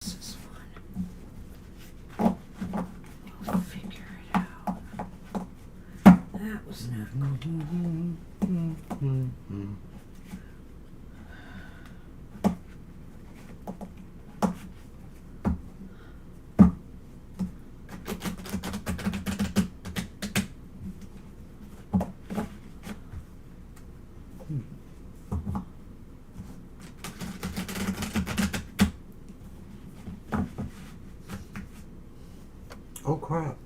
This is fun. I'll figure it out. That was not good. Oh crap.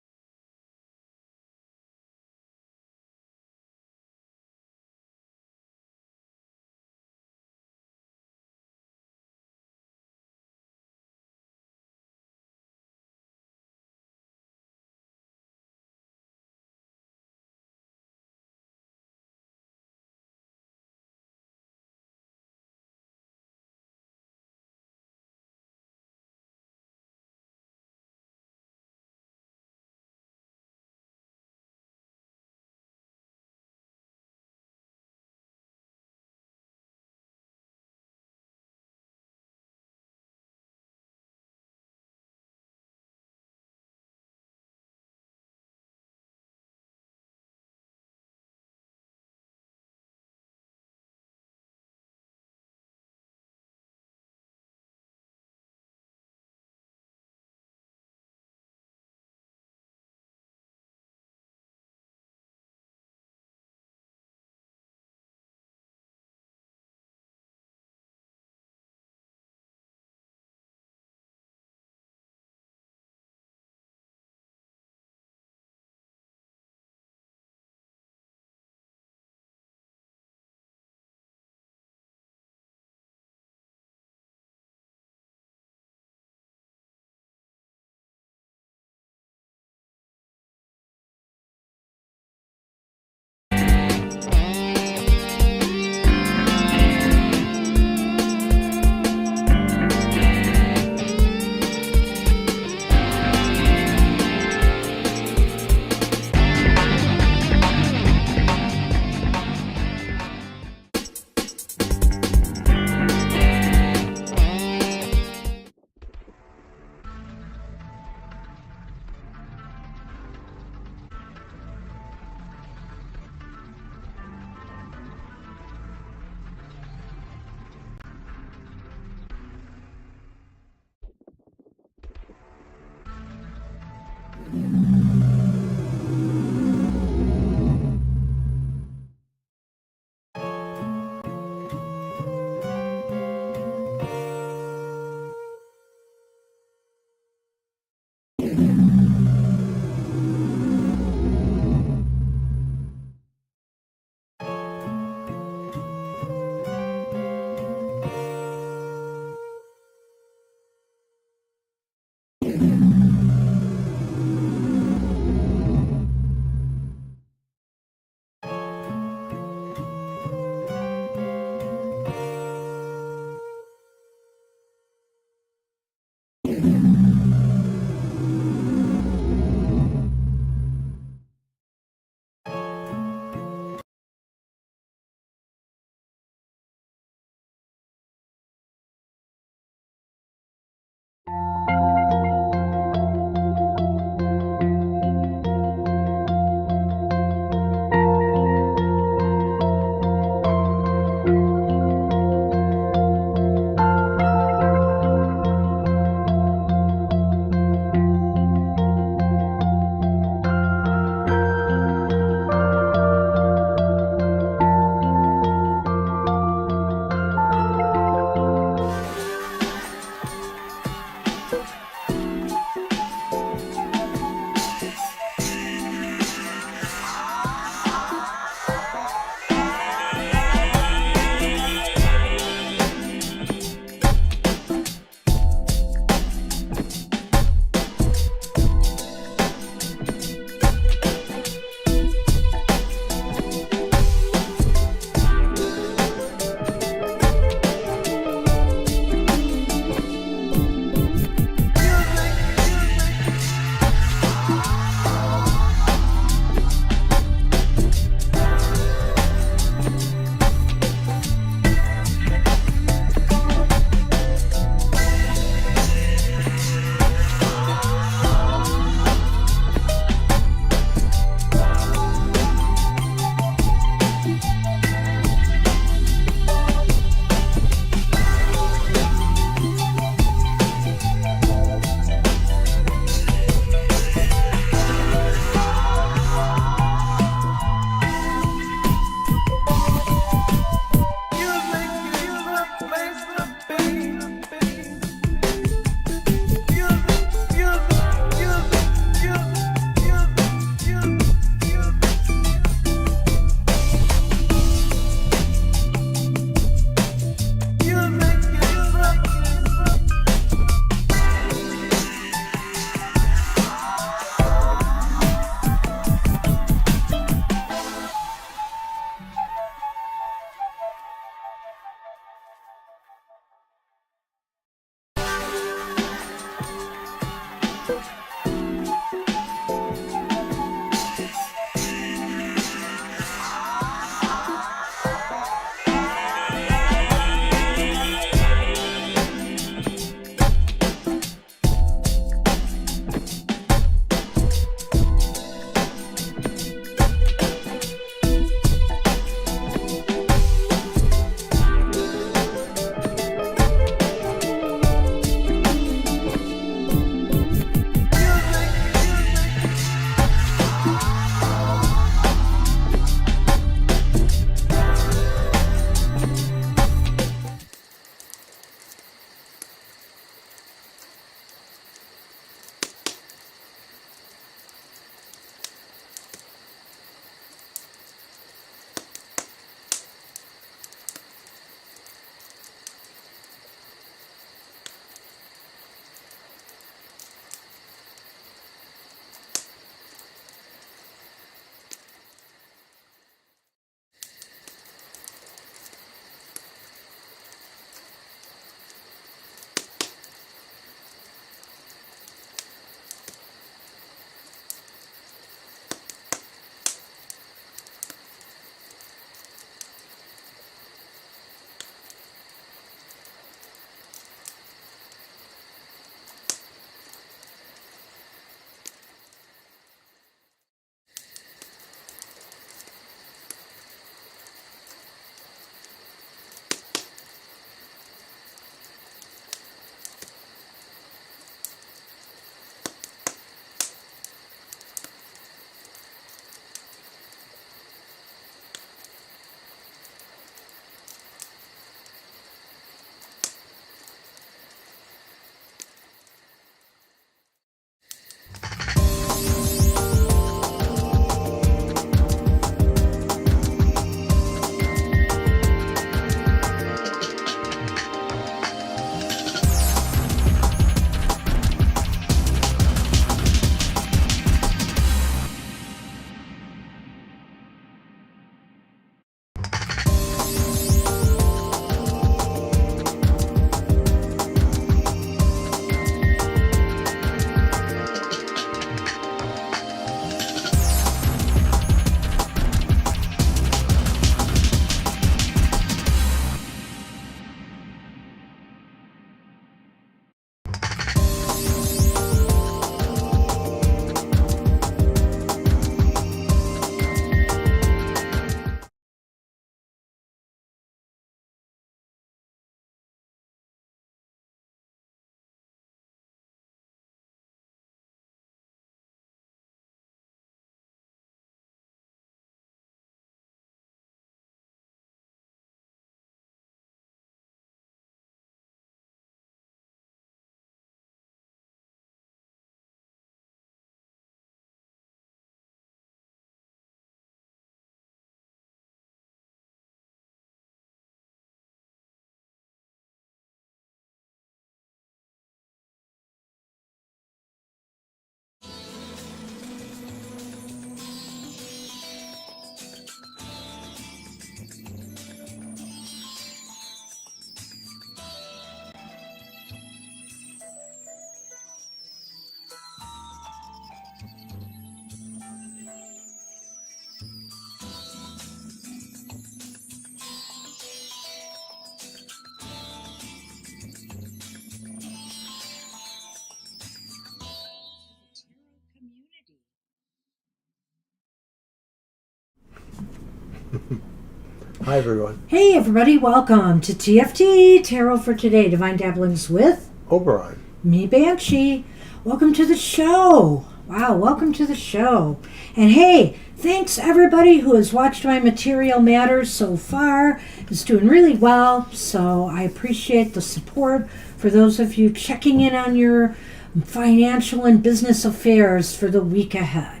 Hi, everyone. Hey everybody, welcome to TFT, Tarot for Today, Divine Dabblings with Oberon. me, Banshee. Welcome to the show. Wow, welcome to the show. And hey, thanks everybody who has watched my Material Matters so far. It's doing really well, so I appreciate the support for those of you checking in on your financial and business affairs for the week ahead.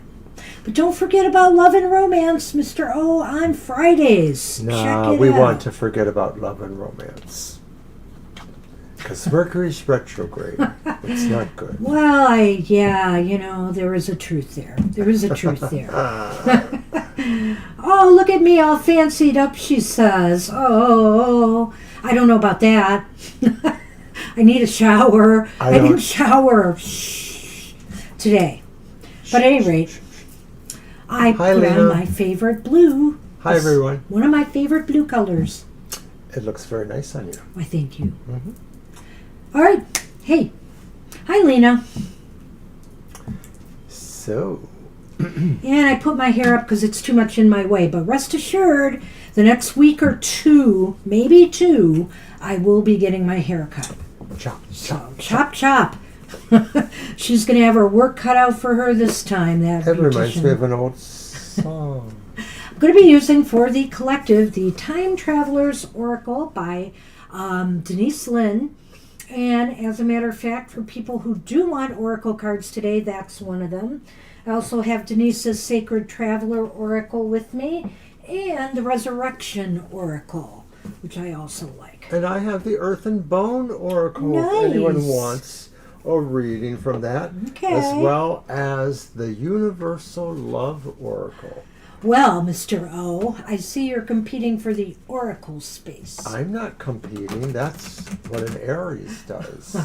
But don't forget about Love and Romance, Mr. O, on Fridays. Nah, Check it we out. want to forget about love and romance. Because Mercury's retrograde. It's not good. Well, there is a truth there. There is a truth there. Oh, look at me all fancied up, she says. Oh, I don't know about that. I need a shower. I didn't shower today. But at any rate, I Hi, put Lena. on my favorite blue. Hi, everyone. One of my favorite blue colors. It looks very nice on you. Why, thank you. Mm-hmm. All right. Hey. Hi, Lena. So, And I put my hair up because it's too much in my way. But rest assured, the next week or two, maybe two, I will be getting my hair cut. chop, So, chop. She's going to have her work cut out for her this time. That reminds beautician. me of an old song. I'm going to be using for the collective the Time Traveler's Oracle by Denise Lynn. And as a matter of fact, for people who do want oracle cards today, that's one of them. I also have Denise's Sacred Traveler Oracle with me and the Resurrection Oracle, which I also like. And I have the Earth and Bone Oracle, Nice. if anyone wants a reading from that. Okay. As well as the Universal Love Oracle. Well, Mr. O, I see you're competing for the oracle space. I'm not competing. That's what an Aries does.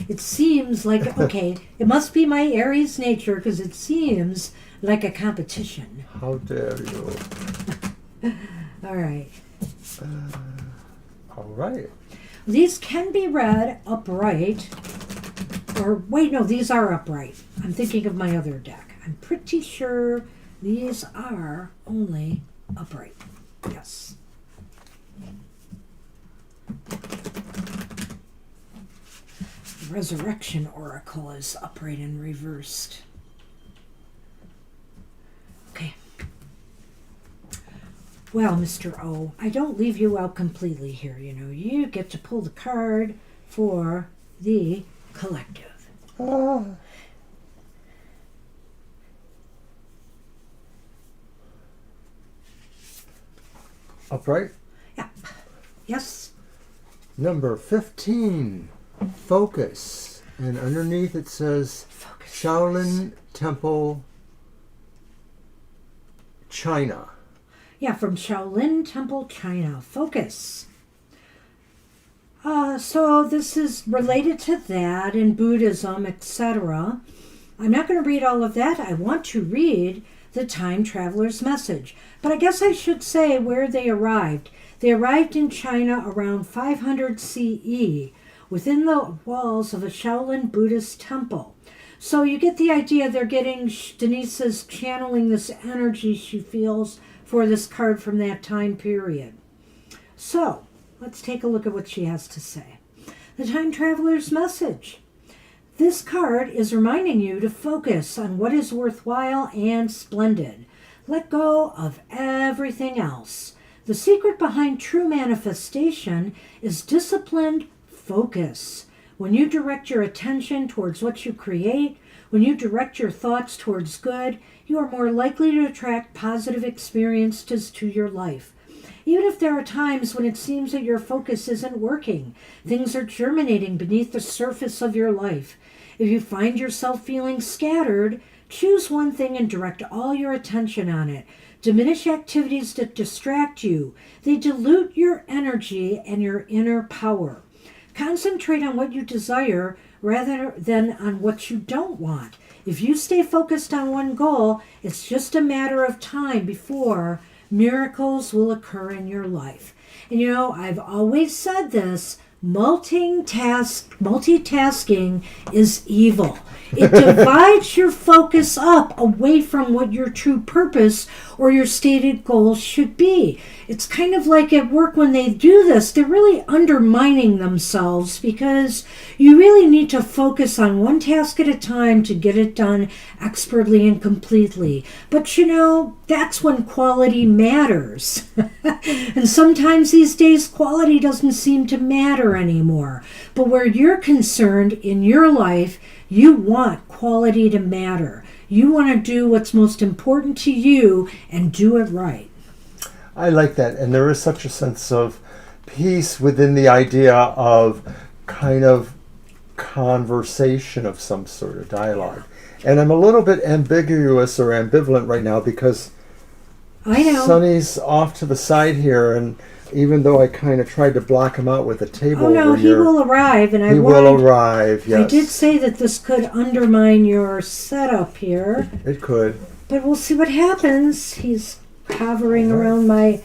It seems like, okay, it must be my Aries nature because it seems like a competition. How dare you? All right. All right. These can be read upright. Or, wait, no, these are upright. I'm thinking of my other deck. I'm pretty sure these are only upright. Yes. The Resurrection Oracle is upright and reversed. Okay. Well, Mr. O, I don't leave you out completely here, you know. You get to pull the card for the collective. Upright. Yeah. Yes. Number 15. Focus. And underneath it says Focus. Shaolin Temple, China. Yeah, from Shaolin Temple, China. Focus. So this is related to that in Buddhism, etc. I'm not going to read all of that. I want to read the Time Traveler's Message. But I guess I should say where they arrived. They arrived in China around 500 CE within the walls of a Shaolin Buddhist temple. So you get the idea they're getting, Denise's channeling this energy she feels for this card from that time period. So, let's take a look at what she has to say. The Time Traveler's Message. This card is reminding you to focus on what is worthwhile and splendid. Let go of everything else. The secret behind true manifestation is disciplined focus. When you direct your attention towards what you create, when you direct your thoughts towards good, you are more likely to attract positive experiences to your life. Even if there are times when it seems that your focus isn't working, things are germinating beneath the surface of your life. If you find yourself feeling scattered, choose one thing and direct all your attention on it. Diminish activities that distract you. They dilute your energy and your inner power. Concentrate on what you desire rather than on what you don't want. If you stay focused on one goal, it's just a matter of time before miracles will occur in your life. And you know, I've always said this, multitasking is evil. It divides your focus up away from what your true purpose or your stated goals should be. It's kind of like at work when they do this, they're really undermining themselves because you really need to focus on one task at a time to get it done expertly and completely. But you know, that's when quality matters. And sometimes these days, quality doesn't seem to matter anymore. But where you're concerned in your life, you want quality to matter. You want to do what's most important to you and do it right. I like that. And there is such a sense of peace within the idea of kind of conversation of some sort of dialogue. And I'm a little bit ambiguous or ambivalent right now because I know. Sonny's off to the side here, and even though I kind of tried to block him out with a table Oh no, over he here, will arrive, and he will arrive. Yes, I did say that this could undermine your setup here, it could. but we'll see what happens. He's hovering around my.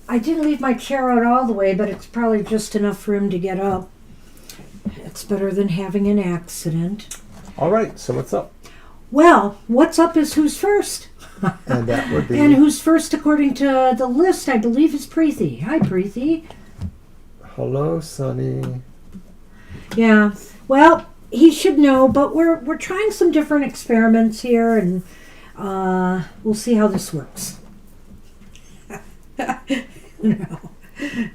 I didn't leave my chair out all the way, but it's probably just enough for him to get up. It's better than having an accident. All right, so what's up? Well, what's up is who's first. And that would be... And who's first according to the list, I believe, is Preeti. Hi, Preeti. Hello, Sonny. Yeah. Well, he should know, but we're trying some different experiments here, and we'll see how this works. No.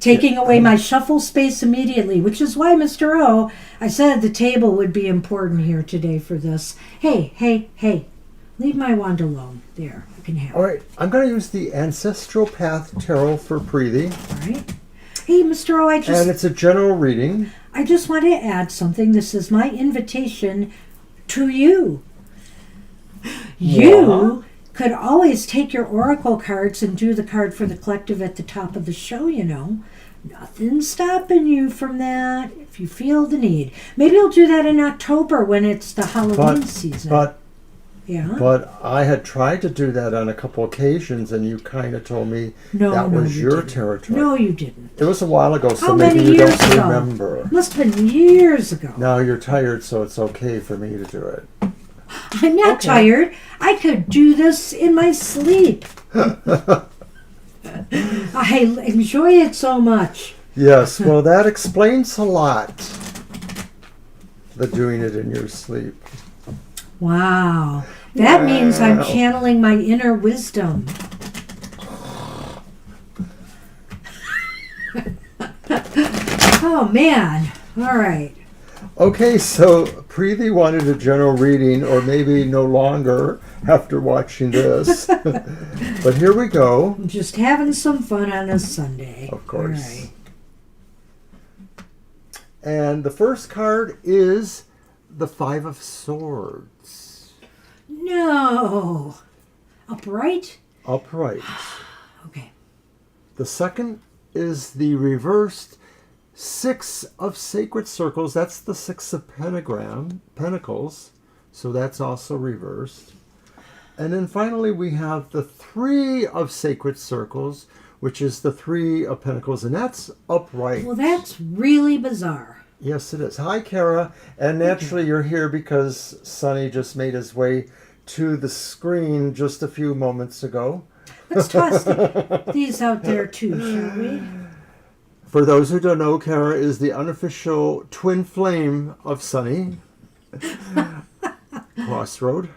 Taking away my shuffle space immediately, which is why, Mr. O, I said the table would be important here today for this. Hey. Leave my wand alone. There, you can have it. All right, I'm going to use the Ancestral Path Tarot for Preeti. All right. Hey, Mr. O, And it's a general reading. I just want to add something. This is my invitation to you. You could always take your oracle cards and do the card for the collective at the top of the show, you know. Nothing's stopping you from that if you feel the need. Maybe you'll do that in October when it's the Halloween season. But I had tried to do that on a couple occasions, and you kind of told me that was your territory. No, you didn't. It was a while ago, so How maybe many you years don't ago? remember. Must have been years ago. Now you're tired, so it's okay for me to do it. I'm not tired. I could do this in my sleep. I enjoy it so much. Yes, well, that explains a lot. The doing it in your sleep. Wow. That means I'm channeling my inner wisdom. Oh, man. All right. Okay, so Preeti wanted a general reading, or maybe no longer after watching this. But here we go. I'm just having some fun on a Sunday. Of course. All right. And the first card is the Five of Swords. No. Upright? Upright. Okay. The second is the reversed Six of Sacred Circles. That's the Six of Pentacles. So that's also reversed. And then finally we have the Three of Sacred Circles, which is the Three of Pentacles, and that's upright. Well, that's really bizarre. Yes, it is. Hi, Kara. And naturally you're here because Sonny just made his way to the screen just a few moments ago. Let's toss these out there too, shall we? For those who don't know, Kara is the unofficial twin flame of Sonny. Crossroad.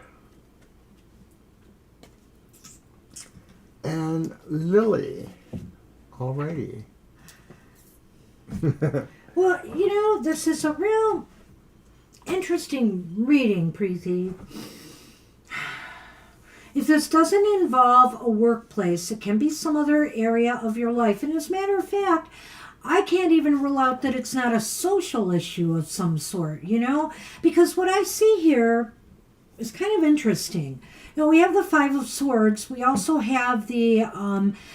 And Lily. Alrighty. Well, you know, this is a real interesting reading, Preeti. If this doesn't involve a workplace, it can be some other area of your life. And as a matter of fact, I can't even rule out that it's not a social issue of some sort, you know? Because what I see here is kind of interesting. You know, we have the Five of Swords. We also have the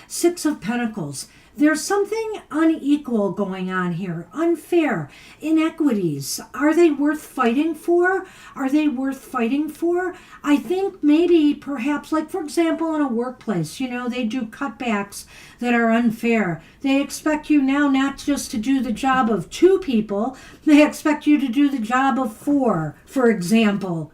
Six of Pentacles. There's something unequal going on here, unfair, inequities. Are they worth fighting for? Are they worth fighting for? I think maybe, perhaps, like for example, in a workplace, you know, they do cutbacks that are unfair. They expect you now not just to do the job of 2 people, they expect you to do the job of 4, for example,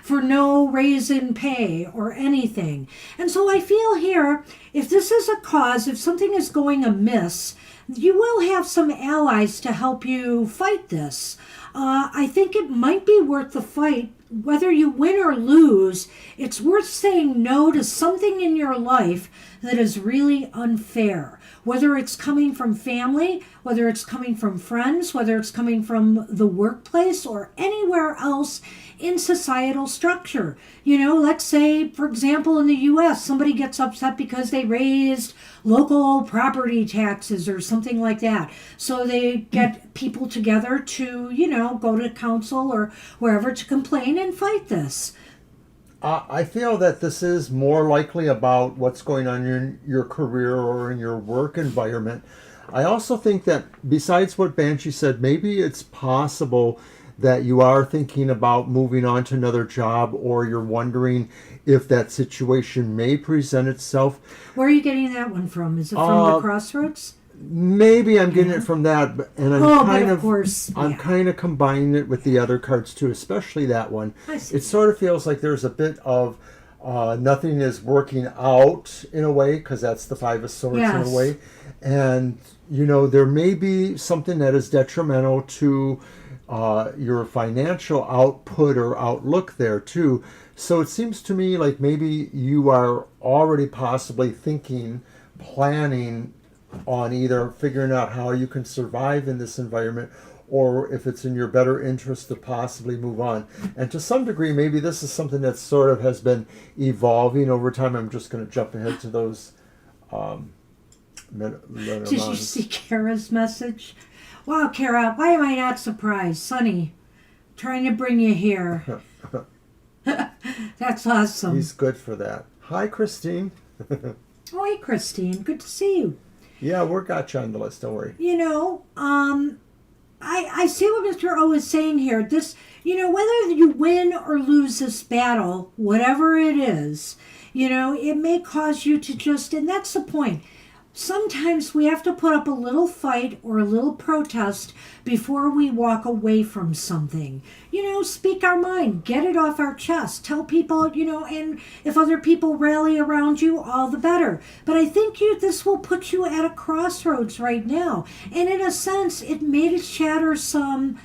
for no raise in pay or anything. And so I feel here, if this is a cause, if something is going amiss, you will have some allies to help you fight this. I think it might be worth the fight. Whether you win or lose, it's worth saying no to something in your life that is really unfair. Whether it's coming from family, whether it's coming from friends, whether it's coming from the workplace or anywhere else in societal structure. Let's say, for example, in the U.S., somebody gets upset because they raised local property taxes or something like that. So they get people together to, go to council or wherever to complain and fight this. I feel that this is more likely about what's going on in your career or in your work environment. I also think that besides what Banshee said, maybe it's possible that you are thinking about moving on to another job, or you're wondering if that situation may present itself. Where are you getting that one from? Is it from the Crossroads? Maybe I'm getting it from that, and I'm kind of combining it with the other cards too, especially that one. It sort of feels like there's a bit of nothing is working out in a way, because that's the 5 of Swords in a way, and there may be something that is detrimental to your financial output or outlook there too. So it seems to me like maybe you are already possibly planning on either figuring out how you can survive in this environment, or if it's in your better interest to possibly move on. And to some degree, maybe this is something that sort of has been evolving over time. I'm just going to jump ahead to those. Did you see Kara's message? Wow, Kara, why am I not surprised? Sonny, trying to bring you here. That's awesome. He's good for that. Hi, Christine. Oh, hey, Christine. Good to see you. Yeah, we're got you on the list. Don't worry. I see what Mr. O is saying here. This, whether you win or lose this battle, whatever it is, it may cause you to just, and that's the point. Sometimes we have to put up a little fight or a little protest before we walk away from something. Speak our mind, get it off our chest, tell people, and if other people rally around you, all the better. But I think this will put you at a crossroads right now. And in a sense, it made it shatter some,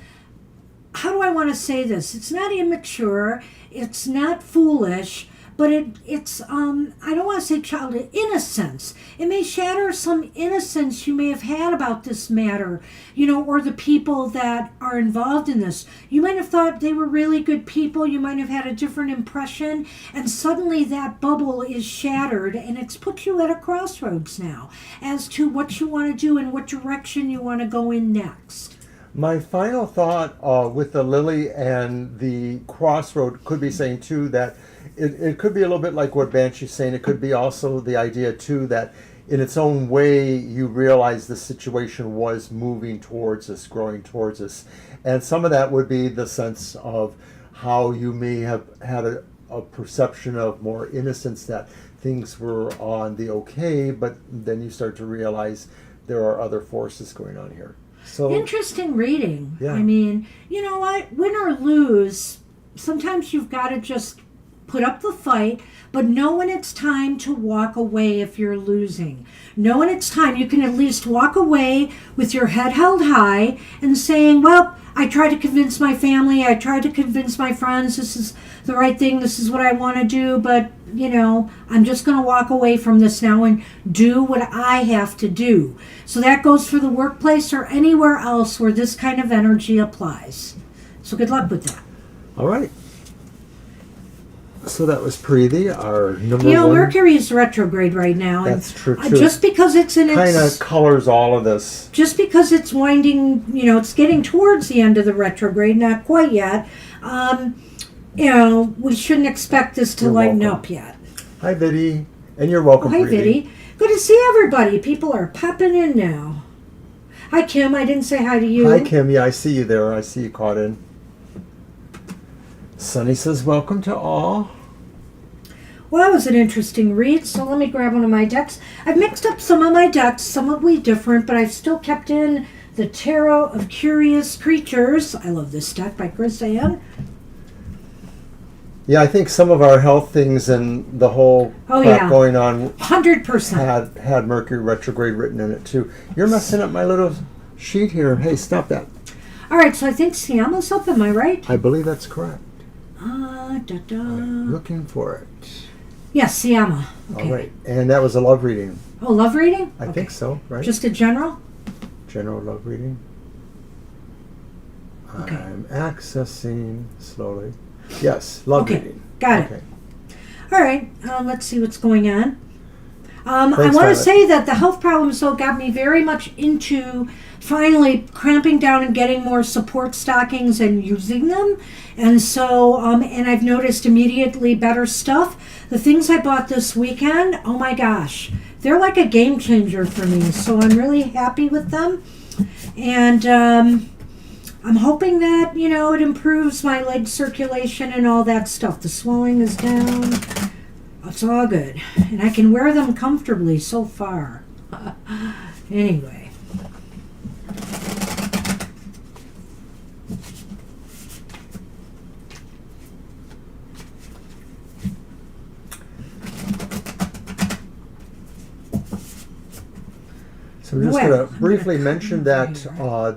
how do I want to say this? It's not immature, it's not foolish, but it's I don't want to say childish, innocence. It may shatter some innocence you may have had about this matter, or the people that are involved in this. You might have thought they were really good people. You might have had a different impression, and suddenly that bubble is shattered, and it's put you at a crossroads now as to what you want to do and what direction you want to go in next. My final thought with the lily and the crossroad could be saying too that it could be a little bit like what Banshee's saying. It could be also the idea too that in its own way you realize the situation was moving towards us, growing towards us. And some of that would be the sense of how you may have had a perception of more innocence, that things were on the okay, but then you start to realize there are other forces going on here. So interesting reading. Yeah. I mean, you know what? Win or lose, sometimes you've got to just put up the fight, but know when it's time to walk away if you're losing. Know when it's time. You can at least walk away with your head held high and saying, well, I tried to convince my family, I tried to convince my friends this is the right thing, this is what I want to do, but, I'm just going to walk away from this now and do what I have to do. So that goes for the workplace or anywhere else where this kind of energy applies. So good luck with that. all right. So that was Preeti, our number one. Mercury is retrograde right now. That's true, too. Just because it's in its... kind of colors all of this. Just because it's winding, it's getting towards the end of the retrograde, not quite yet. We shouldn't expect this to lighten up yet. Hi, Viddy. And you're welcome, Hi, Preeti. Viddy. Good to see everybody. People are popping in now. Hi, Kim. I didn't say hi to you. Hi, Kim. Yeah, I see you there. I see you caught in. Sunny says, welcome to all. Well, that was an interesting read, so let me grab one of my decks. I've mixed up some of my decks, somewhat different, but I've still kept in the Tarot of Curious Creatures. I love this deck by Chris Ann. Yeah, I think some of our health things and the whole crap going on 100% had Mercury retrograde written in it too. You're messing up my little sheet here. Hey, stop that. All right, so I think Siama's up, am I right? I believe that's correct. Da-da. I'm looking for it. Yes, Siama. Okay. All right, and that was a love reading. Oh, love reading? I think so, right? Just a general? General love reading. Okay. I'm accessing slowly. Yes, love reading. Got it. All right, let's see what's going on. I want to Violet. say that the health problems, though, got me very much into finally cramping down and getting more support stockings and using them. And so, and I've noticed immediately better stuff. The things I bought this weekend, oh my gosh, they're like a game changer for me. So I'm really happy with them. And I'm hoping that, it improves my leg circulation and all that stuff. The swelling is down. It's all good. And I can wear them comfortably so far. Anyway. So I'm just going to briefly mention that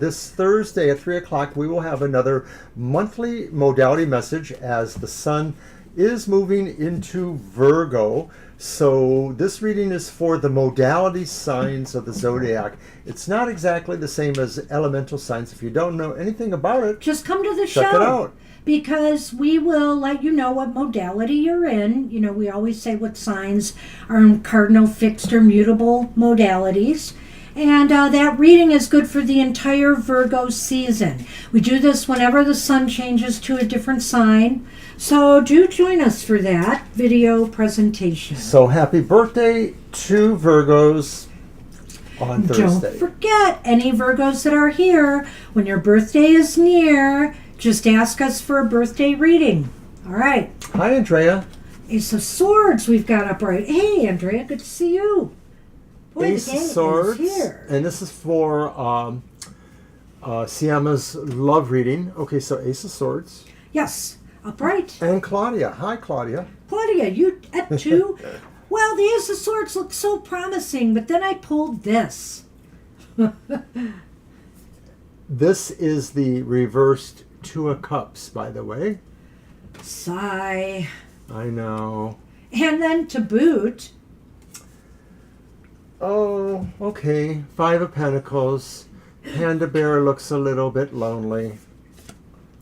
this Thursday at 3 o'clock we will have another monthly modality message as the sun is moving into Virgo. So this reading is for the modality signs of the zodiac. It's not exactly the same as elemental signs. If you don't know anything about it, just come to the show. Check it out. Because we will let you know what modality you're in. We always say what signs are in cardinal, fixed, or mutable modalities. And that reading is good for the entire Virgo season. We do this whenever the sun changes to a different sign. So do join us for that video presentation. So happy birthday to Virgos on Thursday. Don't forget, any Virgos that are here, when your birthday is near, just ask us for a birthday reading. All right. Hi, Andrea. Ace of Swords we've got upright. Hey, Andrea, good to see you. Boy, Ace of Swords, and this is for Siama's love reading. Okay, so Ace of Swords. Yes, upright. And Claudia. Hi, Claudia. Claudia, you at 2? Well, the Ace of Swords looks so promising, but then I pulled this. This is the reversed Two of Cups, by the way. Sigh. I know. And then to boot. Oh, okay. Five of Pentacles. Panda Bear looks a little bit lonely.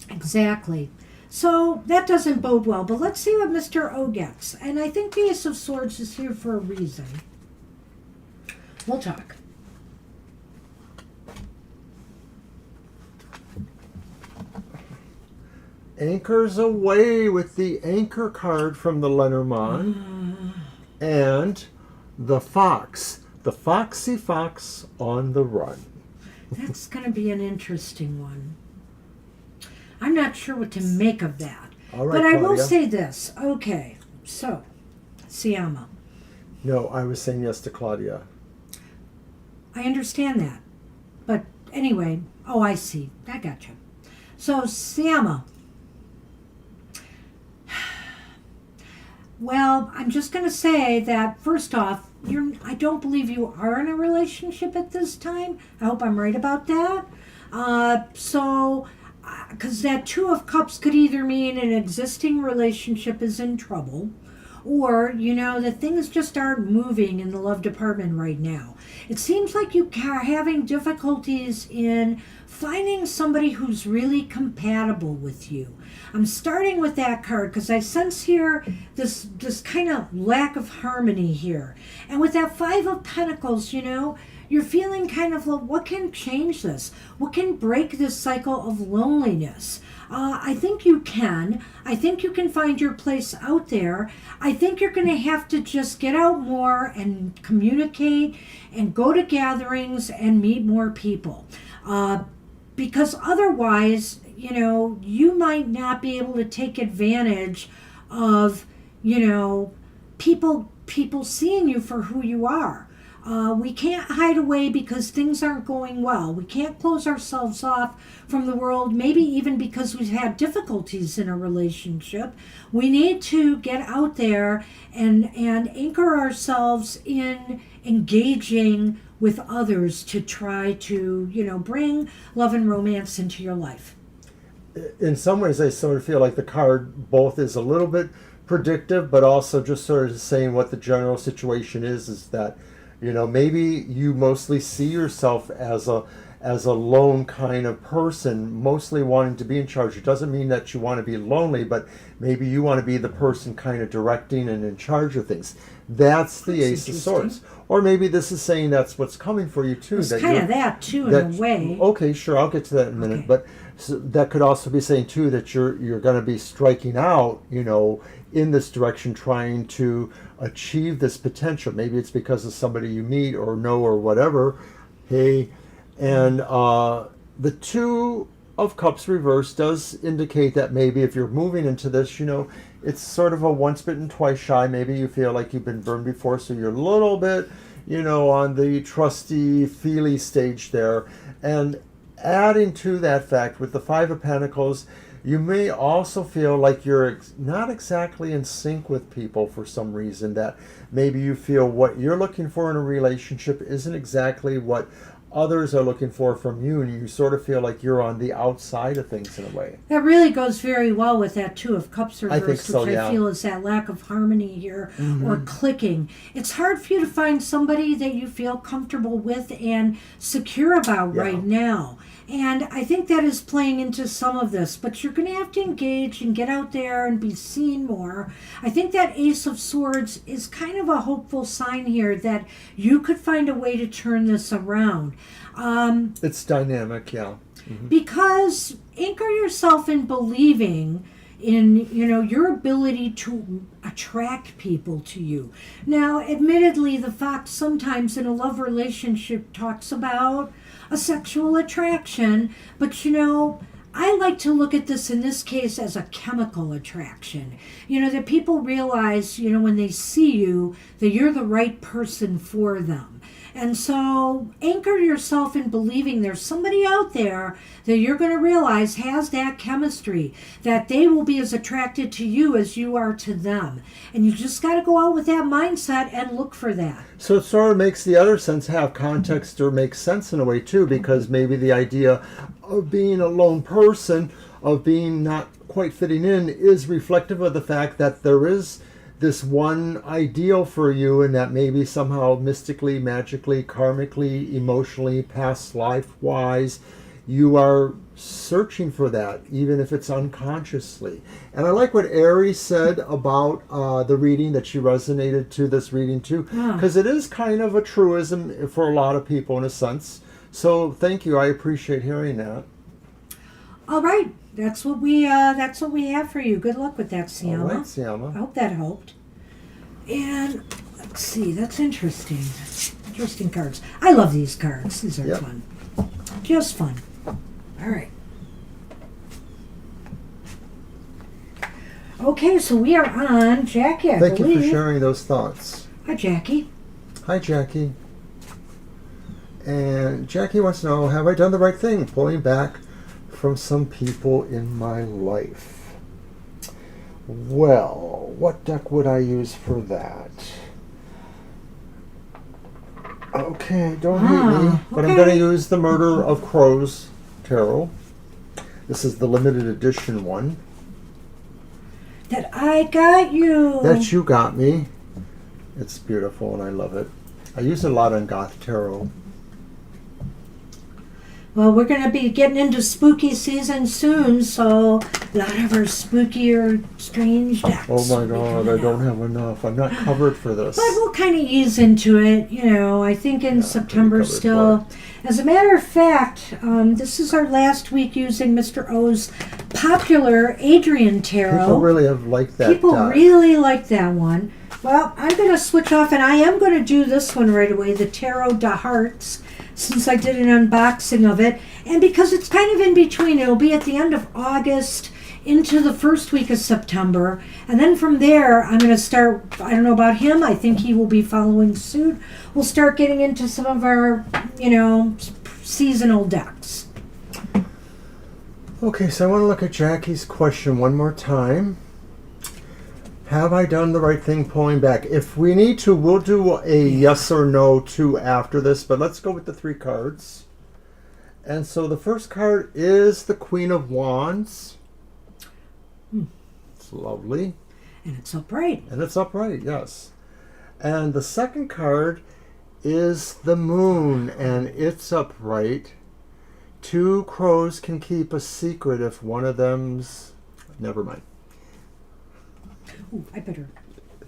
Exactly. So that doesn't bode well, but let's see what Mr. O gets. And I think the Ace of Swords is here for a reason. We'll talk. Anchors away with the Anchor card from the Lenormand. And the Fox. The Foxy Fox on the run. That's going to be an interesting one. I'm not sure what to make of that. All right, but I will Claudia. say this. Okay, so, Siama. No, I was saying yes to Claudia. I understand that. But anyway, oh, I see. I got you. So, Siama. Well, I'm just going to say that, first off, I don't believe you are in a relationship at this time. I hope I'm right about that. Because that Two of Cups could either mean an existing relationship is in trouble, or, that things just aren't moving in the love department right now. It seems like you are having difficulties in finding somebody who's really compatible with you. I'm starting with that card because I sense here this kind of lack of harmony here. And with that Five of Pentacles, you're feeling kind of like, what can change this? What can break this cycle of loneliness? I think you can. I think you can find your place out there. I think you're going to have to just get out more and communicate and go to gatherings and meet more people. Because otherwise, you might not be able to take advantage of, people seeing you for who you are. We can't hide away because things aren't going well. We can't close ourselves off from the world, maybe even because we've had difficulties in a relationship. We need to get out there and anchor ourselves in engaging with others to try to, bring love and romance into your life. In some ways, I sort of feel like the card both is a little bit predictive, but also just sort of saying what the general situation is that, maybe you mostly see yourself as a lone kind of person, mostly wanting to be in charge. It doesn't mean that you want to be lonely, but maybe you want to be the person kind of directing and in charge of things. That's the Ace of Swords. Or maybe this is saying that's what's coming for you too. It's kind of that too, in a way. Okay, sure, I'll get to that in a minute. Okay. But that could also be saying too that you're going to be striking out, in this direction, trying to achieve this potential. Maybe it's because of somebody you meet or know or whatever. Hey, and the Two of Cups reversed does indicate that maybe if you're moving into this, it's sort of a once bitten, twice shy. Maybe you feel like you've been burned before, so you're a little bit, on the trusty, feely stage there. And adding to that fact, with the Five of Pentacles, you may also feel like you're not exactly in sync with people for some reason, that maybe you feel what you're looking for in a relationship isn't exactly what others are looking for from you, and you sort of feel like you're on the outside of things in a way. That really goes very well with that Two of Cups reversed, I think so, which I feel is that lack of harmony here, or clicking. It's hard for you to find somebody that you feel comfortable with and secure about right now. And I think that is playing into some of this, but you're going to have to engage and get out there and be seen more. I think that Ace of Swords is kind of a hopeful sign here that you could find a way to turn this around. It's dynamic, yeah. Because anchor yourself in believing in, your ability to attract people to you. Now, admittedly, the Fox sometimes in a love relationship talks about a sexual attraction, but I like to look at this in this case as a chemical attraction. That people realize, when they see you, that you're the right person for them. And so anchor yourself in believing there's somebody out there that you're going to realize has that chemistry, that they will be as attracted to you as you are to them. And you just got to go out with that mindset and look for that. So it sort of makes the other sense have context or make sense in a way too, because maybe the idea of being a lone person, of being not quite fitting in, is reflective of the fact that there is this one ideal for you, and that maybe somehow mystically, magically, karmically, emotionally, past life-wise, you are searching for that, even if it's unconsciously. And I like what Aries said about the reading, that she resonated to this reading too, because it is kind of a truism for a lot of people in a sense. So thank you. I appreciate hearing that. All right. That's what we have for you. Good luck with that, Siama. All right, Siama. I hope that helped. And let's see, that's interesting. Interesting cards. I love these cards. These are fun. Just fun. All right. Okay, so we are on Jackie, I believe. Thank you for sharing those thoughts. Hi, Jackie. Hi, Jackie. And Jackie wants to know, have I done the right thing pulling back from some people in my life? Well, what deck would I use for that? Okay, don't hate me, but I'm going to use the Murder of Crows Tarot. This is the limited edition one. That I got you. That you got me. It's beautiful and I love it. I use it a lot on Goth Tarot. Well, we're going to be getting into spooky season soon, so a lot of our spookier, strange decks. Oh my God, I don't have enough. I'm not covered for this. But we'll kind of ease into it, I think in September still. As a matter of fact, this is our last week using Mr. O's popular Adrian Tarot. People really have liked that. People really like that one. Well, I'm going to switch off, and I am going to do this one right away, the Tarot de Hearts, since I did an unboxing of it. And because it's kind of in between, it'll be at the end of August into the first week of September. And then from there, I'm going to start, I don't know about him, I think he will be following suit. We'll start getting into some of our, seasonal decks. Okay, so I want to look at Jackie's question one more time. Have I done the right thing pulling back? If we need to, we'll do a yes or no too after this, but let's go with the 3 cards. And so the first card is the Queen of Wands. It's lovely. And it's upright. And it's upright, yes. And the second card is the Moon, and it's upright. 2 crows can keep a secret if one of them's... Never mind. Ooh, I better.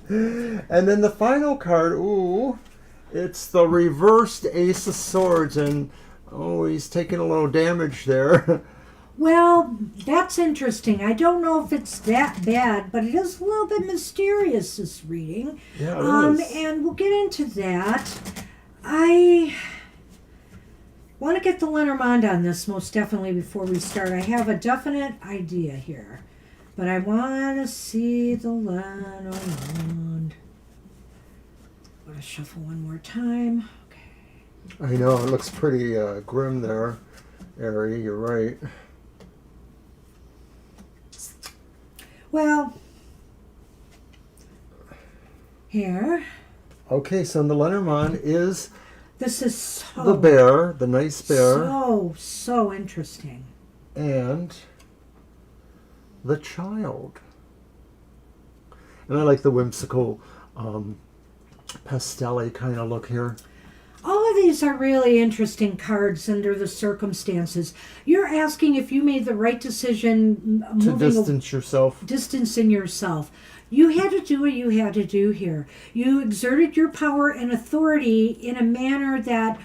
And then the final card, it's the reversed Ace of Swords, and he's taking a little damage there. Well, that's interesting. I don't know if it's that bad, but it is a little bit mysterious, this reading. Yeah, it is. And we'll get into that. I want to get the Lenormand on this most definitely before we start. I have a definite idea here. But I want to see the Lenormand. I'm going to shuffle one more time. Okay. I know, it looks pretty grim there, Ari. You're right. Well, here. Okay, so the Lenormand is This is so... the bear, the nice bear. So interesting. And the child. And I like the whimsical pastel-y kind of look here. All of these are really interesting cards under the circumstances. You're asking if you made the right decision To distance yourself. distancing yourself. You had to do what you had to do here. You exerted your power and authority in a manner that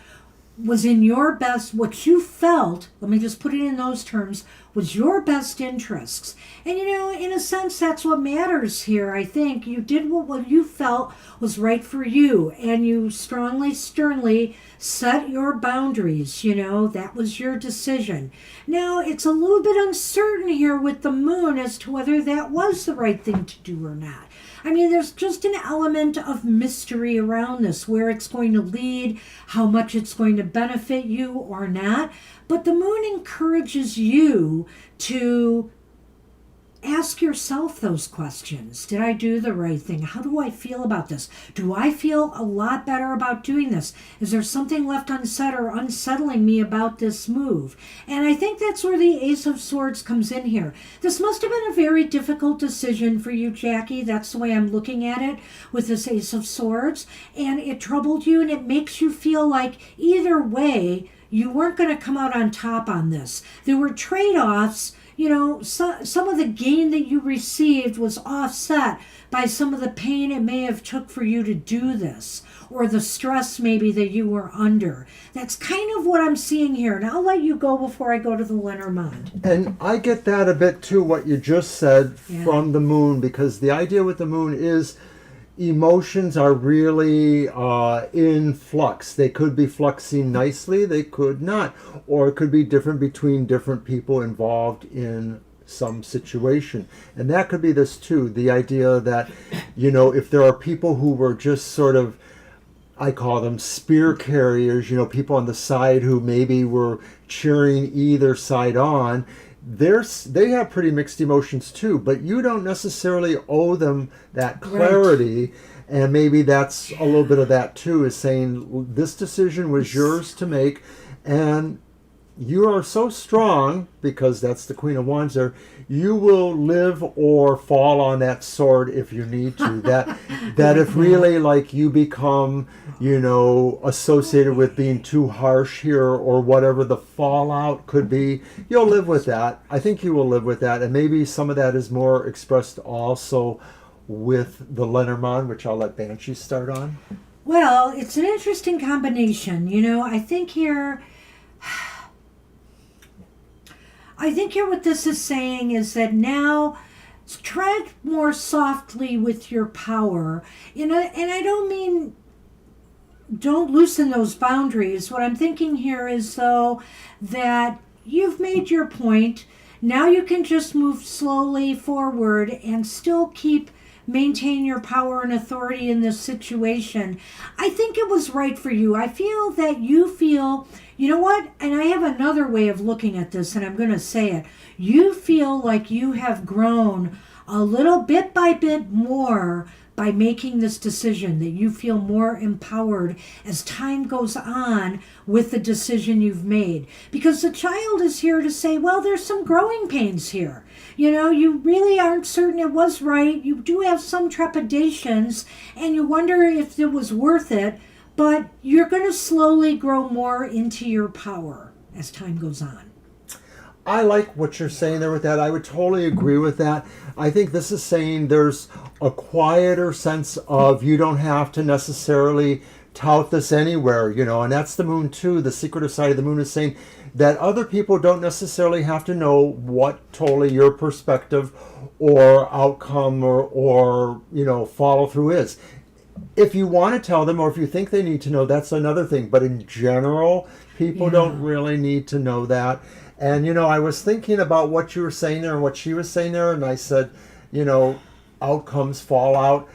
was in your best, what you felt, let me just put it in those terms, was your best interests. And in a sense, that's what matters here, I think. You did what you felt was right for you, and you strongly, sternly set your boundaries. That was your decision. Now, it's a little bit uncertain here with the Moon as to whether that was the right thing to do or not. I mean, there's just an element of mystery around this, where it's going to lead, how much it's going to benefit you or not. But the Moon encourages you to ask yourself those questions. Did I do the right thing? How do I feel about this? Do I feel a lot better about doing this? Is there something left unsaid or unsettling me about this move? And I think that's where the Ace of Swords comes in here. This must have been a very difficult decision for you, Jackie. That's the way I'm looking at it with this Ace of Swords. And it troubled you, and it makes you feel like either way, you weren't going to come out on top on this. There were trade-offs. Some of the gain that you received was offset by some of the pain it may have took for you to do this, or the stress maybe that you were under. That's kind of what I'm seeing here. And I'll let you go before I go to the Lenormand. And I get that a bit too, what you just said from the Moon, because the idea with the Moon is emotions are really in flux. They could be fluxing nicely, they could not. Or it could be different between different people involved in some situation. And that could be this too. The idea that, if there are people who were just sort of, I call them spear carriers, people on the side who maybe were cheering either side on, they have pretty mixed emotions too, but you don't necessarily owe them that clarity. Right. And maybe that's a little bit of that too, is saying this decision was yours to make, and you are so strong, because that's the Queen of Wands there, you will live or fall on that sword if you need to. That if really you become, associated with being too harsh here, or whatever the fallout could be, you'll live with that. I think you will live with that. And maybe some of that is more expressed also with the Lenormand, which I'll let Banshee start on. Well, it's an interesting combination. I think here what this is saying is that now tread more softly with your power. And I don't mean don't loosen those boundaries. What I'm thinking here is, though, that you've made your point. Now you can just move slowly forward and still maintain your power and authority in this situation. I think it was right for you. I feel that you feel, you know what? And I have another way of looking at this, and I'm going to say it. You feel like you have grown a little bit by bit more by making this decision, that you feel more empowered as time goes on with the decision you've made. Because the child is here to say, well, there's some growing pains here. You know, you really aren't certain it was right. You do have some trepidations, and you wonder if it was worth it, but you're going to slowly grow more into your power as time goes on. I like what you're saying there with that. I would totally agree with that. I think this is saying there's a quieter sense of you don't have to necessarily tout this anywhere, you know, and that's the moon too. The secretive side of the moon is saying that other people don't necessarily have to know what totally your perspective or outcome or you know, follow through is. If you want to tell them or if you think they need to know, that's another thing. But in general, people don't really need to know that. And, you know, I was thinking about what you were saying there and what she was saying there, and I said, you know, outcomes, fallout.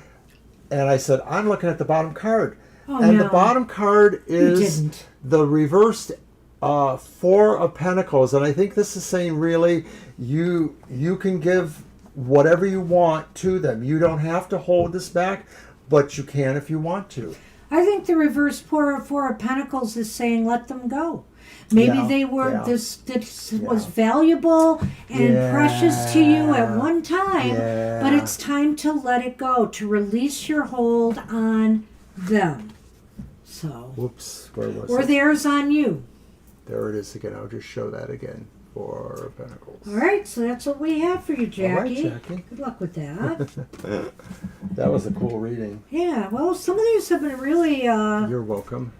And I said, I'm looking at the bottom card. The bottom card is the reversed Four of Pentacles. And I think this is saying, really, you can give whatever you want to them. You don't have to hold this back, but you can if you want to. I think the reverse Four of Pentacles is saying, let them go. Maybe they were this was valuable and precious to you at one time, but it's time to let it go, to release your hold on them. So, whoops, where was or it? theirs on you. There it is again. I'll just show that again. Four of Pentacles. All right, so that's what we have for you, Jackie. All right, Jackie. Good luck with that. That was a cool reading. Yeah, well, some of these have been really... You're welcome.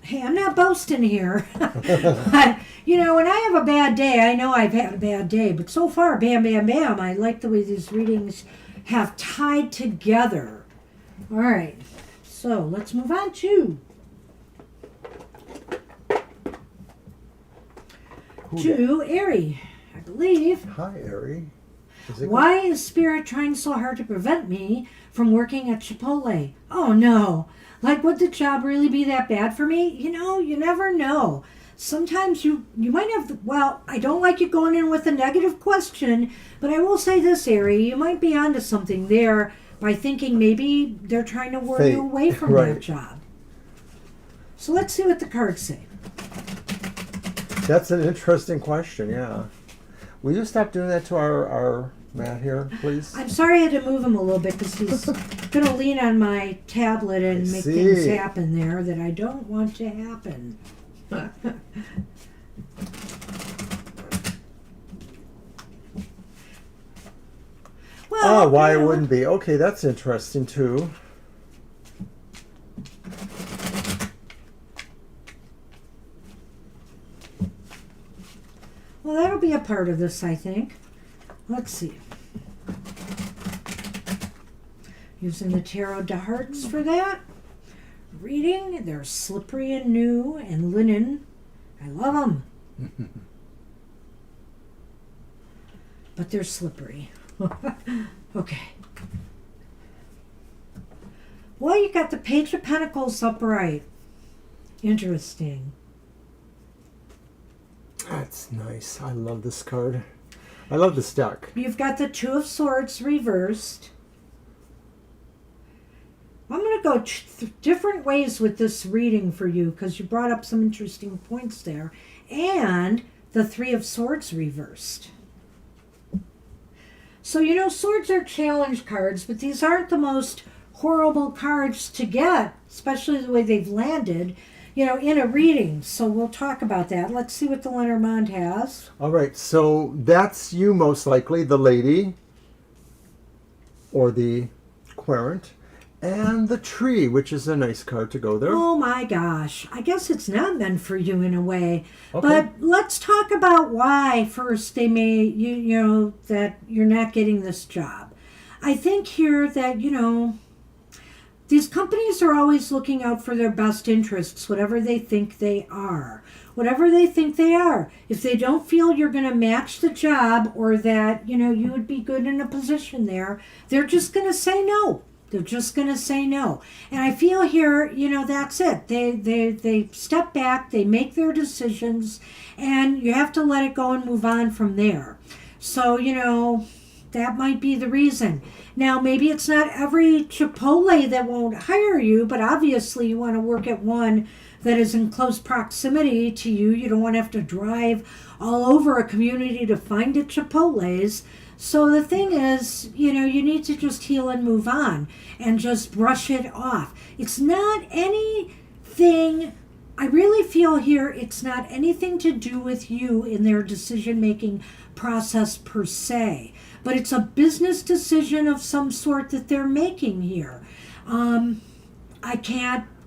Hey, I'm not boasting here. But, you know, when I have a bad day, I know I've had a bad day. But so far, bam, bam, bam, I like the way these readings have tied together. All right, so let's move on to Aries, I believe. Hi, Aries. Why is Spirit trying so hard to prevent me from working at Chipotle? Oh, no. Like, would the job really be that bad for me? You know, you never know. Sometimes you might have, well, I don't like you going in with a negative question, but I will say this, Aries, you might be onto something there by thinking maybe they're trying to ward you away from that job. So let's see what the cards say. That's an interesting question, yeah. Will you stop doing that to our Matt here, please? I'm sorry I had to move him a little bit because he's going to lean on my tablet and make things happen there that I don't want to happen. Well, why it wouldn't be. Okay, that's interesting too. Well, that'll be a part of this, I think. Let's see. Using the Tarot de Hearts for that. Reading, they're slippery and new and linen. I love them. But they're slippery. Okay. Well, you got the Page of Pentacles upright. Interesting. That's nice. I love this card. I love this deck. You've got the Two of Swords reversed. I'm going to go different ways with this reading for you because you brought up some interesting points there. And the Three of Swords reversed. So, you know, swords are challenge cards, but these aren't the most horrible cards to get, especially the way they've landed, you know, in a reading. So we'll talk about that. Let's see what the Lenormand has. All right, so that's you most likely, the lady or the querent, and the tree, which is a nice card to go there. Oh my gosh. I guess it's not meant for you in a way. Okay. But let's talk about why first they may, you know, that you're not getting this job. I think here that, you know, these companies are always looking out for their best interests, whatever they think they are. Whatever they think they are. If they don't feel you're going to match the job or that, you would be good in a position there, they're just going to say no. They're just going to say no. And I feel here, that's it. They step back, they make their decisions, and you have to let it go and move on from there. So, that might be the reason. Now, maybe it's not every Chipotle that won't hire you, but obviously you want to work at one that is in close proximity to you. You don't want to have to drive all over a community to find a Chipotle's. So the thing is, you need to just heal and move on and just brush it off. It's not anything, I really feel here, it's not anything to do with you in their decision-making process per se, but it's a business decision of some sort that they're making here.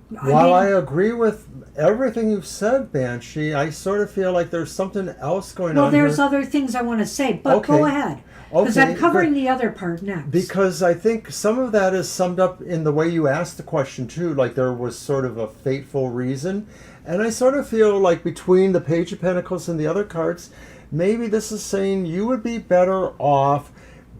While I agree with everything you've said, Banshee, I sort of feel like there's something else going on. Well, there's here. Other things I want to say, but Okay. Go ahead. Because I'm covering the other part next. Because I think some of that is summed up in the way you asked the question, too. Like there was sort of a fateful reason. And I sort of feel like between the Page of Pentacles and the other cards, maybe this is saying you would be better off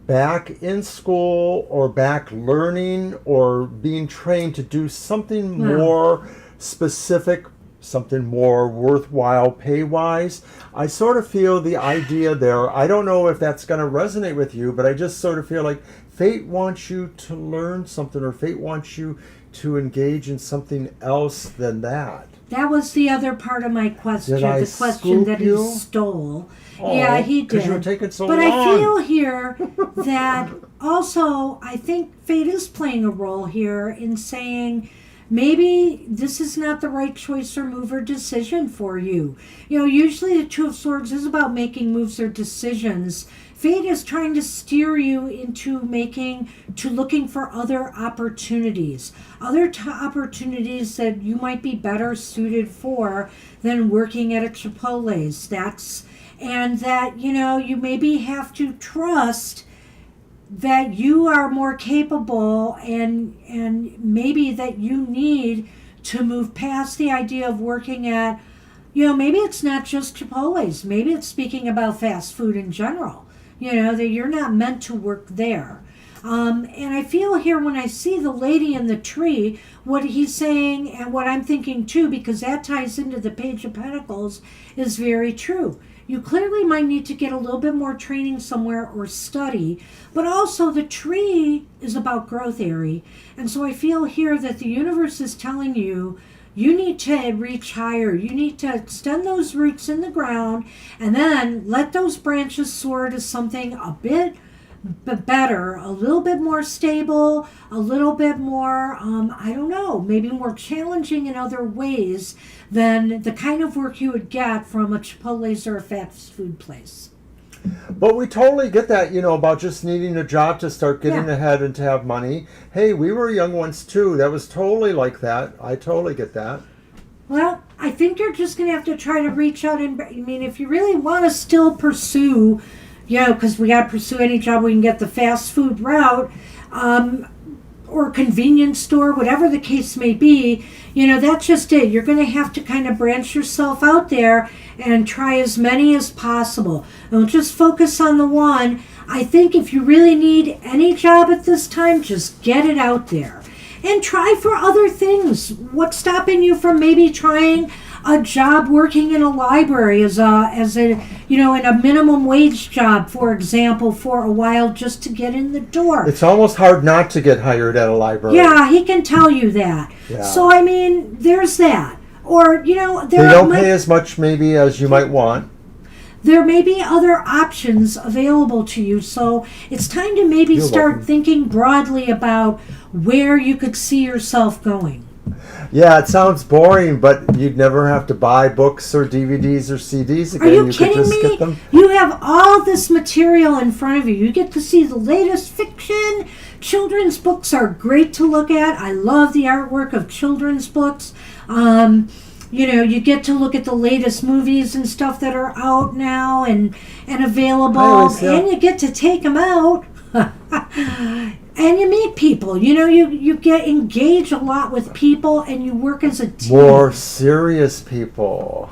back in school or back learning or being trained to do something more specific, something more worthwhile pay-wise. I sort of feel the idea there. I don't know if that's going to resonate with you, but I just sort of feel like fate wants you to learn something, or fate wants you to engage in something else than that. That was the other part of my question, the question that you? he stole. Oh, yeah, he did. Because you were taking so but long. I feel here that also I think fate is playing a role here in saying maybe this is not the right choice or move or decision for you. Usually the Two of Swords is about making moves or decisions. Fate is trying to steer you into looking for other opportunities. Opportunities that you might be better suited for than working at a Chipotle's. And that, you maybe have to trust that you are more capable and maybe that you need to move past the idea of working at, maybe it's not just Chipotle's. Maybe it's speaking about fast food in general. That you're not meant to work there. And I feel here when I see the lady in the tree, what he's saying and what I'm thinking too, because that ties into the Page of Pentacles, is very true. You clearly might need to get a little bit more training somewhere or study, but also the tree is about growth, Aerie. And so I feel here that the universe is telling you, you need to reach higher. You need to extend those roots in the ground and then let those branches soar to something a bit better, a little bit more stable, a little bit more, I don't know, maybe more challenging in other ways than the kind of work you would get from a Chipotle's or a fast food place. But we totally get that, about just needing a job to start getting ahead and to have money. Hey, we were young ones too. That was totally like that. I totally get that. Well, I think you're just going to have to try to reach out and, if you really want to still pursue, because we got to pursue any job we can get the fast food route, or convenience store, whatever the case may be, that's just it. You're going to have to kind of branch yourself out there and try as many as possible. Don't just focus on the one. I think if you really need any job at this time, just get it out there. And try for other things. What's stopping you from maybe trying a job working in a library as a in a minimum wage job, for example, for a while just to get in the door? It's almost hard not to get hired at a library. Yeah, he can tell you that. Yeah. So there's that. Or they don't pay as much maybe as you might want. There may be other options available to you, so it's time to maybe start thinking broadly about where you could see yourself going. Yeah, it sounds boring, but you'd never have to buy books or DVDs or CDs again. Are you kidding me? Get them. You have all this material in front of you. You get to see the latest fiction. Children's books are great to look at. I love the artwork of children's books. You get to look at the latest movies and stuff that are out now and available, and you get to take them out. And you meet people. You get engaged a lot with people, and you work as a team. More serious people.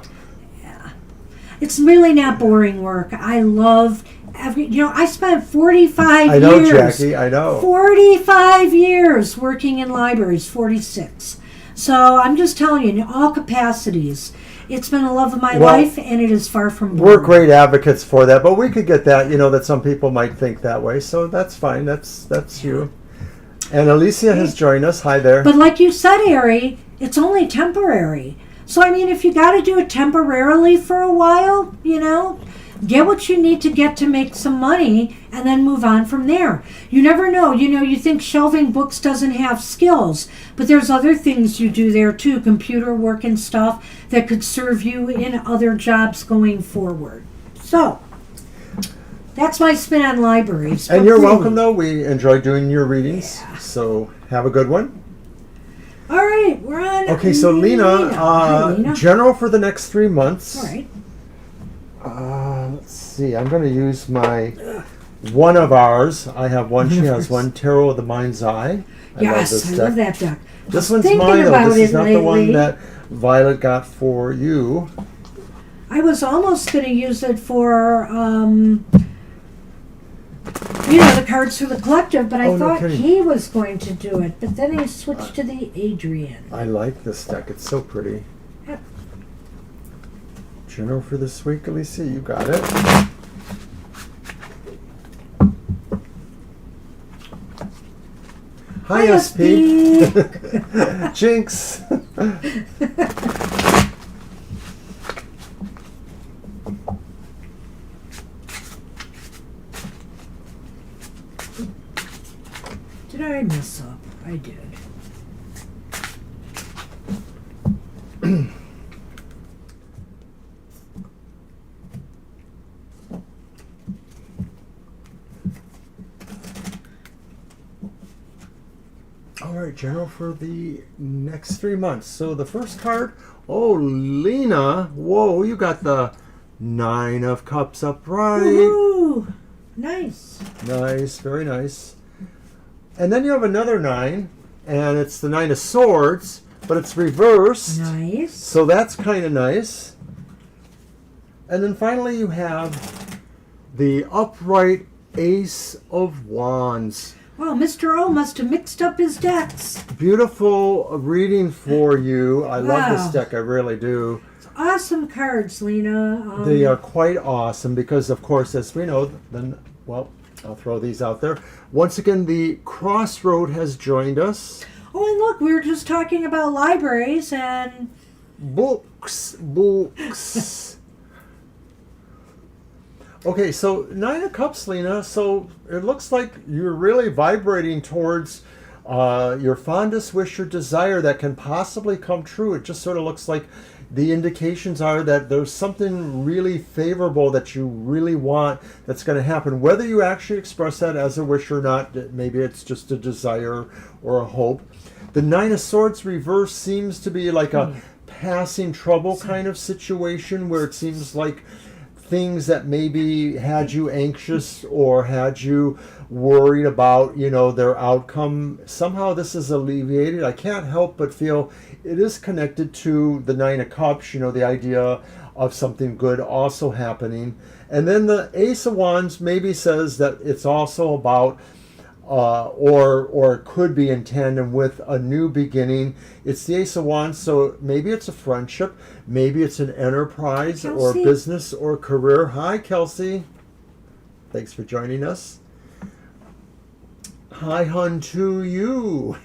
It's really not boring work. I love I spent 45 I know, years. Jackie, I know. 45 years working in libraries, 46. So I'm just telling you, in all capacities, it's been a love of my life, and it is far from boring. We're great advocates for that, but we could get that, that some people might think that way. So that's fine. That's you. And Alicia has joined us. Hi there. But like you said, Ari, it's only temporary. So, I mean, if you got to do it temporarily for a while, get what you need to get to make some money and then move on from there. You never know. You think shelving books doesn't have skills, but there's other things you do there too, computer work and stuff that could serve you in other jobs going forward. So, that's my spin on libraries. And you're welcome, though. We enjoy doing your readings. Yeah. So, have a good one. All right, we're on. Okay, so Lena, general for the next 3 months. All right. Let's see. I'm going to use my one of ours. I have one. She has one. Tarot of the Mind's Eye. I love that deck. This one's mine, though. This is not the one that Violet got for you. I was almost going to use it for, the cards for the collective, but I thought he was going to do it. But then he switched to the Adrian. I like this deck. It's so pretty. Yep. General for this week, Alicia. You got it. Hi, SP. Jinx. Did I mess up? I did. All right, general for the next 3 months. So the first card, Lena. Whoa, you got the 9 of Cups upright. Woohoo! Nice. Nice, very nice. And then you have another 9, and it's the 9 of Swords, but it's reversed. Nice. So that's kind of nice. And then finally you have the upright Ace of Wands. Well, Mr. O must have mixed up his decks. Beautiful reading for you. I love this deck. I really do. It's awesome cards, Lena. They are quite awesome because, of course, as we know, I'll throw these out there. Once again, the Crossroad has joined us. Oh, and look, we were just talking about libraries and... Books. Okay, so 9 of Cups, Lena. So it looks like you're really vibrating towards your fondest wish or desire that can possibly come true. It just sort of looks like the indications are that there's something really favorable that you really want that's going to happen. Whether you actually express that as a wish or not, maybe it's just a desire or a hope. The 9 of Swords reverse seems to be like a passing trouble kind of situation where it seems like things that maybe had you anxious or had you worried about, their outcome. Somehow this is alleviated. I can't help but feel it is connected to the 9 of Cups, the idea of something good also happening. And then the Ace of Wands maybe says that it's also about or it could be in tandem with a new beginning. It's the Ace of Wands, so maybe it's a friendship, maybe it's an enterprise or business or career. Hi, Kelsey. Thanks for joining us. Hi, hun, to you.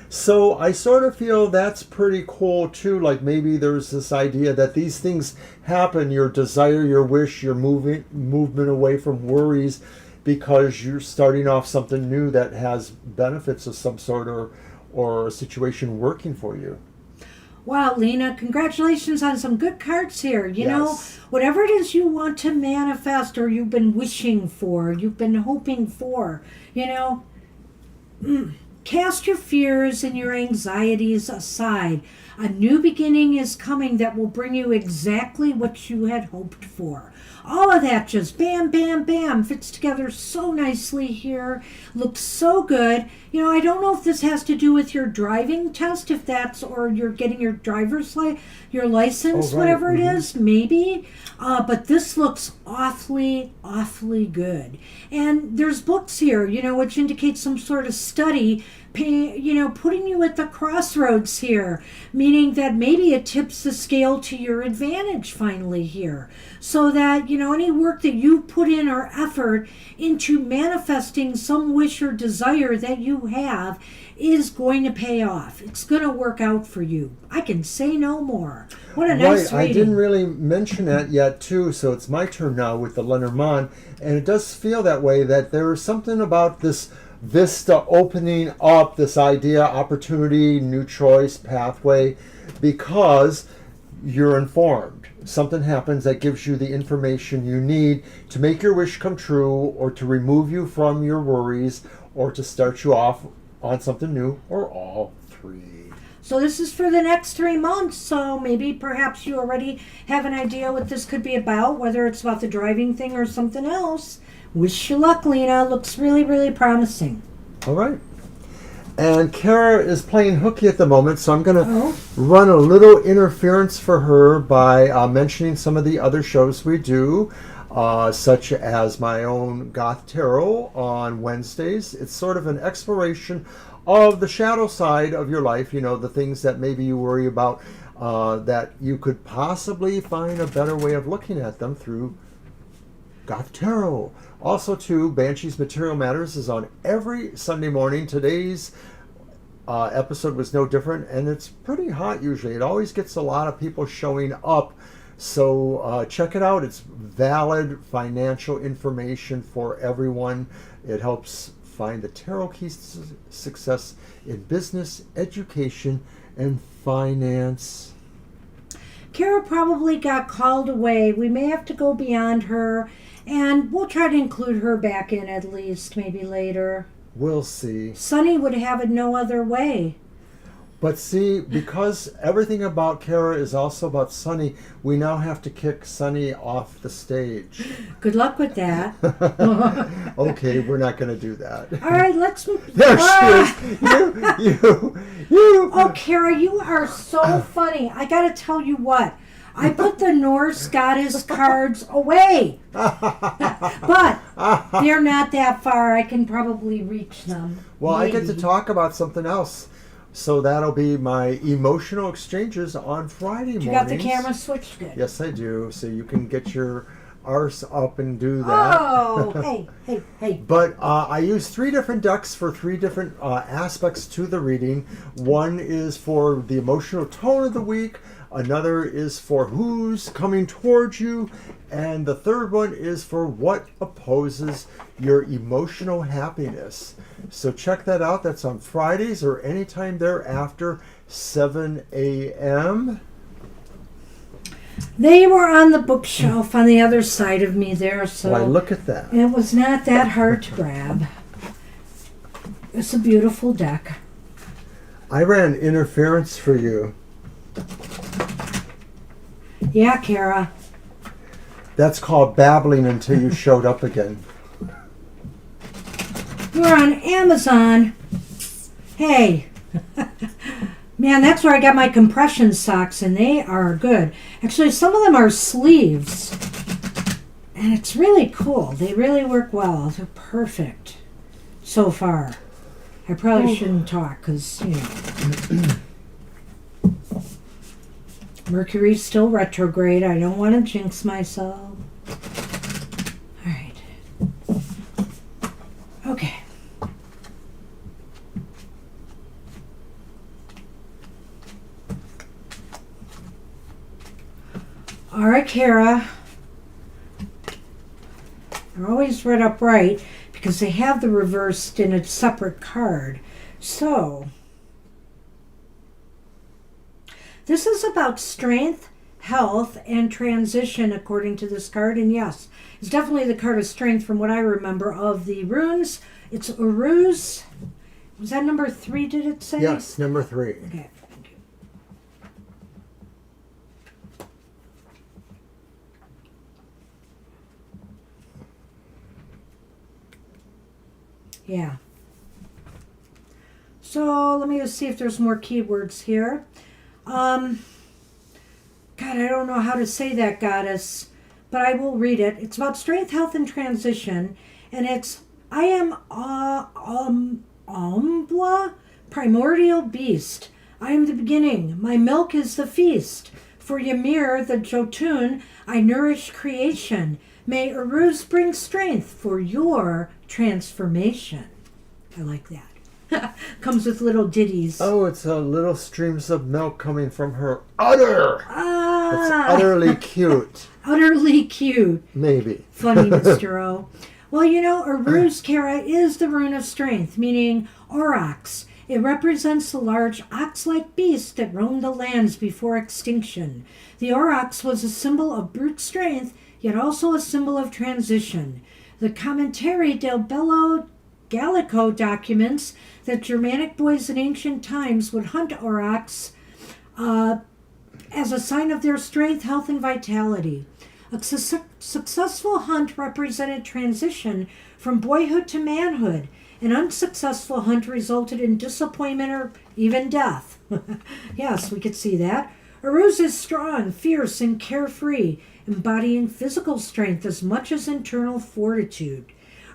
So I sort of feel that's pretty cool too. Like maybe there's this idea that these things happen, your desire, your wish, your movement away from worries, because you're starting off something new that has benefits of some sort or a situation working for you. Wow, Lena, congratulations on some good cards here. You know, whatever it is you want to manifest or you've been wishing for, you've been hoping for, cast your fears and your anxieties aside. A new beginning is coming that will bring you exactly what you had hoped for. All of that just bam, bam, bam fits together so nicely here. Looks so good. You know, I don't know if this has to do with your driving test, if that's, or you're getting your your license, Oh, right. whatever it is, maybe. But this looks awfully, awfully good. And there's books here, you know, which indicate some sort of study, you know, putting you at the crossroads here, meaning that maybe it tips the scale to your advantage finally here. So that, you know, any work that you put in or effort into manifesting some wish or desire that you have is going to pay off. It's going to work out for you. I can say no more. What a nice Right, reading. I didn't really mention that yet too, so it's my turn now with the Lenormand, and it does feel that way, that there is something about this vista opening up, this idea, opportunity, new choice, pathway, because you're informed. Something happens that gives you the information you need to make your wish come true, or to remove you from your worries, or to start you off on something new, or all three. So this is for the next 3 months, so maybe perhaps you already have an idea what this could be about, whether it's about the driving thing or something else. Wish you luck, Lena. Looks really, really promising. All right. And Kara is playing hooky at the moment, so I'm going to Oh. run a little interference for her by mentioning some of the other shows we do, such as my own Goth Tarot on Wednesdays. It's sort of an exploration of the shadow side of your life, you know, the things that maybe you worry about, that you could possibly find a better way of looking at them through Goth Tarot. Also, too, Banshee's Material Matters is on every Sunday morning. Today's episode was no different, and it's pretty hot usually. It always gets a lot of people showing up, so check it out. It's valid financial information for everyone. It helps find the tarot keys to success in business, education, and finance. Kara probably got called away. We may have to go beyond her, and we'll try to include her back in at least, maybe later. We'll see. Sunny would have it no other way. But see, because everything about Kara is also about Sunny, we now have to kick Sunny off the stage. Good luck with that. Okay, we're not going to do that. All right, let's move. There she is. You. Oh, Kara, you are so funny. I got to tell you what. I put the Norse goddess cards away. But they're not that far. I can probably reach them. Well, maybe. I get to talk about something else. So that'll be my emotional exchanges on Friday mornings. You got the camera switched good. Yes, I do. So you can get your arse up and do that. Oh, hey. But I use 3 different decks for 3 different aspects to the reading. One is for the emotional tone of the week. Another is for who's coming towards you. And the third one is for what opposes your emotional happiness. So check that out. That's on Fridays or anytime thereafter, 7 a.m. They were on the bookshelf on the other side of me there, so Why, look at that. it was not that hard to grab. It's a beautiful deck. I ran interference for you. Yeah, Kara. That's called babbling until you showed up again. You're on Amazon. Hey. Man, that's where I got my compression socks, and they are good. Actually, some of them are sleeves. And it's really cool. They really work well. They're perfect so far. I probably shouldn't talk because, you know. Mercury's still retrograde. I don't want to jinx myself. All right. Okay. All right, Kara. They're always read upright because they have the reversed in a separate card. So, this is about strength, health, and transition according to this card. And yes, it's definitely the card of strength from what I remember of the runes. It's Uruz. Was that number 3, did it say? Yes, number 3. Okay, thank you. Yeah. So let me just see if there's more keywords here. God, I don't know how to say that, goddess, but I will read it. It's about strength, health, and transition, and it's I am Umbla, primordial beast. I am the beginning. My milk is the feast. For Ymir, the Jotun, I nourish creation. May Uruz bring strength for your transformation. I like that. Comes with little ditties. Oh, it's little streams of milk coming from her udder. Ah, It's utterly cute. utterly cute. Maybe. Funny, Mr. O. Well, you know, Uruz Kara is the rune of strength, meaning aurochs. It represents the large ox-like beast that roamed the lands before extinction. The aurochs was a symbol of brute strength, yet also a symbol of transition. The Commentary del Bello Gallico documents that Germanic boys in ancient times would hunt aurochs as a sign of their strength, health, and vitality. A successful hunt represented transition from boyhood to manhood. An unsuccessful hunt resulted in disappointment or even death. Yes, we could see that. Uruz is strong, fierce, and carefree, embodying physical strength as much as internal fortitude.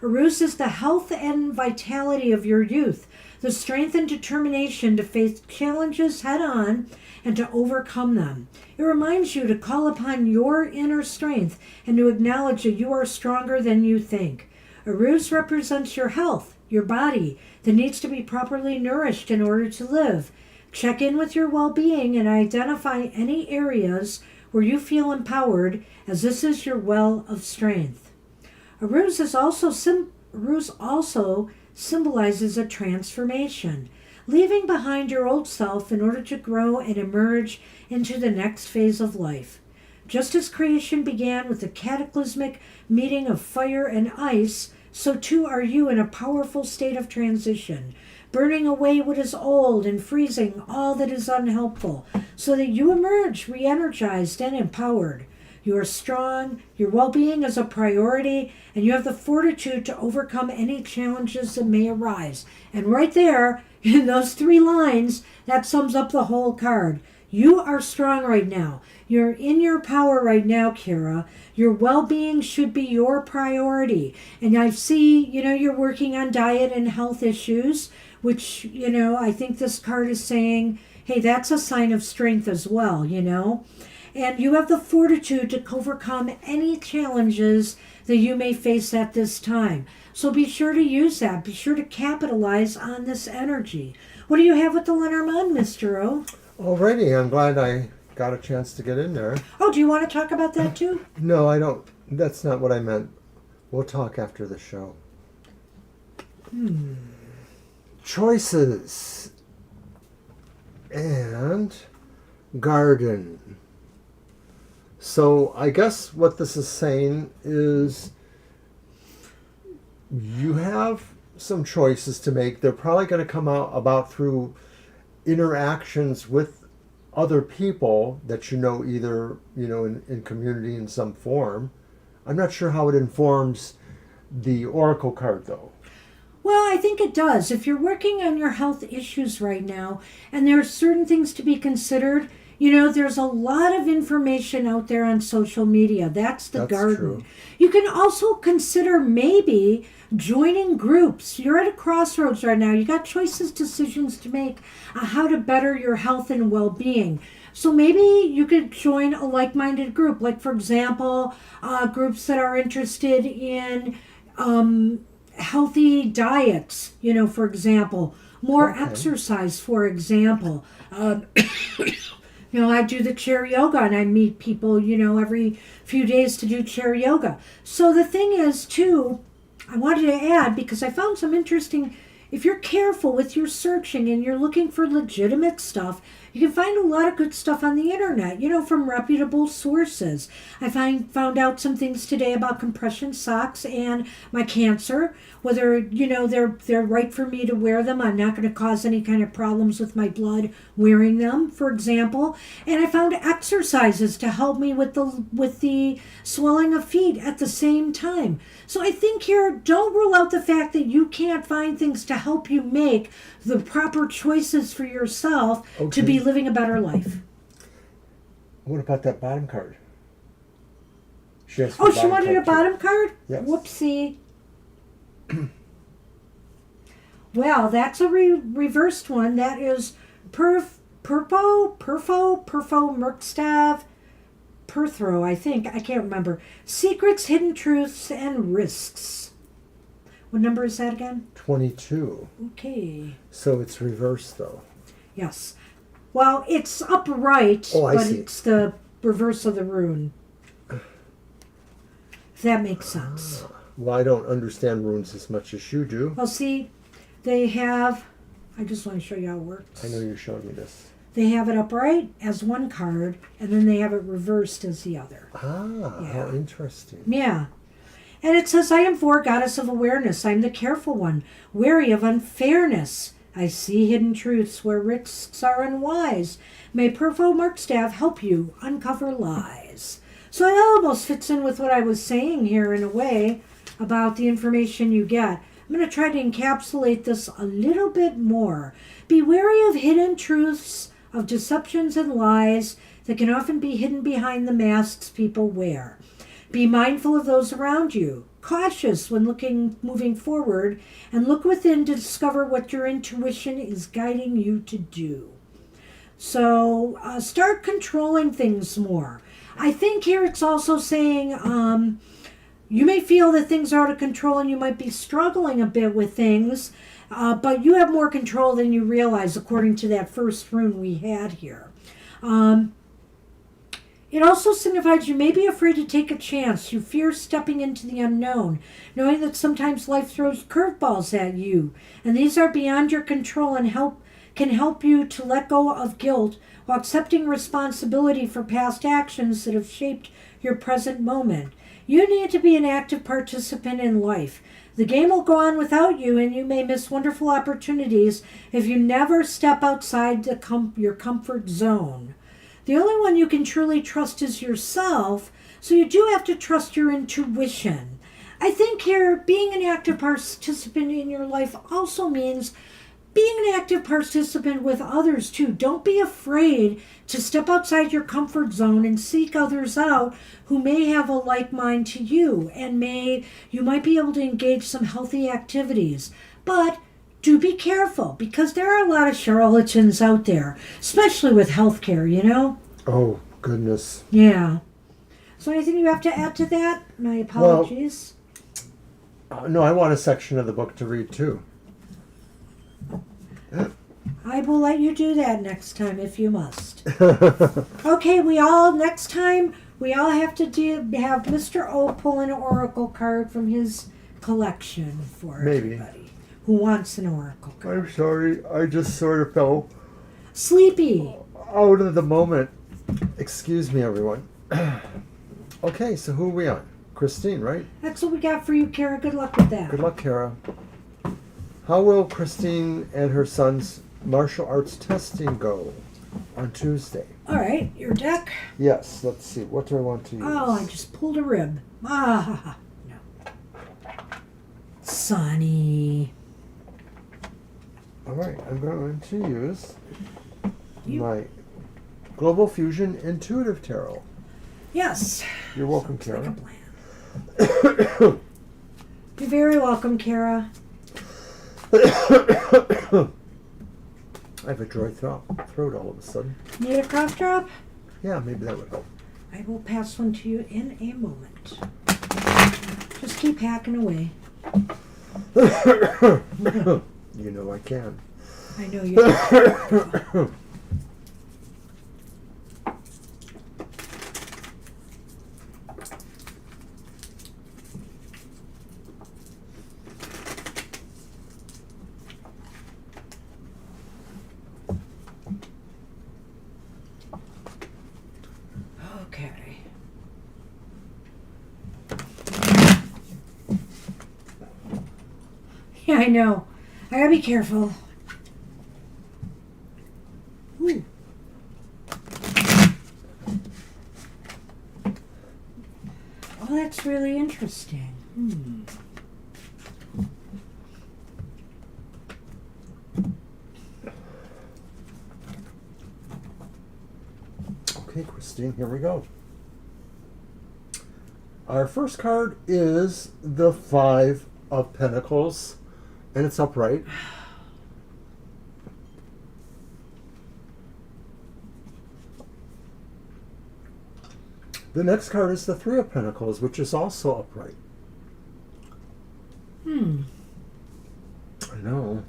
Uruz is the health and vitality of your youth, the strength and determination to face challenges head on and to overcome them. It reminds you to call upon your inner strength and to acknowledge that you are stronger than you think. Uruz represents your health, your body, that needs to be properly nourished in order to live. Check in with your well-being and identify any areas where you feel empowered, as this is your well of strength. Uruz also symbolizes a transformation, leaving behind your old self in order to grow and emerge into the next phase of life. Just as creation began with the cataclysmic meeting of fire and ice, so too are you in a powerful state of transition, burning away what is old and freezing all that is unhelpful, so that you emerge re-energized and empowered. You are strong, your well-being is a priority, and you have the fortitude to overcome any challenges that may arise. And right there, in those 3 lines, that sums up the whole card. You are strong right now. You're in your power right now, Kara. Your well-being should be your priority. And I see, you're working on diet and health issues, which, I think this card is saying, hey, that's a sign of strength as well, And you have the fortitude to overcome any challenges that you may face at this time. So be sure to use that. Be sure to capitalize on this energy. What do you have with the Lenormand, Mr. O? Alrighty, I'm glad I got a chance to get in there. Oh, do you want to talk about that too? No, I don't. That's not what I meant. We'll talk after the show. Choices and garden. So I guess what this is saying is you have some choices to make. They're probably going to come out about through interactions with other people that either in community in some form. I'm not sure how it informs the oracle card though. Well, I think it does. If you're working on your health issues right now and there are certain things to be considered, there's a lot of information out there on social media. That's garden. True. You can also consider maybe joining groups. You're at a crossroads right now. You got decisions to make on how to better your health and well-being. So maybe you could join a like-minded group. Like, for example, groups that are interested in healthy diets, for example. More exercise, for example. I do the chair yoga and I meet people, every few days to do chair yoga. So the thing is, too, I wanted to add, because I found some interesting, if you're careful with your searching and you're looking for legitimate stuff, You can find a lot of good stuff on the internet, from reputable sources. I found out some things today about compression socks and my cancer, whether, they're right for me to wear them. I'm not going to cause any kind of problems with my blood wearing them, for example. And I found exercises to help me with the swelling of feet at the same time. So I think here, don't rule out the fact that you can't find things to help you make the proper choices for yourself to be living a better life. What about that bottom card? She wanted a bottom card? Yes. Whoopsie. Well, that's a reversed one. That is Perfo Merkstav Perthrow, I think. I can't remember. Secrets, Hidden Truths, and Risks. What number is that again? 22. Okay. So it's reversed, though. Yes. Well, it's upright, but see. It's the reverse of the rune. If that makes sense. Well, I don't understand runes as much as you do. Well, see, they have... I just want to show you how it works. I know you showed me this. They have it upright as one card, and then they have it reversed as the other. Ah, Yeah. how interesting. Yeah. And it says, I am for goddess of awareness. I'm the careful one, wary of unfairness. I see hidden truths where risks are unwise. May Perfo Merkstav help you uncover lies. So it almost fits in with what I was saying here in a way about the information you get. I'm going to try to encapsulate this a little bit more. Be wary of hidden truths, of deceptions and lies that can often be hidden behind the masks people wear. Be mindful of those around you. Cautious when moving forward, and look within to discover what your intuition is guiding you to do. So start controlling things more. I think here it's also saying you may feel that things are out of control and you might be struggling a bit with things, but you have more control than you realize, according to that first rune we had here. It also signifies you may be afraid to take a chance. You fear stepping into the unknown, knowing that sometimes life throws curveballs at you, and these are beyond your control and can help you to let go of guilt while accepting responsibility for past actions that have shaped your present moment. You need to be an active participant in life. The game will go on without you, and you may miss wonderful opportunities if you never step outside your comfort zone. The only one you can truly trust is yourself, so you do have to trust your intuition. I think here, being an active participant in your life also means being an active participant with others too. Don't be afraid to step outside your comfort zone and seek others out who may have a like mind to you, and you might be able to engage some healthy activities. But do be careful, because there are a lot of charlatans out there, especially with healthcare, Oh, goodness. Yeah. So anything you have to add to that? My apologies. No, I want a section of the book to read, too. I will let you do that next time if you must. Okay, next time, we all have to have Mr. O pull an oracle card from his collection for everybody who wants an oracle card. I'm sorry, I just sort of fell Sleepy. out of the moment. Excuse me, everyone. Okay, so who are we on? Christine, right? That's what we got for you, Kara. Good luck with that. Good luck, Kara. How will Christine and her son's martial arts testing go on Tuesday? All right, your deck. Yes, let's see. What do I want to use? Oh, I just pulled a rib. No. Sunny. All right, I'm going to use my Global Fusion Intuitive Tarot. Yes. You're welcome, Sounds Kara. like a plan. You're very welcome, Kara. I have a dry throat all of a sudden. Need a cough drop? Yeah, maybe that would help. I will pass one to you in a moment. Just keep hacking away. You know I can. I know you do. Yeah, I know. I gotta be careful. Ooh. Oh, that's really interesting. Okay, Christine, here we go. Our first card is the Five of Pentacles, and it's upright. The next card is the Three of Pentacles, which is also upright. I know.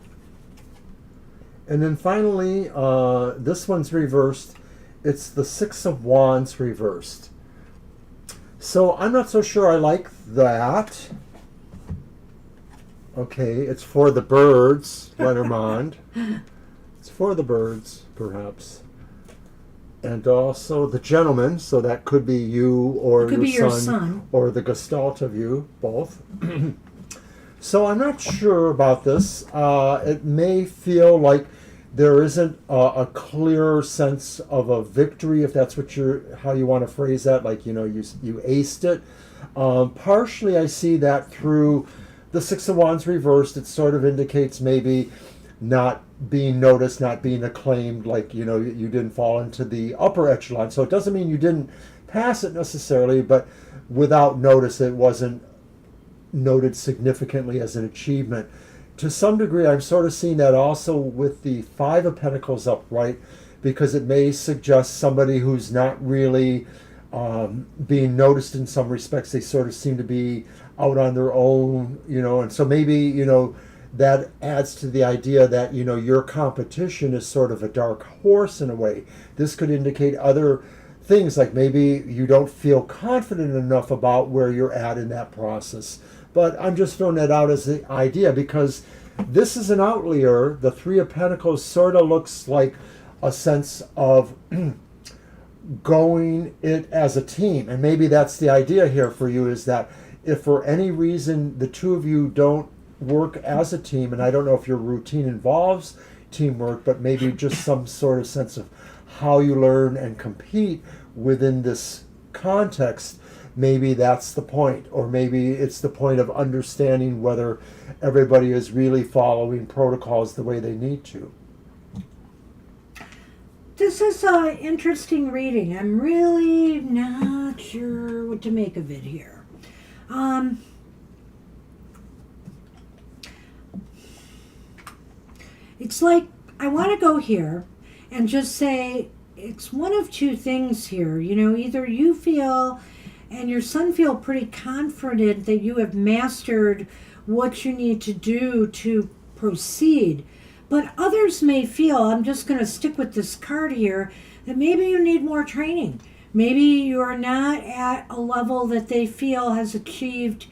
And then finally, this one's reversed. It's the Six of Wands reversed. So I'm not so sure I like that. Okay, it's for the birds, Lenormand. It's for the birds, perhaps. And also the gentleman, so that could be you or your son, or the gestalt of you, both. So I'm not sure about this. It may feel like there isn't a clear sense of a victory, if that's what how you want to phrase that, like, you aced it. Partially I see that through the Six of Wands reversed. It sort of indicates maybe not being noticed, not being acclaimed, like, you didn't fall into the upper echelon. So it doesn't mean you didn't pass it necessarily, but without notice, it wasn't noted significantly as an achievement. To some degree, I'm sort of seeing that also with the Five of Pentacles upright, because it may suggest somebody who's not really being noticed in some respects. They sort of seem to be out on their own, and so maybe, that adds to the idea that, your competition is sort of a dark horse in a way. This could indicate other things, like maybe you don't feel confident enough about where you're at in that process. But I'm just throwing that out as the idea, because this is an outlier. The Three of Pentacles sort of looks like a sense of going it as a team. And maybe that's the idea here for you, is that if for any reason the two of you don't work as a team, and I don't know if your routine involves teamwork, but maybe just some sort of sense of how you learn and compete within this context, maybe that's the point. Or maybe it's the point of understanding whether everybody is really following protocols the way they need to. This is an interesting reading. I'm really not sure what to make of it here. It's like, I want to go here and just say it's one of two things here. Either you feel and your son feel pretty confident that you have mastered what you need to do to proceed. But others may feel, I'm just going to stick with this card here, that maybe you need more training. Maybe you're not at a level that they feel has achieved,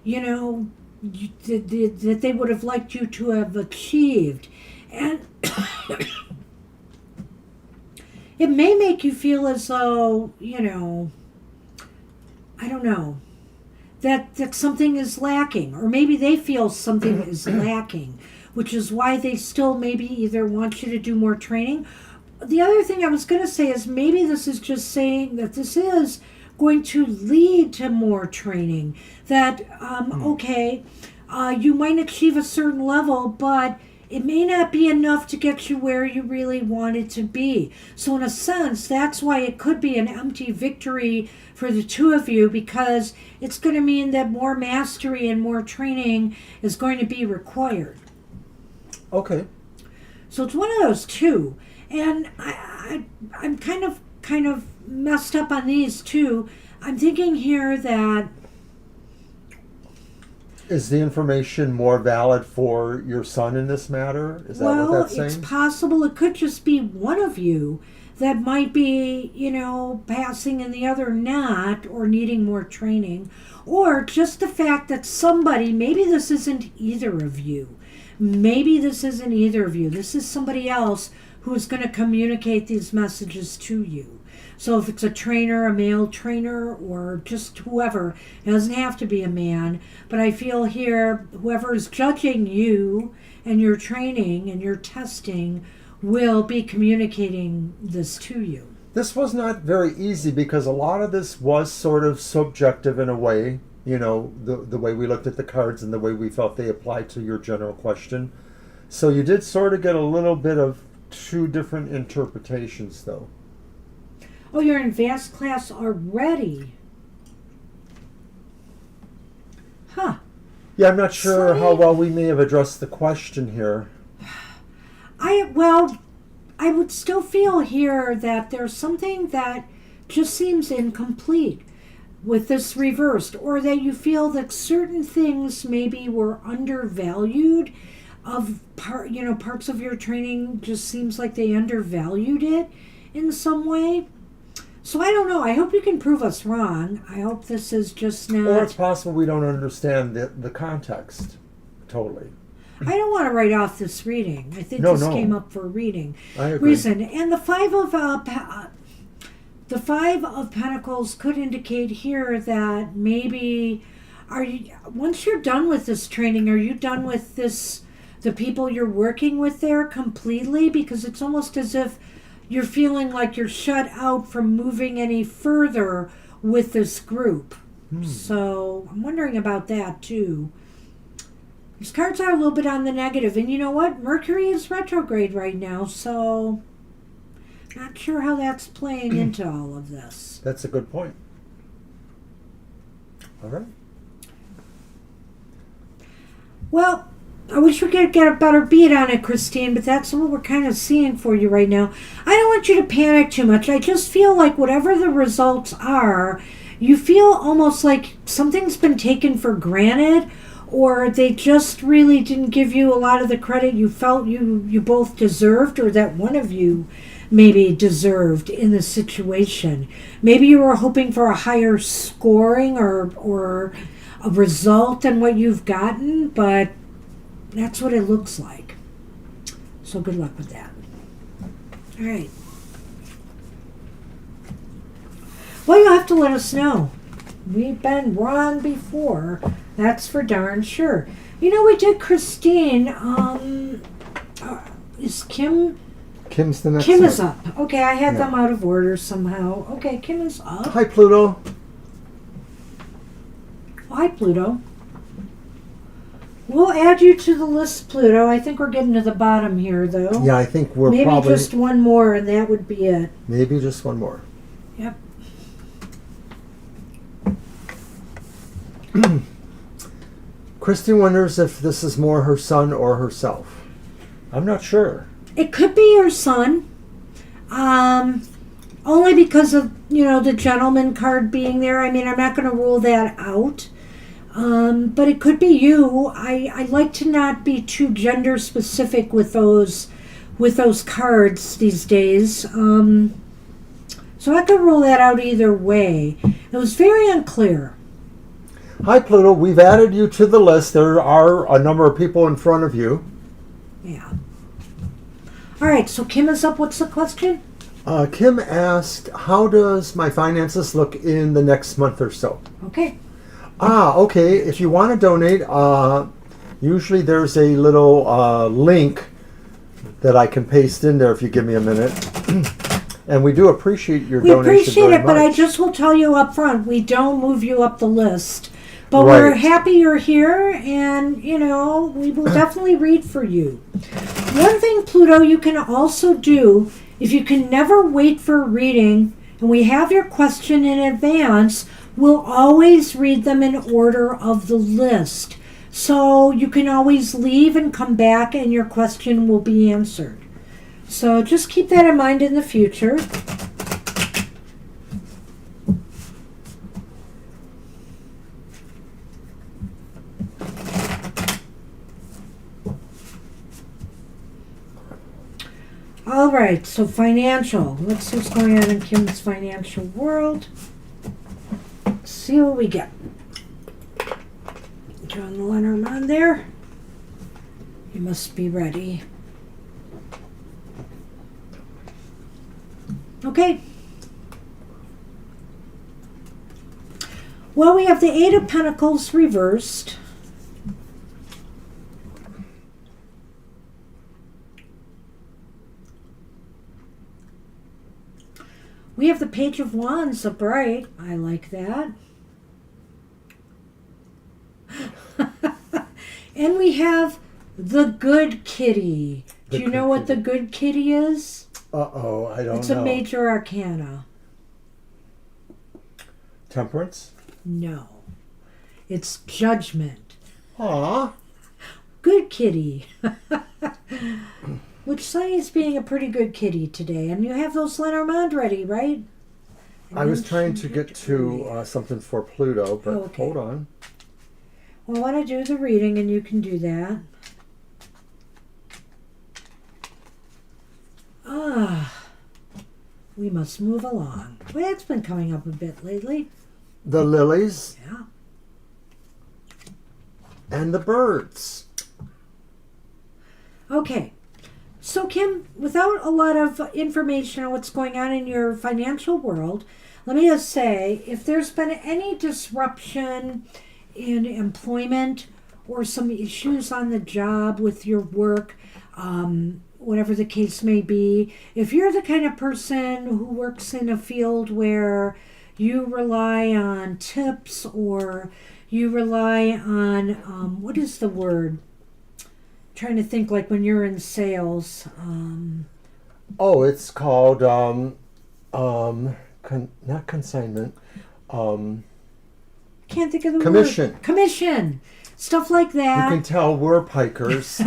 that they would have liked you to have achieved. And it may make you feel as though, I don't know, that something is lacking. Or maybe they feel something is lacking, which is why they still maybe either want you to do more training. The other thing I was going to say is maybe this is just saying that this is going to lead to more training. That, you might achieve a certain level, but it may not be enough to get you where you really want it to be. So in a sense, that's why it could be an empty victory for the two of you, because it's going to mean that more mastery and more training is going to be required. Okay. So it's one of those two. And I'm kind of messed up on these too. I'm thinking here that... Is the information more valid for your son in this matter? Is that what that's saying? Well, it's possible it could just be one of you that might be, passing and the other not, or needing more training. Or just the fact that somebody, maybe this isn't either of you. Maybe this isn't either of you. This is somebody else who's going to communicate these messages to you. So if it's a trainer, a male trainer, or just whoever, it doesn't have to be a man. But I feel here, whoever is judging you and your training and your testing will be communicating this to you. This was not very easy because a lot of this was sort of subjective in a way, you know, the way we looked at the cards and the way we felt they applied to your general question. So you did sort of get a little bit of two different interpretations, though. Oh, you're in advanced class already. Huh. Yeah, I'm not sure how well we may have addressed the question here. I would still feel here that there's something that just seems incomplete with this reversed, or that you feel that certain things maybe were undervalued parts of your training. Just seems like they undervalued it in some way. So I don't know. I hope you can prove us wrong. I hope this is just not... Or it's possible we don't understand the context totally. I don't want to write off this reading. I think this came up for reading I agree. reason. And the Five of Pentacles could indicate here that maybe once you're done with this training, are you done with the people you're working with there completely? Because it's almost as if you're feeling like you're shut out from moving any further with this group. So I'm wondering about that too. These cards are a little bit on the negative. And you know what? Mercury is retrograde right now, so not sure how that's playing into all of this. That's a good point. All right. Well, I wish we could get a better beat on it, Christine, but that's what we're kind of seeing for you right now. I don't want you to panic too much. I just feel like whatever the results are, you feel almost like something's been taken for granted, or they just really didn't give you a lot of the credit you felt you both deserved, or that one of you maybe deserved in the situation. Maybe you were hoping for a higher scoring or a result than what you've gotten, but that's what it looks like. So good luck with that. All right. Well, you'll have to let us know. We've been wrong before. That's for darn sure. You know, we did Christine. Is Kim? Kim's the next Kim one. is up. Okay, I had them out of order somehow. Okay, Kim is up. Hi, Pluto. Hi, Pluto. We'll add you to the list, Pluto. I think we're getting to the bottom here, though. Yeah, I think we're maybe probably... just one more, and that would be it. Maybe just one more. Yep. Christy wonders if this is more her son or herself. I'm not sure. It could be your son. Only because of, the gentleman card being there. I mean, I'm not going to rule that out. But it could be you. I like to not be too gender specific with those cards these days. So I could rule that out either way. It was very unclear. Hi, Pluto. We've added you to the list. There are a number of people in front of you. Yeah. All right, so Kim is up. What's the question? Kim asked, how does my finances look in the next month or so? Okay. Okay. If you want to donate, usually there's a little link that I can paste in there if you give me a minute. And we do appreciate your donation. We appreciate very it, but much. I just will tell you up front, we don't move you up the list. But Right. we're happy you're here, and, we will definitely read for you. One thing, Pluto, you can also do, if you can never wait for a reading, and we have your question in advance, we'll always read them in order of the list. So you can always leave and come back, and your question will be answered. So just keep that in mind in the future. All right, so financial. Let's see what's going on in Kim's financial world. Let's see what we get. Drawing the Lenormand there. You must be ready. Well, we have the Eight of Pentacles reversed. We have the Page of Wands upright. I like that. And we have the Good Kitty. Do you know what the Good Kitty is? Uh-oh, I don't know. It's a major arcana. Temperance? No. It's Judgment. Aw. Good kitty. Which Sunny's being a pretty good kitty today. And you have those Lenormand ready, right? I was trying to get to something for Pluto, but Okay. hold on. Well, I want to do the reading, and you can do that. We must move along. Well, it's been coming up a bit lately. The lilies Yeah. and the birds. Okay. So, Kim, without a lot of information on what's going on in your financial world, let me just say, if there's been any disruption in employment or some issues on the job with your work, whatever the case may be, if you're the kind of person who works in a field where you rely on tips or you rely on, what is the word? Trying to think, like when you're in sales. Oh, it's called not consignment. Can't think of the Commission. word. Commission. Stuff like that. You can tell we're pikers.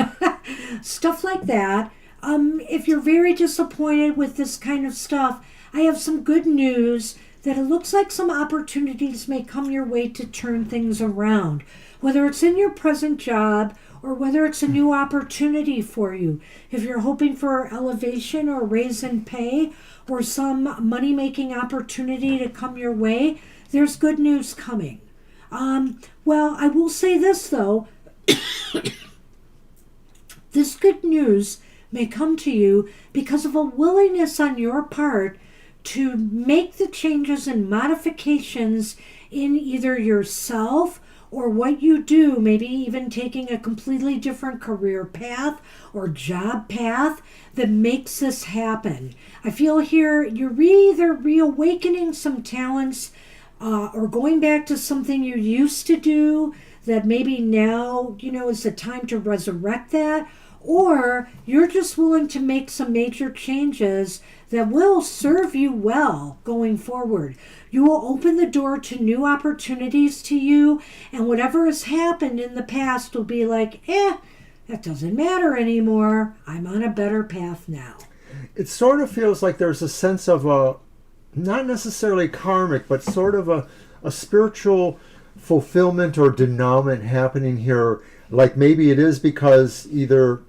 Stuff like that. If you're very disappointed with this kind of stuff, I have some good news that it looks like some opportunities may come your way to turn things around. Whether it's in your present job or whether it's a new opportunity for you. If you're hoping for elevation or raise in pay or some money-making opportunity to come your way, there's good news coming. Well, I will say this, though. This good news may come to you because of a willingness on your part to make the changes and modifications in either yourself or what you do, maybe even taking a completely different career path or job path that makes this happen. I feel here you're either reawakening some talents or going back to something you used to do that maybe now, is the time to resurrect that, or you're just willing to make some major changes that will serve you well going forward. You will open the door to new opportunities to you, and whatever has happened in the past will be like, that doesn't matter anymore. I'm on a better path now. It sort of feels like there's a sense of a, not necessarily karmic, but sort of a spiritual fulfillment or denouement happening here. Like maybe it is because either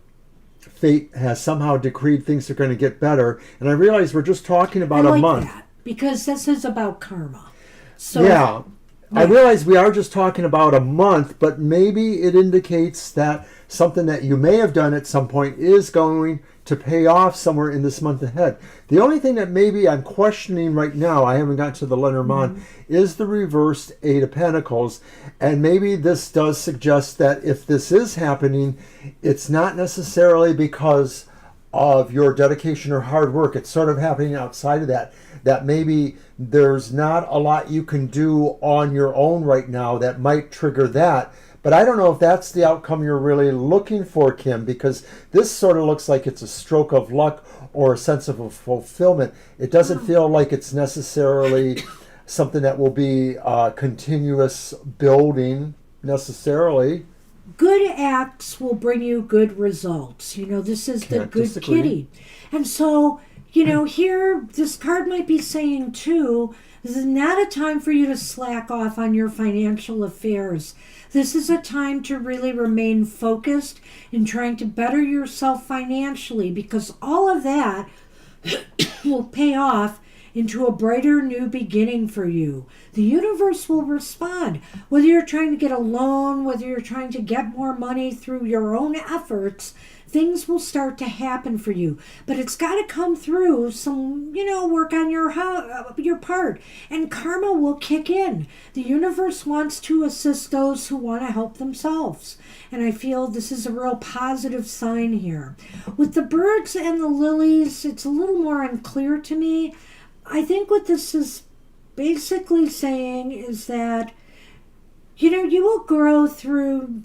fate has somehow decreed things are going to get better. And I realize we're just talking about a month. That, because this is about karma. So yeah. I realize we are just talking about a month, but maybe it indicates that something that you may have done at some point is going to pay off somewhere in this month ahead. The only thing that maybe I'm questioning right now, I haven't got to the Lenormand, is the reversed Eight of Pentacles. And maybe this does suggest that if this is happening, it's not necessarily because of your dedication or hard work. It's sort of happening outside of that. That maybe there's not a lot you can do on your own right now that might trigger that. But I don't know if that's the outcome you're really looking for, Kim, because this sort of looks like it's a stroke of luck or a sense of a fulfillment. It doesn't feel like it's necessarily something that will be continuous building necessarily. Good acts will bring you good results. This is the good kitty. And so, here, this card might be saying, too, this is not a time for you to slack off on your financial affairs. This is a time to really remain focused in trying to better yourself financially, because all of that will pay off into a brighter new beginning for you. The universe will respond. Whether you're trying to get a loan, whether you're trying to get more money through your own efforts, things will start to happen for you. But it's got to come through some, work on your part. And karma will kick in. The universe wants to assist those who want to help themselves. And I feel this is a real positive sign here. With the birds and the lilies, it's a little more unclear to me. I think what this is basically saying is that you will grow through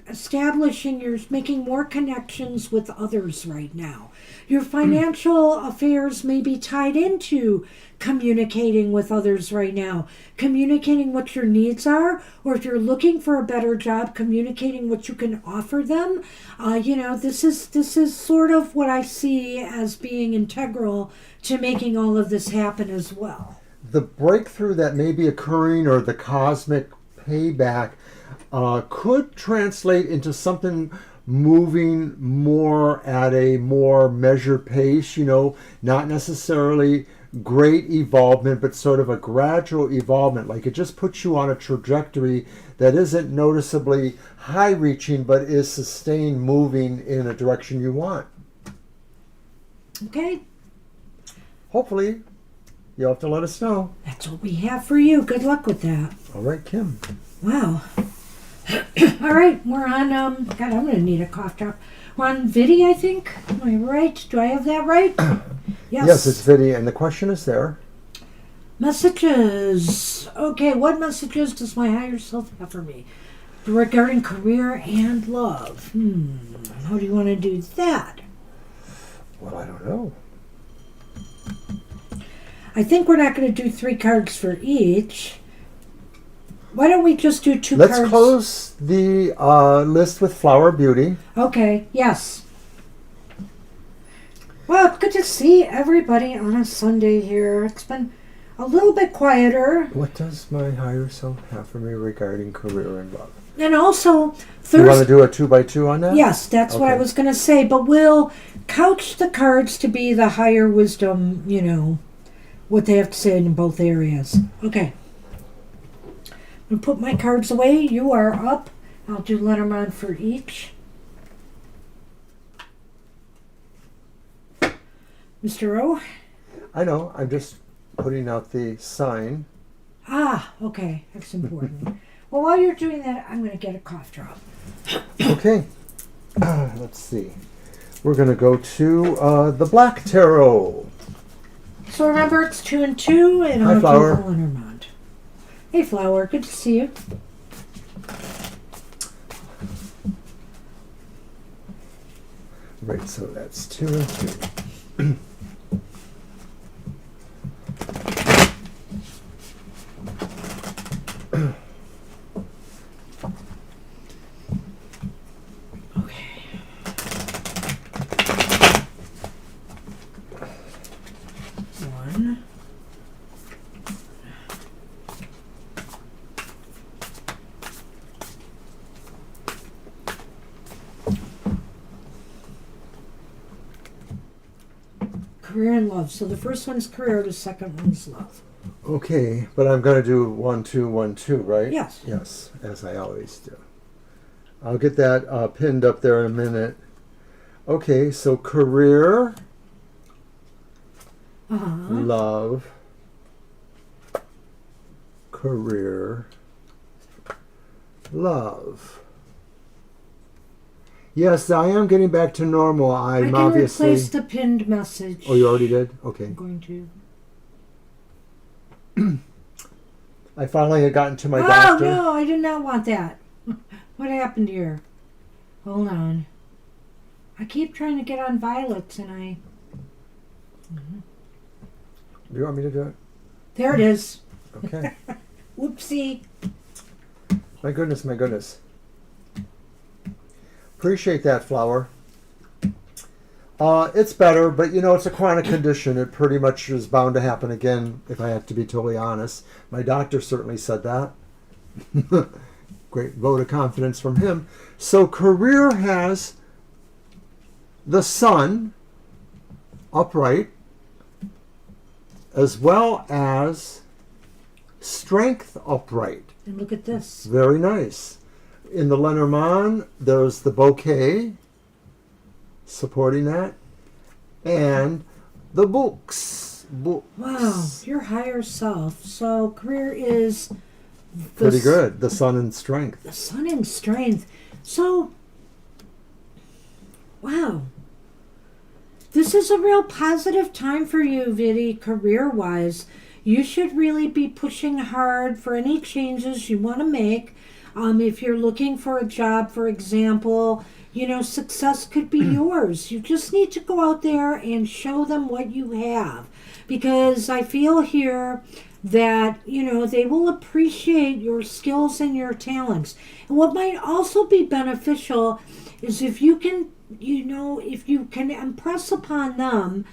making more connections with others right now. Your financial affairs may be tied into communicating with others right now, communicating what your needs are, or if you're looking for a better job, communicating what you can offer them. This is sort of what I see as being integral to making all of this happen as well. The breakthrough that may be occurring, or the cosmic payback, could translate into something moving more at a more measured pace, not necessarily great evolvement, but sort of a gradual evolvement. Like it just puts you on a trajectory that isn't noticeably high reaching, but is sustained moving in a direction you want. Okay. Hopefully. You'll have to let us know. That's what we have for you. Good luck with that. All right, Kim. Wow. All right, we're on, God, I'm going to need a cough drop. We're on Vidi, I think. Am I right? Do I have that right? Yes. Yes, it's Vidi, and the question is there. Messages. Okay, what messages does my higher self have for me regarding career and love? How do you want to do that? Well, I don't know. I think we're not going to do 3 cards for each. Why don't we just do 2 Let's cards? close the list with Flower Beauty. Okay, yes. Well, it's good to see everybody on a Sunday here. It's been a little bit quieter. What does my higher self have for me regarding career and love? And also, You want to do a 2x2 on that? Yes, that's what I was going to say. But we'll couch the cards to be the higher wisdom, what they have to say in both areas. Okay. I'm going to put my cards away. You are up. I'll do Lenormand for each. Mr. O? I know. I'm just putting out the sign. Ah, okay. That's important. Well, while you're doing that, I'm going to get a cough drop. Okay. Let's see. We're going to go to the Black Tarot. So remember, it's 2 and 2, and Hi, I'll Flower. do Lenormand. Hey, Flower. Good to see you. Right, so that's 2 and 2. Career and love. So the first one's career, the second one's love. Okay, but I'm going to do 1, 2, 1, 2, right? Yes. Yes, as I always do. I'll get that pinned up there in a minute. Okay, so career, love, career, love. Yes, I am getting back to normal. I can obviously replace the pinned message. Oh, you already did? Okay. I'm going to. I finally had gotten to my doctor. Oh, no, I did not want that. What happened here? Hold on. I keep trying to get on Violet's and I... Do you want me to do it? There it is. Okay. Whoopsie. My goodness, my goodness. Appreciate that, Flower. It's better, but it's a chronic condition. It pretty much is bound to happen again, if I have to be totally honest. My doctor certainly said that. Great vote of confidence from him. So career has the sun upright. as well as strength upright. And look at this. Very nice. In the Lenormand, there's the bouquet supporting that, and the books. Wow, your higher self. So career is Pretty good. The sun and strength. The sun and strength. So, wow. This is a real positive time for you, Vidi, career-wise. You should really be pushing hard for any changes you want to make. If you're looking for a job, for example, success could be yours. You just need to go out there and show them what you have. Because I feel here that, they will appreciate your skills and your talents. And what might also be beneficial is if you can, if you can impress upon them,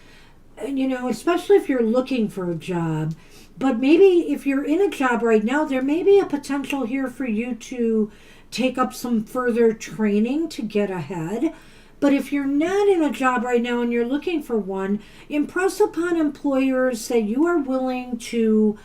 especially if you're looking for a job, but maybe if you're in a job right now, there may be a potential here for you to take up some further training to get ahead. But if you're not in a job right now and you're looking for one, impress upon employers that you are willing to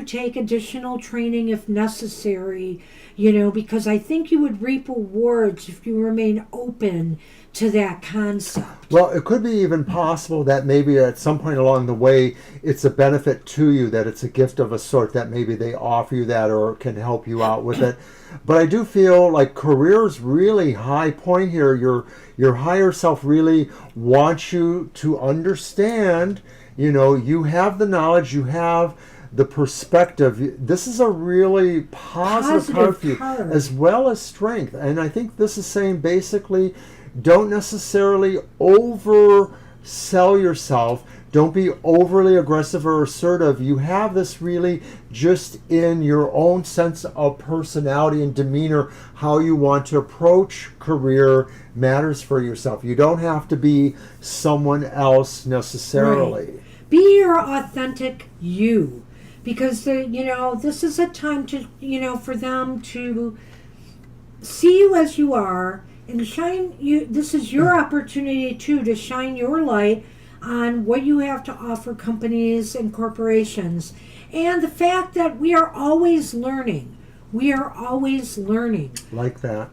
take additional training if necessary, because I think you would reap rewards if you remain open to that concept. Well, it could be even possible that maybe at some point along the way, it's a benefit to you, that it's a gift of a sort, that maybe they offer you that or can help you out with it. But I do feel like career's really high point here. Your higher self really wants you to understand, you have the knowledge, you have the perspective. This is a really positive card for you, as well as strength. And I think this is saying basically, don't necessarily oversell yourself. Don't be overly aggressive or assertive. You have this really just in your own sense of personality and demeanor. How you want to approach career matters for yourself. You don't have to be someone else necessarily. Right. Be your authentic you. Because, this is a time to, for them to see you as you are and shine you. This is your opportunity, too, to shine your light on what you have to offer companies and corporations. And the fact that we are always learning. We are always learning. Like that.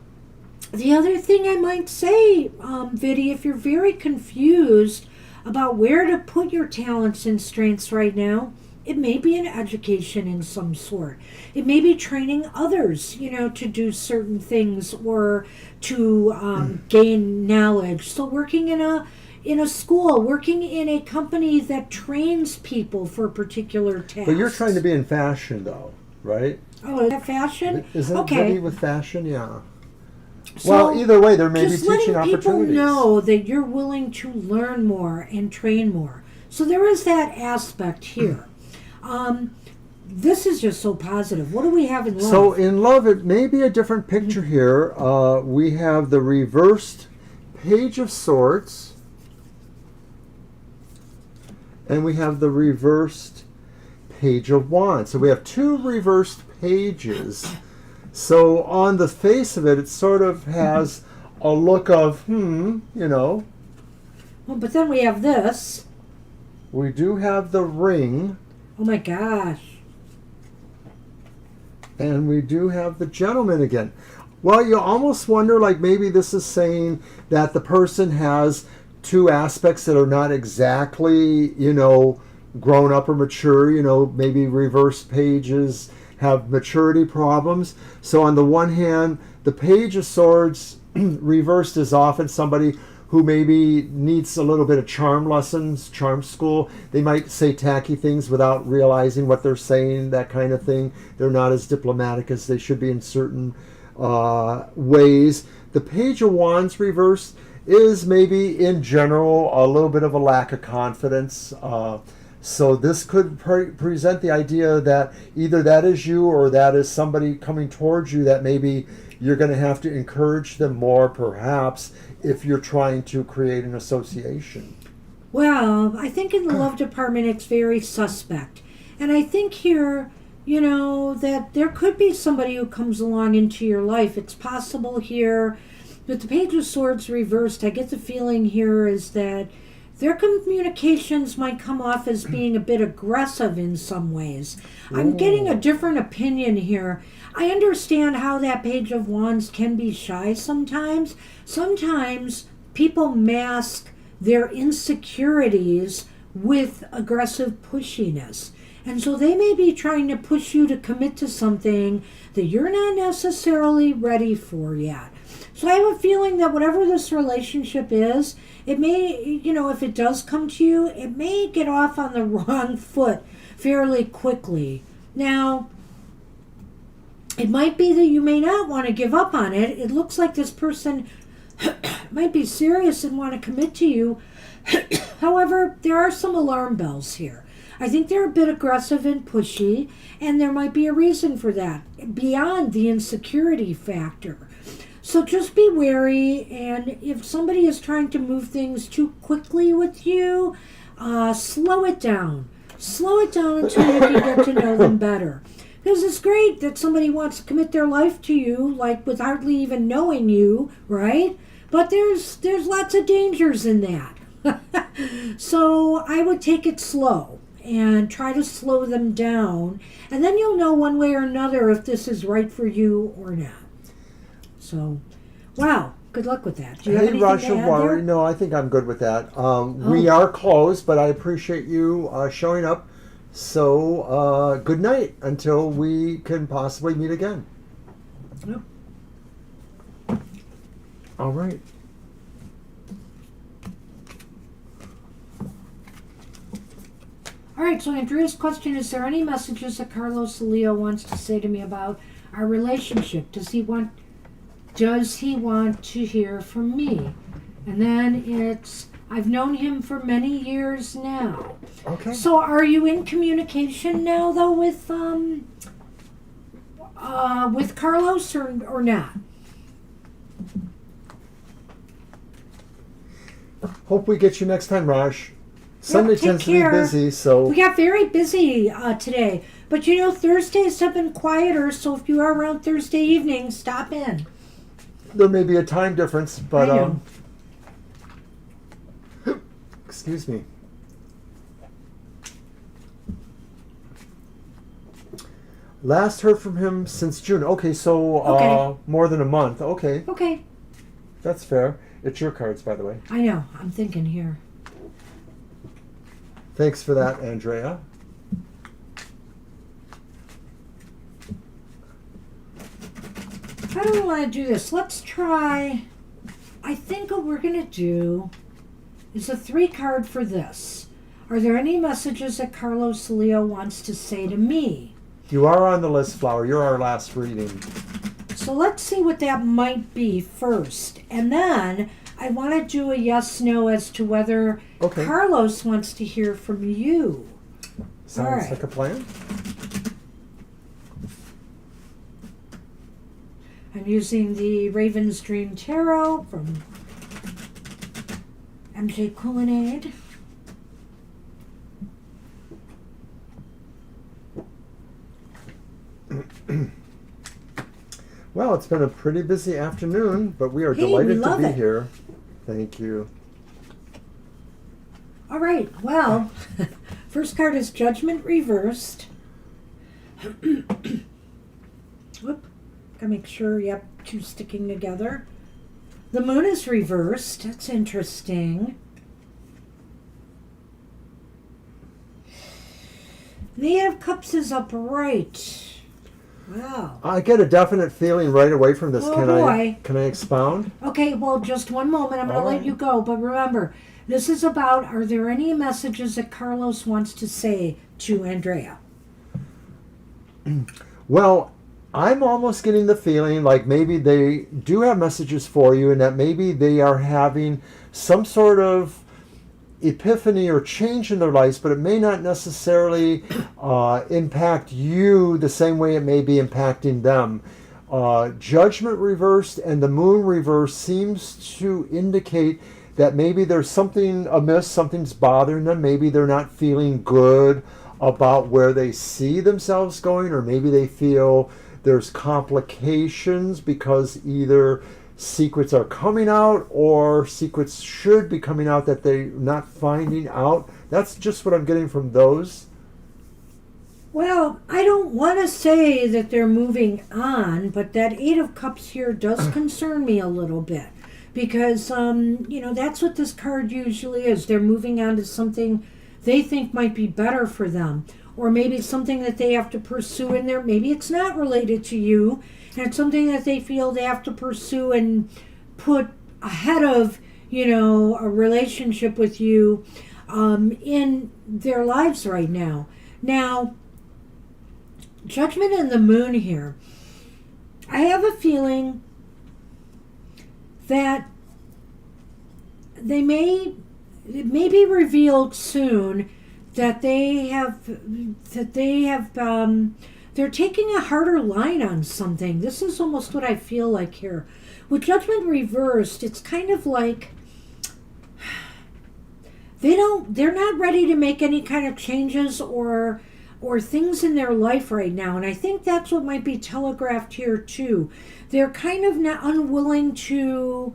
The other thing I might say, Vidi, if you're very confused about where to put your talents and strengths right now, it may be an education in some sort. It may be training others, to do certain things or to gain knowledge. So working in a school, working in a company that trains people for particular tasks. But you're trying to be in fashion, though, right? Oh, is that fashion? Isn't it okay. with fashion? Yeah. So well, either way, there may be just teaching letting people opportunities. know that you're willing to learn more and train more. So there is that aspect here. This is just so positive. What do we have in love? So in love, it may be a different picture here. We have the reversed Page of Swords, and we have the reversed Page of Wands. So we have two reversed pages. So on the face of it, it sort of has a look of, Well, but then we have this. We do have the ring. Oh my gosh. And we do have the gentleman again. Well, you almost wonder, like maybe this is saying that the person has two aspects that are not exactly, grown up or mature. Maybe reversed pages have maturity problems. So on the one hand, the Page of Swords reversed is often somebody who maybe needs a little bit of charm lessons, charm school. They might say tacky things without realizing what they're saying, that kind of thing. They're not as diplomatic as they should be in certain ways. The Page of Wands reversed is maybe in general a little bit of a lack of confidence. So this could present the idea that either that is you or that is somebody coming towards you that maybe you're going to have to encourage them more, perhaps, if you're trying to create an association. Well, I think in the love department it's very suspect. And I think here, that there could be somebody who comes along into your life. It's possible here. With the Page of Swords reversed, I get the feeling here is that their communications might come off as being a bit aggressive in some ways. I'm getting a different opinion here. I understand how that Page of Wands can be shy sometimes. Sometimes people mask their insecurities with aggressive pushiness. And so they may be trying to push you to commit to something that you're not necessarily ready for yet. So I have a feeling that whatever this relationship is, it may, if it does come to you, it may get off on the wrong foot fairly quickly. Now, it might be that you may not want to give up on it. It looks like this person might be serious and want to commit to you. However, there are some alarm bells here. I think they're a bit aggressive and pushy, and there might be a reason for that, beyond the insecurity factor. So just be wary, and if somebody is trying to move things too quickly with you, slow it down. Slow it down until you can get to know them better. Because it's great that somebody wants to commit their life to you, like with hardly even knowing you, right? But there's lots of dangers in that. So I would take it slow and try to slow them down, and then you'll know one way or another if this is right for you or not. So, wow, good luck with that. Do you have anything to add there? No, I think I'm good with that. We are closed, but I appreciate you showing up. So, good night until we can possibly meet again. Yep. All right. All right, so Andrea's question, is there any messages that Carlos Leo wants to say to me about our relationship? Does he want to hear from me? And then it's, I've known him for many years now. Okay. So are you in communication now, though, with Carlos or not? Hope we get you next time, Raj. Sunday Yep, tends to be busy, so... We got very busy today. But Thursdays have been quieter, so if you are around Thursday evening, stop in. There may be a time difference, but... I know. Excuse me. Last heard from him since June. Okay, so more than a month. Okay. Okay. That's fair. It's your cards, by the way. I know. I'm thinking here. Thanks for that, Andrea. How do we want to do this? Let's try... I think what we're going to do is a 3-card for this. Are there any messages that Carlos Leo wants to say to me? You are on the list, Flower. You're our last reading. So let's see what that might be first. And then I want to do a yes-no as to whether Carlos wants to hear from you. Sounds like a plan. I'm using the Raven's Dream Tarot from MJ Coulinade. Well, it's been a pretty busy afternoon, but we are delighted to be here. Thank you. All right, well, first card is Judgment reversed. Whoop. Gotta make sure, yep, 2 sticking together. The moon is reversed. That's interesting. The Eight of Cups is upright. Wow. I get a definite feeling right away from this. Oh, boy. Can I expound? Okay, well, just one moment. I'm going to let you go. But remember, this is about, are there any messages that Carlos wants to say to Andrea? Well, I'm almost getting the feeling like maybe they do have messages for you and that maybe they are having some sort of epiphany or change in their lives, but it may not necessarily impact you the same way it may be impacting them. Judgment reversed and the moon reversed seems to indicate that maybe there's something amiss, something's bothering them, maybe they're not feeling good about where they see themselves going, or maybe they feel there's complications because either secrets are coming out, or secrets should be coming out that they're not finding out. That's just what I'm getting from those. Well, I don't want to say that they're moving on, but that Eight of Cups here does concern me a little bit. Because, that's what this card usually is. They're moving on to something they think might be better for them. Or maybe something that they have to pursue in there. Maybe it's not related to you. And it's something that they feel they have to pursue and put ahead of, a relationship with you in their lives right now. Now, Judgment and the Moon here. I have a feeling that it may be revealed soon that they're taking a harder line on something. This is almost what I feel like here. With Judgment reversed, it's kind of like they're not ready to make any kind of changes or things in their life right now. And I think that's what might be telegraphed here too. They're kind of not unwilling to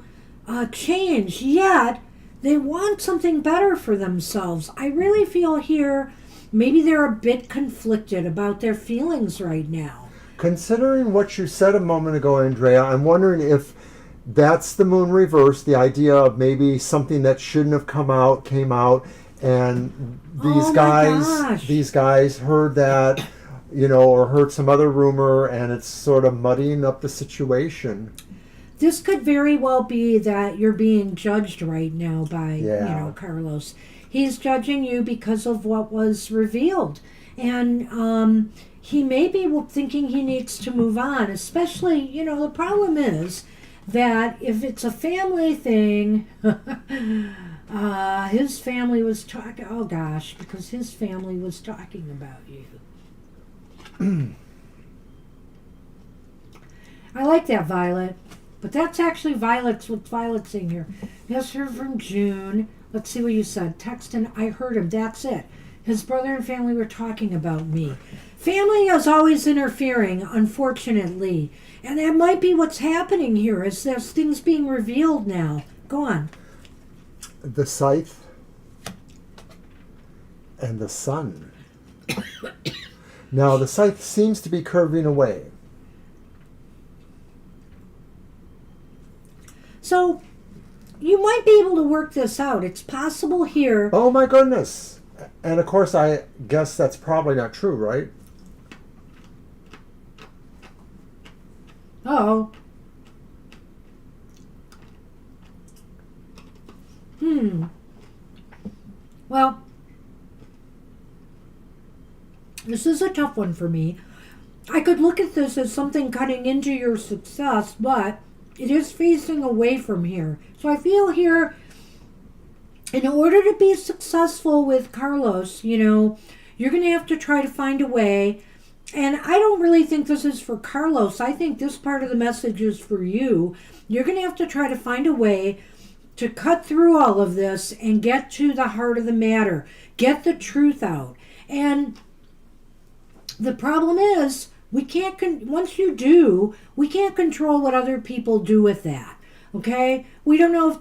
change, yet they want something better for themselves. I really feel here maybe they're a bit conflicted about their feelings right now. Considering what you said a moment ago, Andrea, I'm wondering if that's the Moon reverse, the idea of maybe something that shouldn't have come out came out, and these guys heard that, or heard some other rumor, and it's sort of muddying up the situation. This could very well be that you're being judged right now by, Carlos. He's judging you because of what was revealed. And he may be thinking he needs to move on, especially, the problem is that if it's a family thing, his family was talking, because his family was talking about you. I like that, Violet. But that's actually Violet's saying here. Yes, her from June. Let's see what you said. Text and I heard him. That's it. His brother and family were talking about me. Family is always interfering, unfortunately. And that might be what's happening here, is there's things being revealed now. Go on. The Scythe and the Sun. Now, the Scythe seems to be curving away. So, you might be able to work this out. It's possible here. Oh my goodness. And of course, I guess that's probably not true, right? Oh. Well, this is a tough one for me. I could look at this as something cutting into your success, but it is facing away from here. So I feel here, in order to be successful with Carlos, you're going to have to try to find a way. And I don't really think this is for Carlos. I think this part of the message is for you. You're going to have to try to find a way to cut through all of this and get to the heart of the matter. Get the truth out. And the problem is, we can't, once you do, we can't control what other people do with that. Okay? We don't know if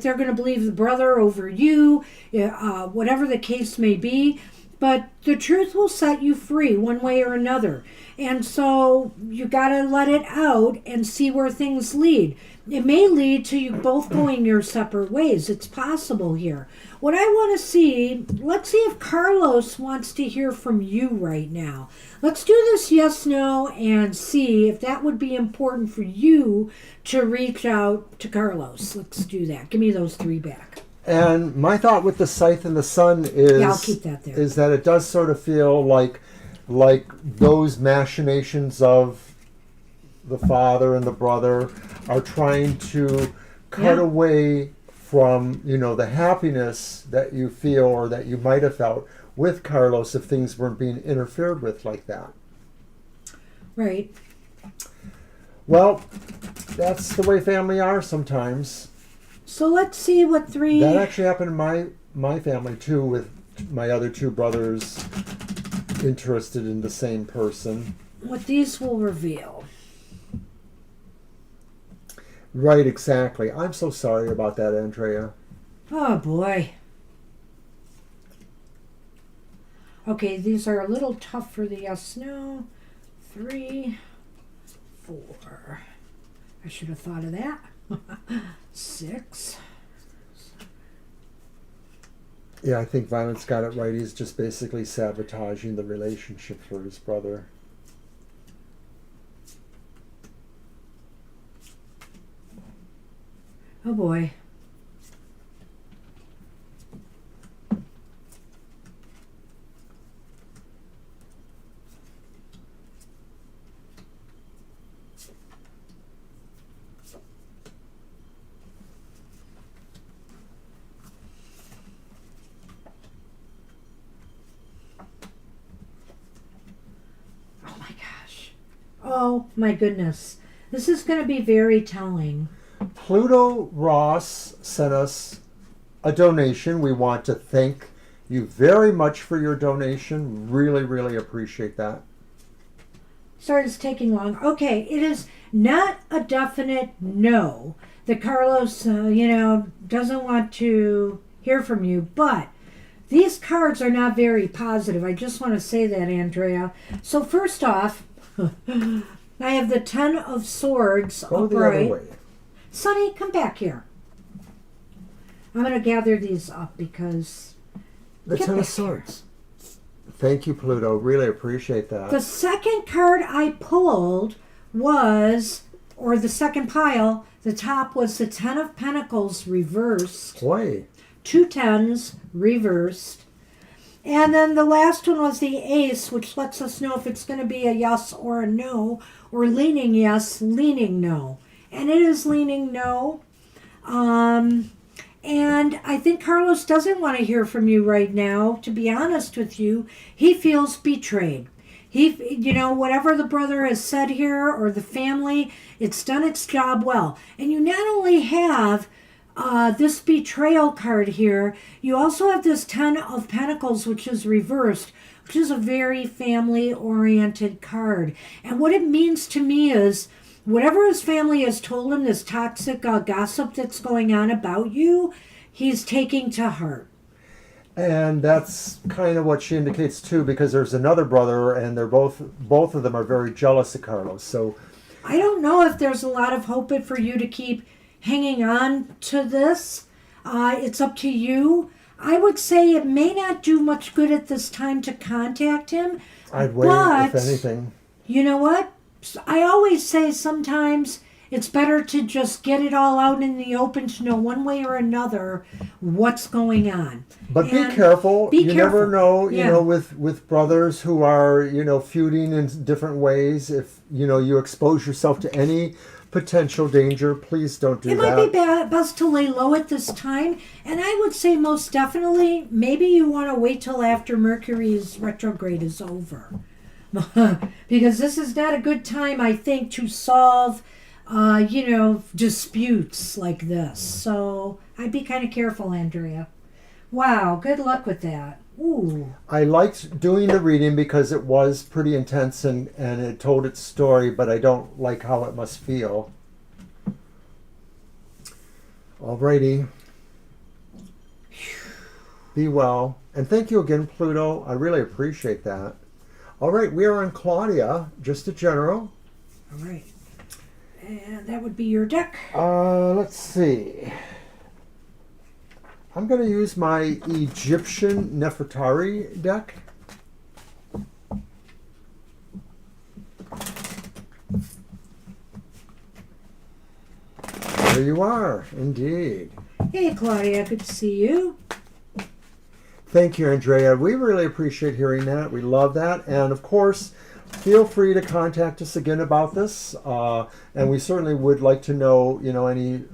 they're going to believe the brother over you, whatever the case may be. But the truth will set you free one way or another. And so you got to let it out and see where things lead. It may lead to you both going your separate ways. It's possible here. What I want to see, let's see if Carlos wants to hear from you right now. Let's do this yes, no, and see if that would be important for you to reach out to Carlos. Let's do that. Give me those three back. And my thought with the Scythe and the Sun is, I'll keep that there. Is that it does sort of feel like those machinations of the father and the brother are trying to cut away from, the happiness that you feel or that you might have felt with Carlos if things weren't being interfered with like that. Right. Well, that's the way family are sometimes. So let's see what three... That actually happened in my family too, with my other two brothers interested in the same person. What these will reveal. Right, exactly. I'm so sorry about that, Andrea. Oh boy. Okay, these are a little tough for the yes, no. 3, 4. I should have thought of that. 6. Yeah, I think Violet's got it right. He's just basically sabotaging the relationship for his brother. Oh boy. Oh my gosh. Oh my goodness. This is going to be very telling. Pluto Ross sent us a donation. We want to thank you very much for your donation. Really, really appreciate that. Sorry it's taking long. Okay, it is not a definite no that Carlos, doesn't want to hear from you, but these cards are not very positive. I just want to say that, Andrea. So first off, I have the 10 of Swords Go the upright. other way. Sonny, come back here. I'm going to gather these up because... The Get 10 of back Swords. Thank you, Pluto. Really appreciate that. The second card I pulled was, or the second pile, the top was the 10 of Pentacles reversed. Boy. 2 10s reversed. And then the last one was the Ace, which lets us know if it's going to be a yes or a no, or leaning yes, leaning no. And it is leaning no. And I think Carlos doesn't want to hear from you right now. To be honest with you, he feels betrayed. Whatever the brother has said here or the family, it's done its job well. And you not only have this betrayal card here, you also have this 10 of Pentacles, which is reversed, which is a very family-oriented card. And what it means to me is, whatever his family has told him, this toxic gossip that's going on about you, he's taking to heart. And that's kind of what she indicates too, because there's another brother, and they're both of them are very jealous of Carlos. So I don't know if there's a lot of hope for you to keep hanging on to this. It's up to you. I would say it may not do much good at this time to contact him. I'd wait, but, if anything. You know what? I always say sometimes it's better to just get it all out in the open to know one way or another what's going on. But be careful. Be you careful. never know, Yeah. with brothers who are, feuding in different ways. If, you expose yourself to any potential danger, please don't do that. It might be best to lay low at this time. And I would say most definitely, maybe you want to wait till after Mercury's retrograde is over. Because this is not a good time, I think, to solve, disputes like this. So I'd be kind of careful, Andrea. Wow, good luck with that. Ooh. I liked doing the reading because it was pretty intense and it told its story, but I don't like how it must feel. Alrighty. Be well. And thank you again, Pluto. I really appreciate that. All right, we are on Claudia, just a general. All right. And that would be your deck. Let's see. I'm going to use my Egyptian Nefertari deck. There you are, indeed. Hey, Claudia, good to see you. Thank you, Andrea. We really appreciate hearing that. We love that. And of course, feel free to contact us again about this. And we certainly would like to know, any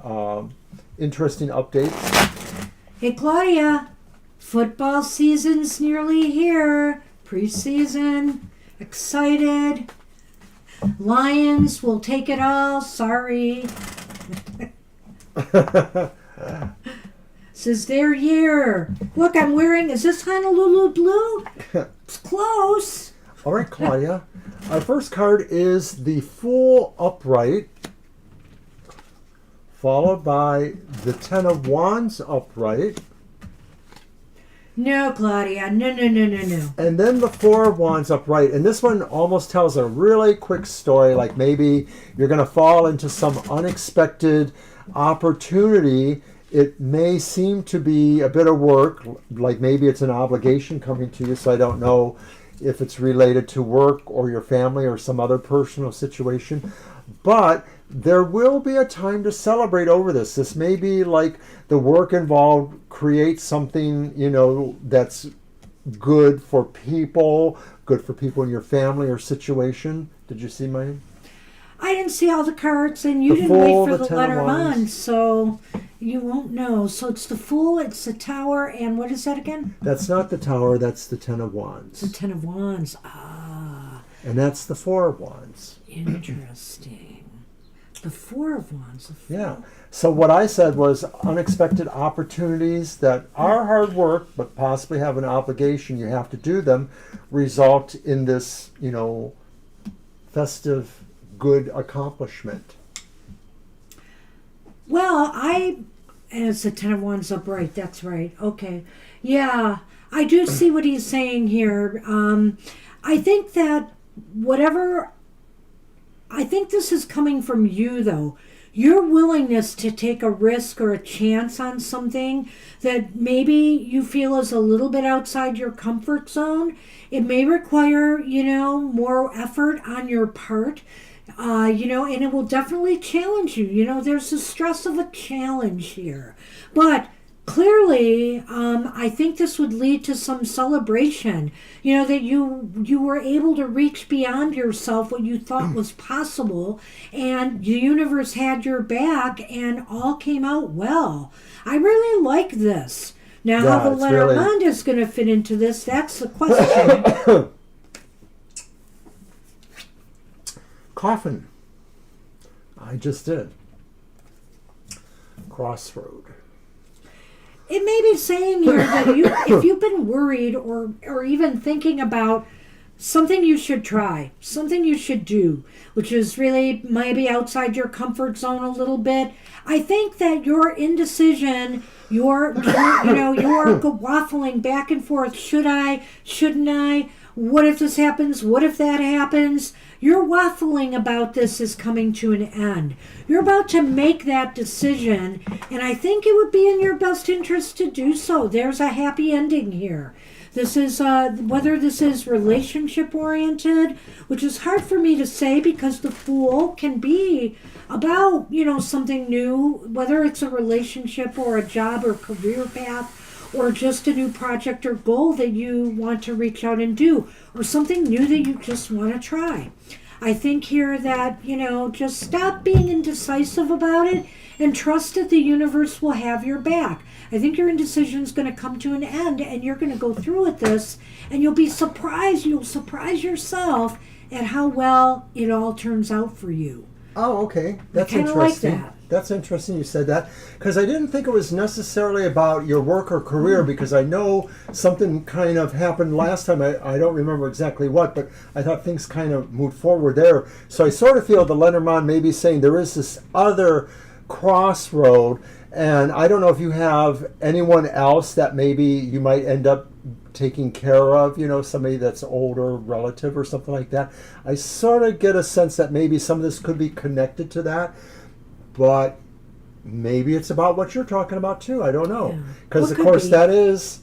interesting updates. Hey, Claudia, football season's nearly here. Preseason. Excited. Lions will take it all. Sorry. This is their year. Look, I'm wearing, is this Honolulu blue? It's close. All right, Claudia. Our first card is the Fool Upright. followed by the Ten of Wands upright. No, Claudia. No, no, no, no, no. And then the Four of Wands upright. And this one almost tells a really quick story, like maybe you're going to fall into some unexpected opportunity. It may seem to be a bit of work, like maybe it's an obligation coming to you, so I don't know if it's related to work or your family or some other personal situation. But there will be a time to celebrate over this. This may be like the work involved creates something, that's good for people in your family or situation. Did you see mine? I didn't see all the cards, and you didn't wait for the Lenormand, so you won't know. So it's the Fool, it's the Tower, and what is that again? That's not the Tower, that's the Ten of Wands. The Ten of Wands, ah. And that's the Four of Wands. Interesting. The Four of Wands. Yeah. So what I said was unexpected opportunities that are hard work, but possibly have an obligation, you have to do them, result in this, festive good accomplishment. Well, and it's the Ten of Wands upright, that's right. Okay. Yeah, I do see what he's saying here. I think that I think this is coming from you, though. Your willingness to take a risk or a chance on something that maybe you feel is a little bit outside your comfort zone. It may require, more effort on your part, and it will definitely challenge you. There's the stress of a challenge here. But clearly, I think this would lead to some celebration, that you were able to reach beyond yourself, what you thought was possible, and the universe had your back, and all came out well. I really like this. Now, how the Lenormand is going to fit into this, that's the question. Coffin. I just did. Crossroad. It may be saying here that if you've been worried or even thinking about something you should try, something you should do, which is really maybe outside your comfort zone a little bit, I think that your indecision, you're waffling back and forth. Should I? Shouldn't I? What if this happens? What if that happens? Your waffling about this is coming to an end. You're about to make that decision, and I think it would be in your best interest to do so. There's a happy ending here. This is, whether this is relationship-oriented, which is hard for me to say because the Fool can be about, something new, whether it's a relationship or a job or career path, or just a new project or goal that you want to reach out and do, or something new that you just want to try. I think here that, just stop being indecisive about it and trust that the universe will have your back. I think your indecision is going to come to an end, and you're going to go through with this, and you'll be surprised. You'll surprise yourself at how well it all turns out for you. Oh, okay. That's interesting. Like that. That's interesting you said that, because I didn't think it was necessarily about your work or career, because I know something kind of happened last time. I don't remember exactly what, but I thought things kind of moved forward there. So I sort of feel the Lenormand may be saying there is this other crossroad, and I don't know if you have anyone else that maybe you might end up taking care of, somebody that's older, relative or something like that. I sort of get a sense that maybe some of this could be connected to that. But maybe it's about what you're talking about too. I don't know. Because, of course, that is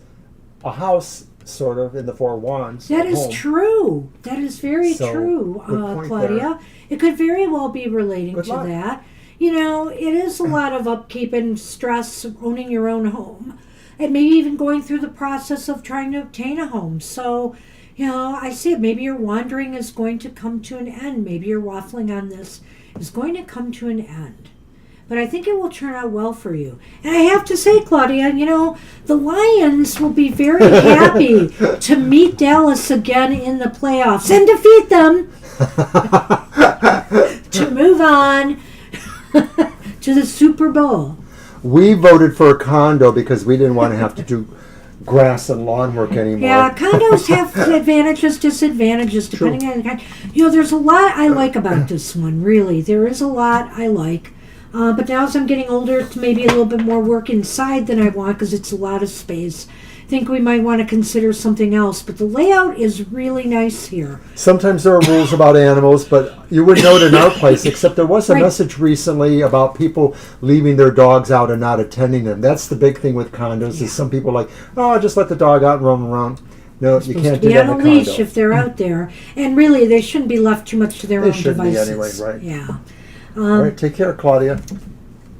a house, sort of, in the Four of Wands. That is true. That is very true, Claudia. There. It could very well be relating to that. It is a lot of upkeep and stress, owning your own home, and maybe even going through the process of trying to obtain a home. So, I see it. Maybe your wandering is going to come to an end. Maybe your waffling on this is going to come to an end. But I think it will turn out well for you. And I have to say, Claudia, the Lions will be very happy to meet Dallas again in the playoffs and defeat them to move on to the Super Bowl. We voted for a condo because we didn't want to have to do grass and lawn work anymore. Yeah, condos have advantages, disadvantages, depending on the kind. There's a lot I like about this one, really. There is a lot I like. But now as I'm getting older, it's maybe a little bit more work inside than I want because it's a lot of space. I think we might want to consider something else, but the layout is really nice here. Sometimes there are rules about animals, but you wouldn't know it in our place, except there was a message recently about people leaving their dogs out and not attending them. That's the big thing with condos, is some people are like, oh, just let the dog out and roam around. No, you can't do that in a condo. Be on a leash if they're out there. And really, they shouldn't be left too much to their own devices. They shouldn't be anyway, right? Yeah. All right, take care, Claudia.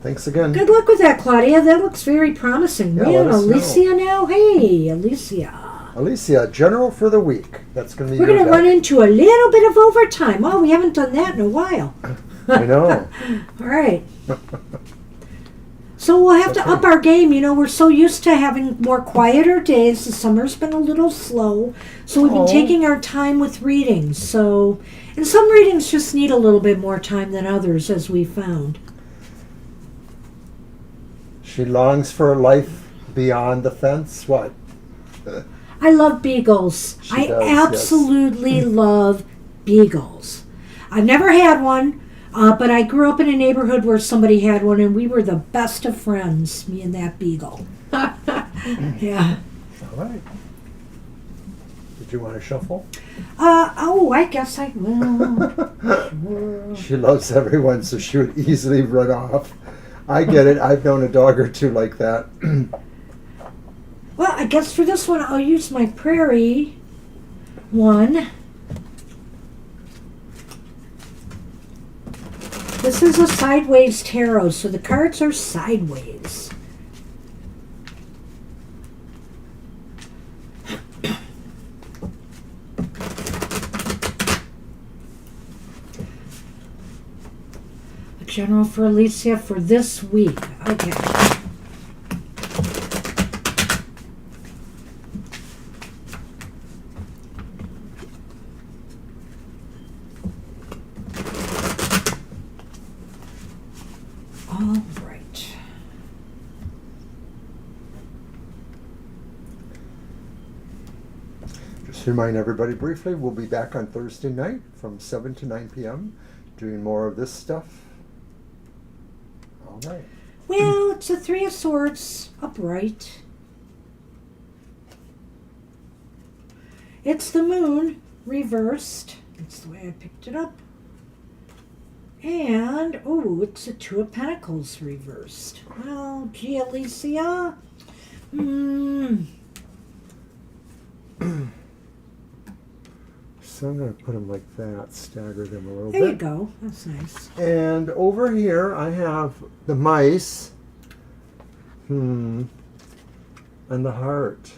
Thanks again. Good luck with that, Claudia. That looks very promising. Yeah, We have let us Alicia know. now. Hey, Alicia. Alicia, general for the week. That's going to be We're going to run into a little bit of overtime. Oh, we haven't done that in a while. I know. All right. So we'll have to up our game. You know, we're so used to having more quieter days. The summer's been a little slow. So we've been taking our time with readings. So, and some readings just need a little bit more time than others, as we found. She longs for a life beyond the fence. What? I love beagles. I absolutely love beagles. I've never had one, but I grew up in a neighborhood where somebody had one, and we were the best of friends, me and that beagle. Yeah. All right. Did you want to shuffle? I guess I will. She loves everyone, so she would easily run off. I get it. I've known a dog or two like that. Well, I guess for this one, I'll use my prairie one. This is a sideways tarot, so the cards are sideways. A general for Alicia for this week. Okay. All right. Just to remind everybody briefly, we'll be back on Thursday night from 7 to 9 p.m. doing more of this stuff. All right. Well, it's a Three of Swords upright. It's the moon reversed. That's the way I picked it up. And, oh, it's a Two of Pentacles reversed. Well, gee, Alicia. So I'm going to put them like that, stagger them a little bit. There you go. That's nice. And over here I have the mice. And the heart.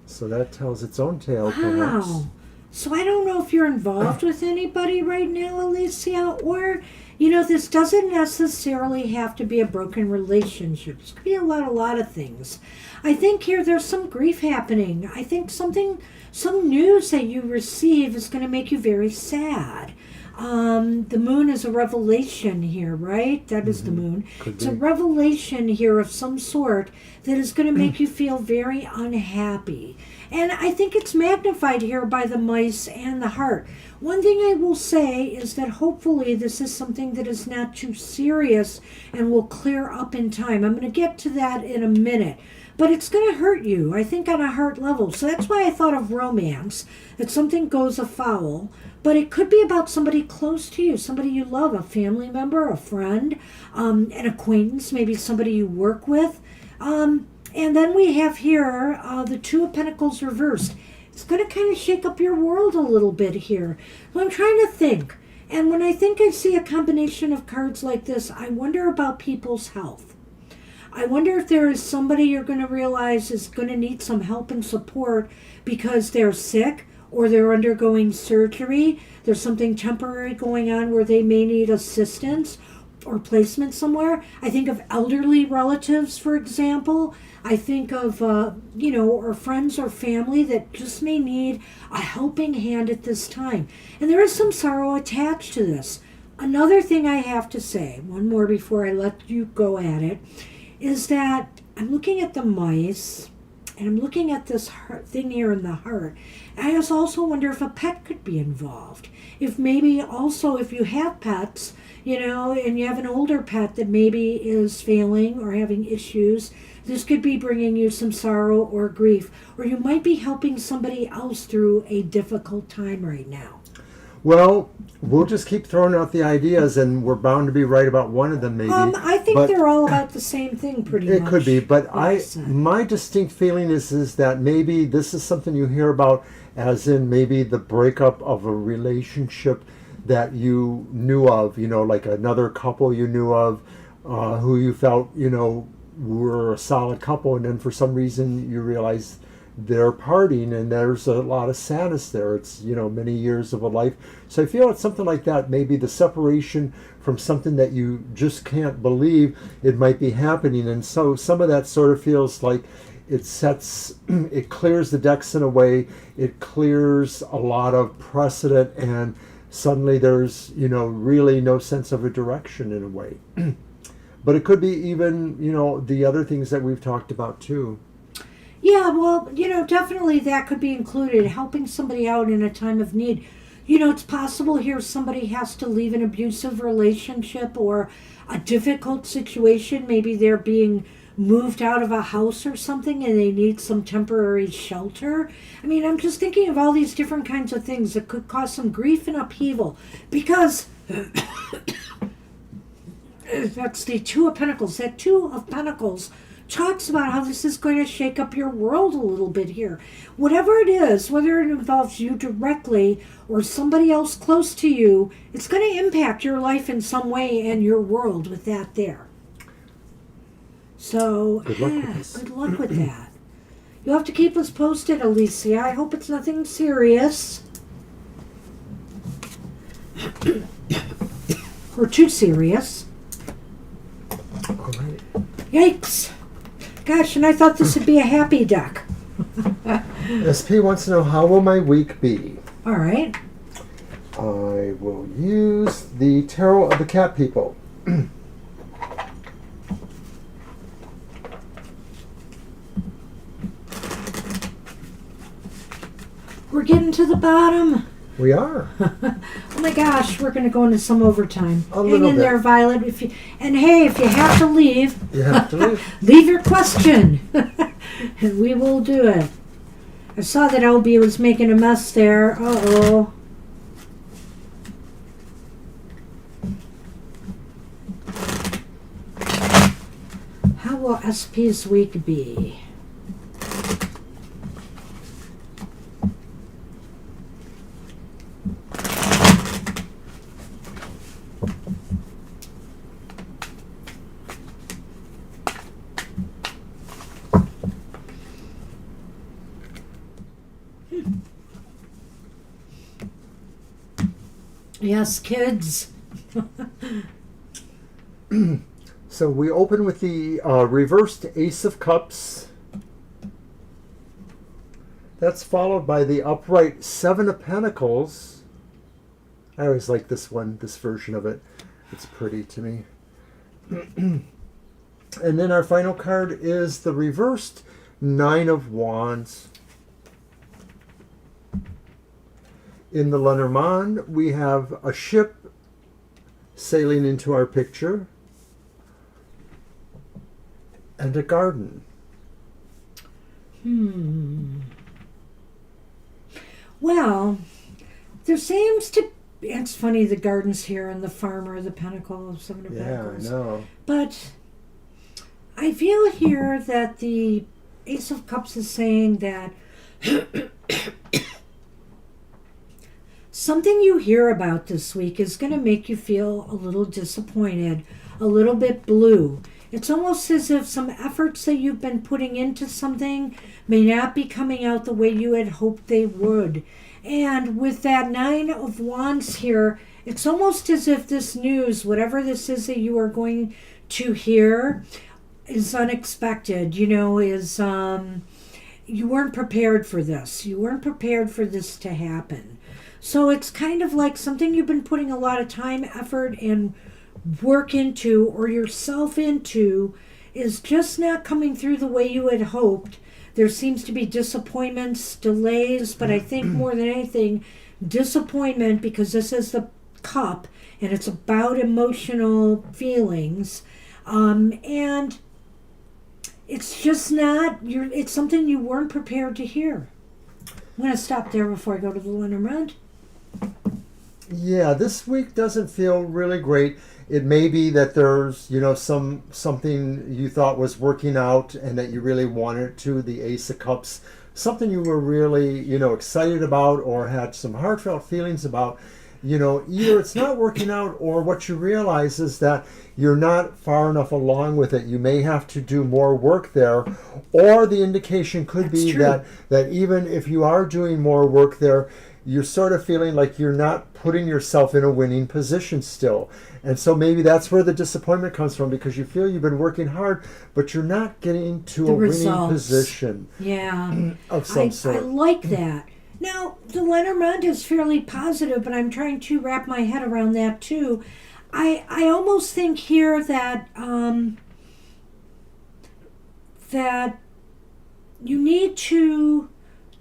So that tells its own tale, perhaps. Wow. So I don't know if you're involved with anybody right now, Alicia, or, you know, this doesn't necessarily have to be a broken relationship. This could be a lot of things. I think here there's some grief happening. I think some news that you receive is going to make you very sad. The moon is a revelation here, right? That is the moon. It's a revelation here of some sort that is going to make you feel very unhappy. And I think it's magnified here by the mice and the heart. One thing I will say is that hopefully this is something that is not too serious and will clear up in time. I'm going to get to that in a minute. But it's going to hurt you, I think, on a heart level. So that's why I thought of romance, that something goes afoul. But it could be about somebody close to you, somebody you love, a family member, a friend, an acquaintance, maybe somebody you work with. And then we have here the Two of Pentacles reversed. It's going to kind of shake up your world a little bit here. So I'm trying to think. And when I think I see a combination of cards like this, I wonder about people's health. I wonder if there is somebody you're going to realize is going to need some help and support because they're sick or they're undergoing surgery. There's something temporary going on where they may need assistance or placement somewhere. I think of elderly relatives, for example. I think of, or friends or family that just may need a helping hand at this time. And there is some sorrow attached to this. Another thing I have to say, one more before I let you go at it, is that I'm looking at the mice, And I'm looking at this heart thing here in the heart. I also wonder if a pet could be involved. If maybe also if you have pets, and you have an older pet that maybe is failing or having issues, this could be bringing you some sorrow or grief. Or you might be helping somebody else through a difficult time right now. Well, we'll just keep throwing out the ideas, and we're bound to be right about one of them, maybe. I think they're all about the same thing, pretty much. It could be, but my distinct feeling is that maybe this is something you hear about, as in maybe the breakup of a relationship that you knew of, like another couple you knew of, who you felt, were a solid couple, and then for some reason you realize they're parting, and there's a lot of sadness there. It's many years of a life. So I feel it's something like that. Maybe the separation from something that you just can't believe it might be happening, and so some of that sort of feels like it clears the decks in a way. It clears a lot of precedent, and suddenly there's really no sense of a direction in a way. But it could be even the other things that we've talked about too. Yeah, well, definitely that could be included, helping somebody out in a time of need. It's possible here somebody has to leave an abusive relationship or a difficult situation. Maybe they're being moved out of a house or something and they need some temporary shelter. I mean, I'm just thinking of all these different kinds of things that could cause some grief and upheaval because that's the Two of Pentacles. That Two of Pentacles talks about how this is going to shake up your world a little bit here. Whatever it is, whether it involves you directly or somebody else close to you, it's going to impact your life in some way and your world with that there. So, good luck with this. Good luck with that. You'll have to keep us posted, Alicia. I hope it's nothing serious. Or too serious. All right. Yikes. Gosh, and I thought this would be a happy deck. SP wants to know, how will my week be? All right. I will use the Tarot of the Cat People. We're getting to the bottom. We are. Oh my gosh, we're going to go into some overtime. Hang in there, Violet. If you have to leave, you have to leave. Leave your question, and we will do it. I saw that Obi was making a mess there. Uh-oh. How will SP's week be? Yes, kids. So we open with the reversed Ace of Cups. That's followed by the upright Seven of Pentacles. I always like this version of it. It's pretty to me. And then our final card is the reversed Nine of Wands. In the Lenormand, we have a ship sailing into our picture and a garden. Well, there seems to... It's funny, the garden's here and the farmer, the pentacle of Seven of Pentacles. Yeah, I know. But I feel here that the Ace of Cups is saying that something you hear about this week is going to make you feel a little disappointed, a little bit blue. It's almost as if some efforts that you've been putting into something may not be coming out the way you had hoped they would. And with that Nine of Wands here, it's almost as if this news, whatever this is that you are going to hear, is unexpected, you weren't prepared for this. You weren't prepared for this to happen. So it's kind of like something you've been putting a lot of time, effort, and work into, or yourself into, is just not coming through the way you had hoped. There seems to be disappointments, delays, but I think more than anything, disappointment, because this is the cup and it's about emotional feelings. And it's just not, it's something you weren't prepared to hear. I'm going to stop there before I go to the Lenormand. Yeah, this week doesn't feel really great. It may be that there's, something you thought was working out and that you really wanted to, the Ace of Cups, something you were really, excited about or had some heartfelt feelings about. Either it's not working out or what you realize is that you're not far enough along with it. You may have to do more work there, or the indication could That's be true. that even if you are doing more work there, you're sort of feeling like you're not putting yourself in a winning position still. And so maybe that's where the disappointment comes from, because you feel you've been working hard, but you're not getting to The a winning results. position Yeah. of some I sort. like that. Now, the Lenormand is fairly positive, but I'm trying to wrap my head around that too. I almost think here that that you need to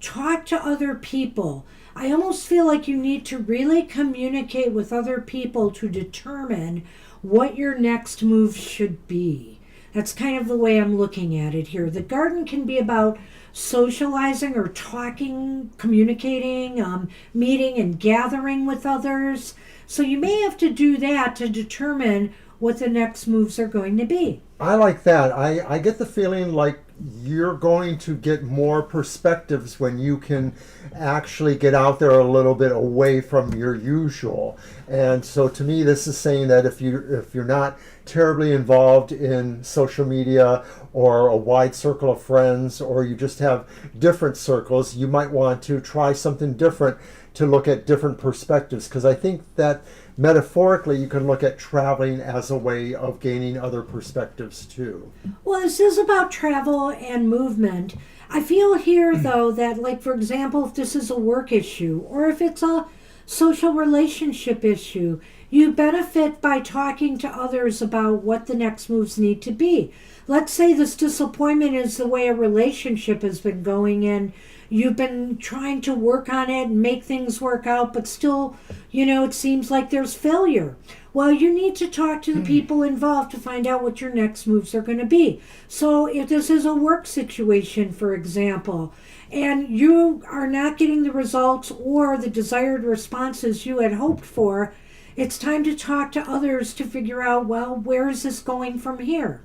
talk to other people. I almost feel like you need to really communicate with other people to determine what your next move should be. That's kind of the way I'm looking at it here. The garden can be about socializing or talking, communicating, meeting and gathering with others. So you may have to do that to determine what the next moves are going to be. I like that. I get the feeling like you're going to get more perspectives when you can actually get out there a little bit away from your usual. And so to me, this is saying that if you're not terribly involved in social media or a wide circle of friends, or you just have different circles, you might want to try something different to look at different perspectives, because I think that metaphorically you can look at traveling as a way of gaining other perspectives too. Well, this is about travel and movement. I feel here, though, that, like, for example, if this is a work issue or if it's a social relationship issue, you benefit by talking to others about what the next moves need to be. Let's say this disappointment is the way a relationship has been going, and you've been trying to work on it and make things work out, but still, it seems like there's failure. Well, you need to talk to the people involved to find out what your next moves are going to be. So if this is a work situation, for example, and you are not getting the results or the desired responses you had hoped for, it's time to talk to others to figure out, well, where is this going from here?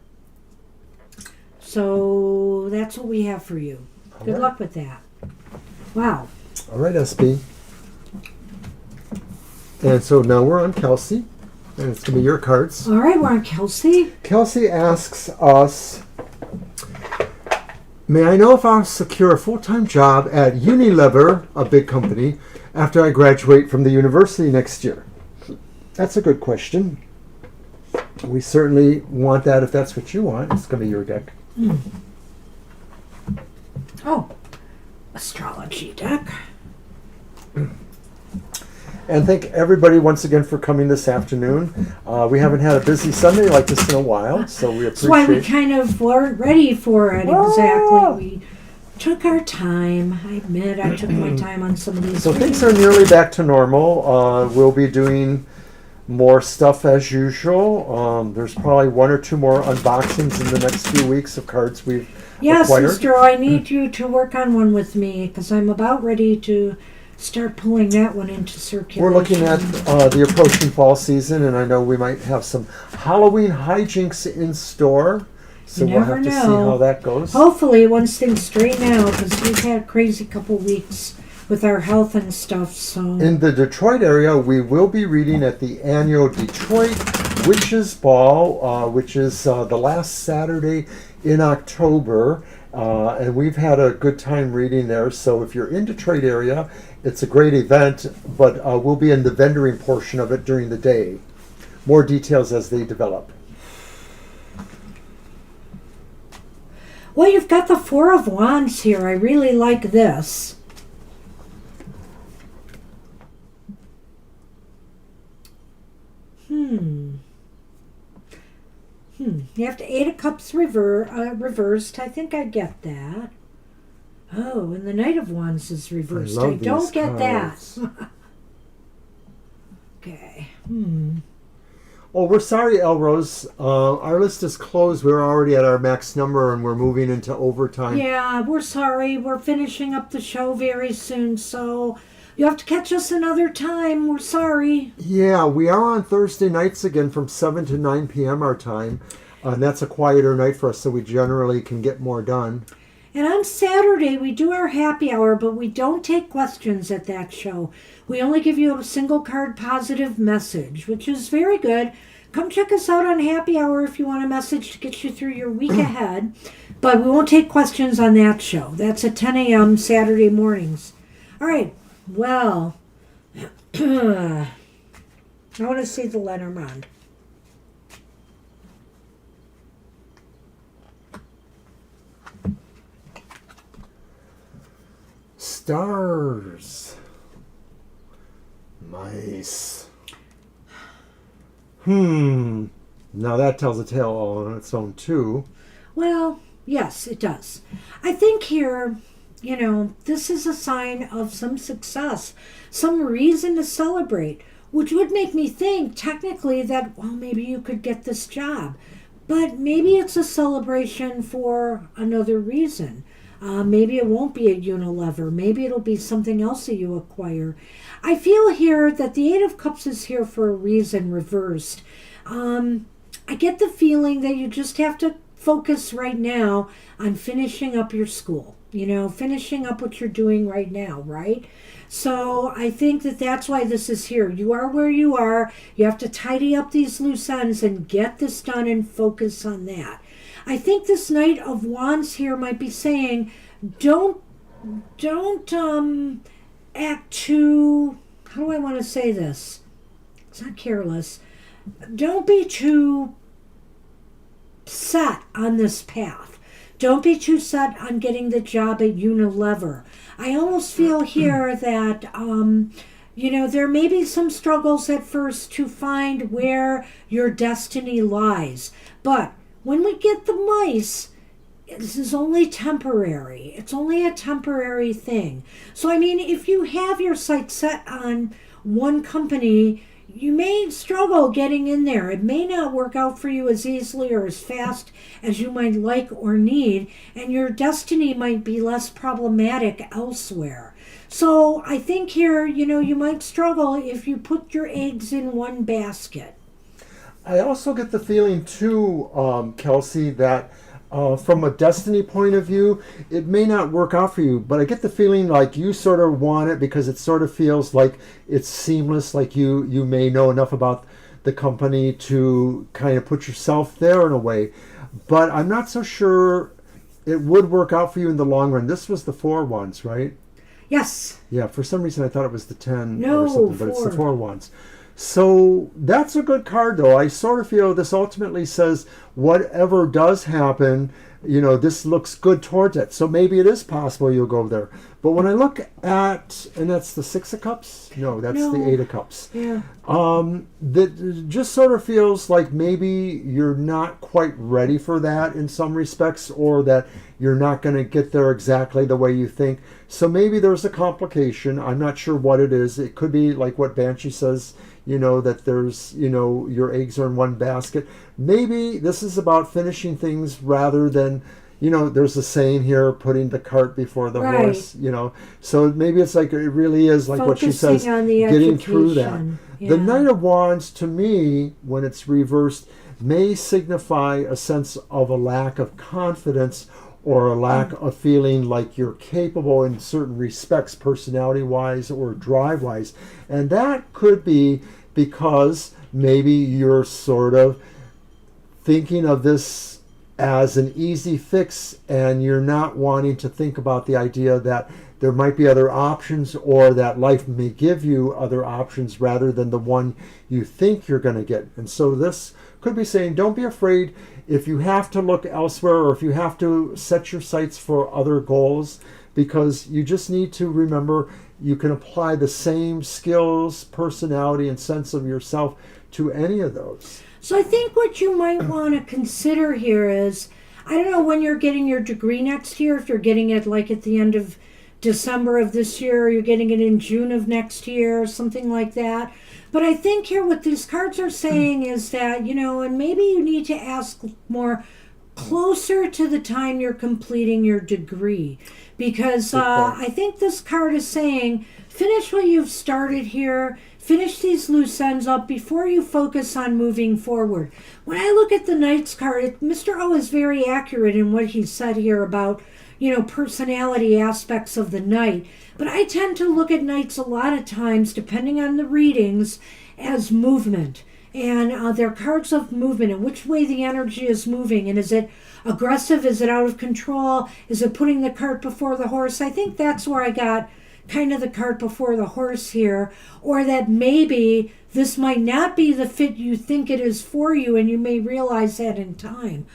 So that's what we have for you. Good luck with that. Wow. All right, SB. And so now we're on Kelsey, and it's going to be your cards. All right, we're on Kelsey. Kelsey asks us, may I know if I'll secure a full-time job at Unilever, a big company, after I graduate from the university next year? That's a good question. We certainly want that if that's what you want. It's going to be your deck. Oh, astrology deck. And thank everybody once again for coming this afternoon. We haven't had a busy Sunday like this in a while, so we appreciate it. That's why we kind of weren't ready for it exactly. We took our time. I admit I took my time on some of these. So things are nearly back to normal. We'll be doing more stuff as usual. There's probably one or two more unboxings in the next few weeks of cards we've acquired. Sister, I need you to work on one with me because I'm about ready to start pulling that one into circulation. We're looking at the approaching fall season, and I know we might have some Halloween hijinks in store. So we'll have to see how that goes. Hopefully, once things straighten out, because we've had a crazy couple weeks with our health and stuff. So in the Detroit area, we will be reading at the annual Detroit Witches Ball, which is the last Saturday in October. And we've had a good time reading there. So if you're in Detroit area, it's a great event, but we'll be in the vendoring portion of it during the day. More details as they develop. Well, you've got the Four of Wands here. I really like this. You have to Eight of Cups reversed. I think I get that. Oh, and the Knight of Wands is reversed. I I love don't these get cards. that. Okay. Oh, we're sorry, Elrose. Our list is closed. We're already at our max number and we're moving into overtime. Yeah, we're sorry. We're finishing up the show very soon, so you have to catch us another time. We're sorry. Yeah, we are on Thursday nights again from 7 to 9 p.m. our time. And that's a quieter night for us, so we generally can get more done. And on Saturday, we do our happy hour, but we don't take questions at that show. We only give you a single card positive message, which is very good. Come check us out on happy hour if you want a message to get you through your week ahead. But we won't take questions on that show. That's at 10 a.m. Saturday mornings. All right. Well, I want to see the Lenormand. Stars. Mice. Now that tells a tale all on its own, too. Well, yes, it does. I think here, this is a sign of some success, some reason to celebrate, which would make me think technically that, well, maybe you could get this job. But maybe it's a celebration for another reason. Maybe it won't be a Unilever. Maybe it'll be something else that you acquire. I feel here that the Eight of Cups is here for a reason, reversed. I get the feeling that you just have to focus right now on finishing up your school. Finishing up what you're doing right now, right? So I think that that's why this is here. You are where you are. You have to tidy up these loose ends and get this done and focus on that. I think this Knight of Wands here might be saying, don't act too, how do I want to say this? It's not careless. Don't be too set on this path. Don't be too set on getting the job at Unilever. I almost feel here that, there may be some struggles at first to find where your destiny lies. But when we get the mice, this is only temporary. It's only a temporary thing. So, if you have your sights set on one company, you may struggle getting in there. It may not work out for you as easily or as fast as you might like or need, and your destiny might be less problematic elsewhere. So I think here, you might struggle if you put your eggs in one basket. I also get the feeling too, Kelsey, that from a destiny point of view, it may not work out for you, but I get the feeling like you sort of want it because it sort of feels like it's seamless, like you may know enough about the company to kind of put yourself there in a way. But I'm not so sure it would work out for you in the long run. This was the 4 Wands, right? Yes. Yeah, for some reason I thought it was the 10 No, or something, but it's 4. the 4 Wands. So that's a good card, though. I sort of feel this ultimately says whatever does happen, this looks good towards it. So maybe it is possible you'll go there. But when I look at, and that's the 6 of Cups? No, that's the 8 of Cups. Yeah. That just sort of feels like maybe you're not quite ready for that in some respects, or that you're not going to get there exactly the way you think. So maybe there's a complication. I'm not sure what it is. It could be like what Banshee says, that there's, your eggs are in one basket. Maybe this is about finishing things rather than, there's a saying here, putting the cart before the horse, So maybe it's like, it really is like what she says, on the getting through that. Yeah. The Knight of Wands, to me, when it's reversed, may signify a sense of a lack of confidence or a lack of feeling like you're capable in certain respects, personality-wise or drive-wise. And that could be because maybe you're sort of thinking of this as an easy fix and you're not wanting to think about the idea that there might be other options, or that life may give you other options rather than the one you think you're going to get. And so this could be saying, don't be afraid if you have to look elsewhere, or if you have to set your sights for other goals, because you just need to remember you can apply the same skills, personality, and sense of yourself to any of those. So I think what you might want to consider here is, I don't know when you're getting your degree next year, if you're getting it like at the end of December of this year, or you're getting it in June of next year, or something like that. But I think here what these cards are saying is that, and maybe you need to ask more closer to the time you're completing your degree. Because I think this card is saying, finish what you've started here, finish these loose ends up before you focus on moving forward. When I look at the Knight's card, Mr. O is very accurate in what he said here about, personality aspects of the Knight. But I tend to look at Knights a lot of times, depending on the readings, as movement. And they're cards of movement and which way the energy is moving. And is it aggressive? Is it out of control? Is it putting the cart before the horse? I think that's where I got kind of the cart before the horse here. Or that maybe this might not be the fit you think it is for you, and you may realize that in time.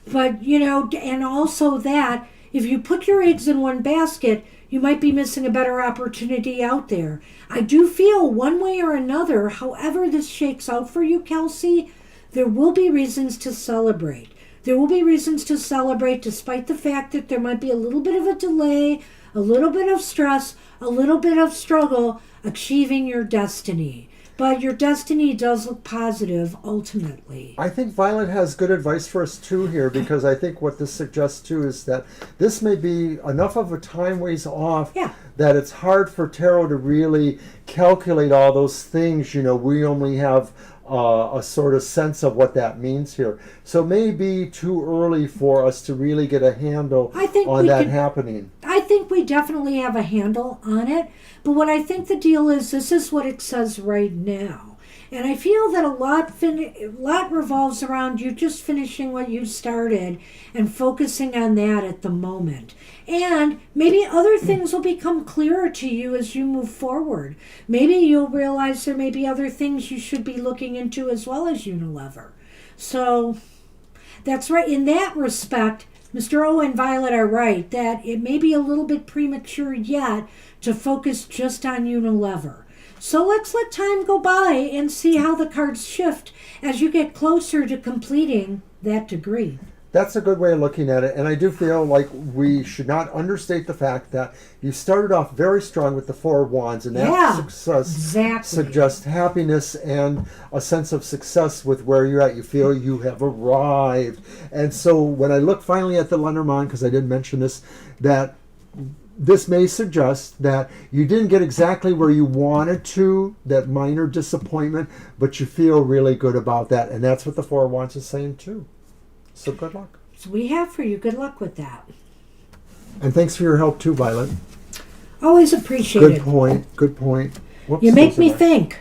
But, and also that if you put your eggs in one basket, you might be missing a better opportunity out there. I do feel one way or another, however this shakes out for you, Kelsey, there will be reasons to celebrate. There will be reasons to celebrate despite the fact that there might be a little bit of a delay, a little bit of stress, a little bit of struggle achieving your destiny. But your destiny does look positive ultimately. I think Violet has good advice for us too here, because I think what this suggests too is that this may be enough of a time ways off that it's hard for tarot to really calculate all those things. We only have a sort of sense of what that means here. So it may be too early for us to really get a handle on that happening. I think we definitely have a handle on it. But what I think the deal is, this is what it says right now. And I feel that a lot revolves around you just finishing what you started and focusing on that at the moment. And maybe other things will become clearer to you as you move forward. Maybe you'll realize there may be other things you should be looking into as well as Unilever. So that's right. In that respect, Mr. O and Violet are right that it may be a little bit premature yet to focus just on Unilever. So let's let time go by and see how the cards shift as you get closer to completing that degree. That's a good way of looking at it, and I do feel like we should not understate the fact that you started off very strong with the Four of Wands, and that success suggests happiness and a sense of success with where you're at. You feel you have arrived. And so when I look finally at the Lenormand, because I didn't mention this, that this may suggest that you didn't get exactly where you wanted to, that minor disappointment, but you feel really good about that, and that's what the Four of Wands is saying too. So good luck. So we have for you. Good luck with that. And thanks for your help too, Violet. Always appreciated. Good point. Whoops, you make me think.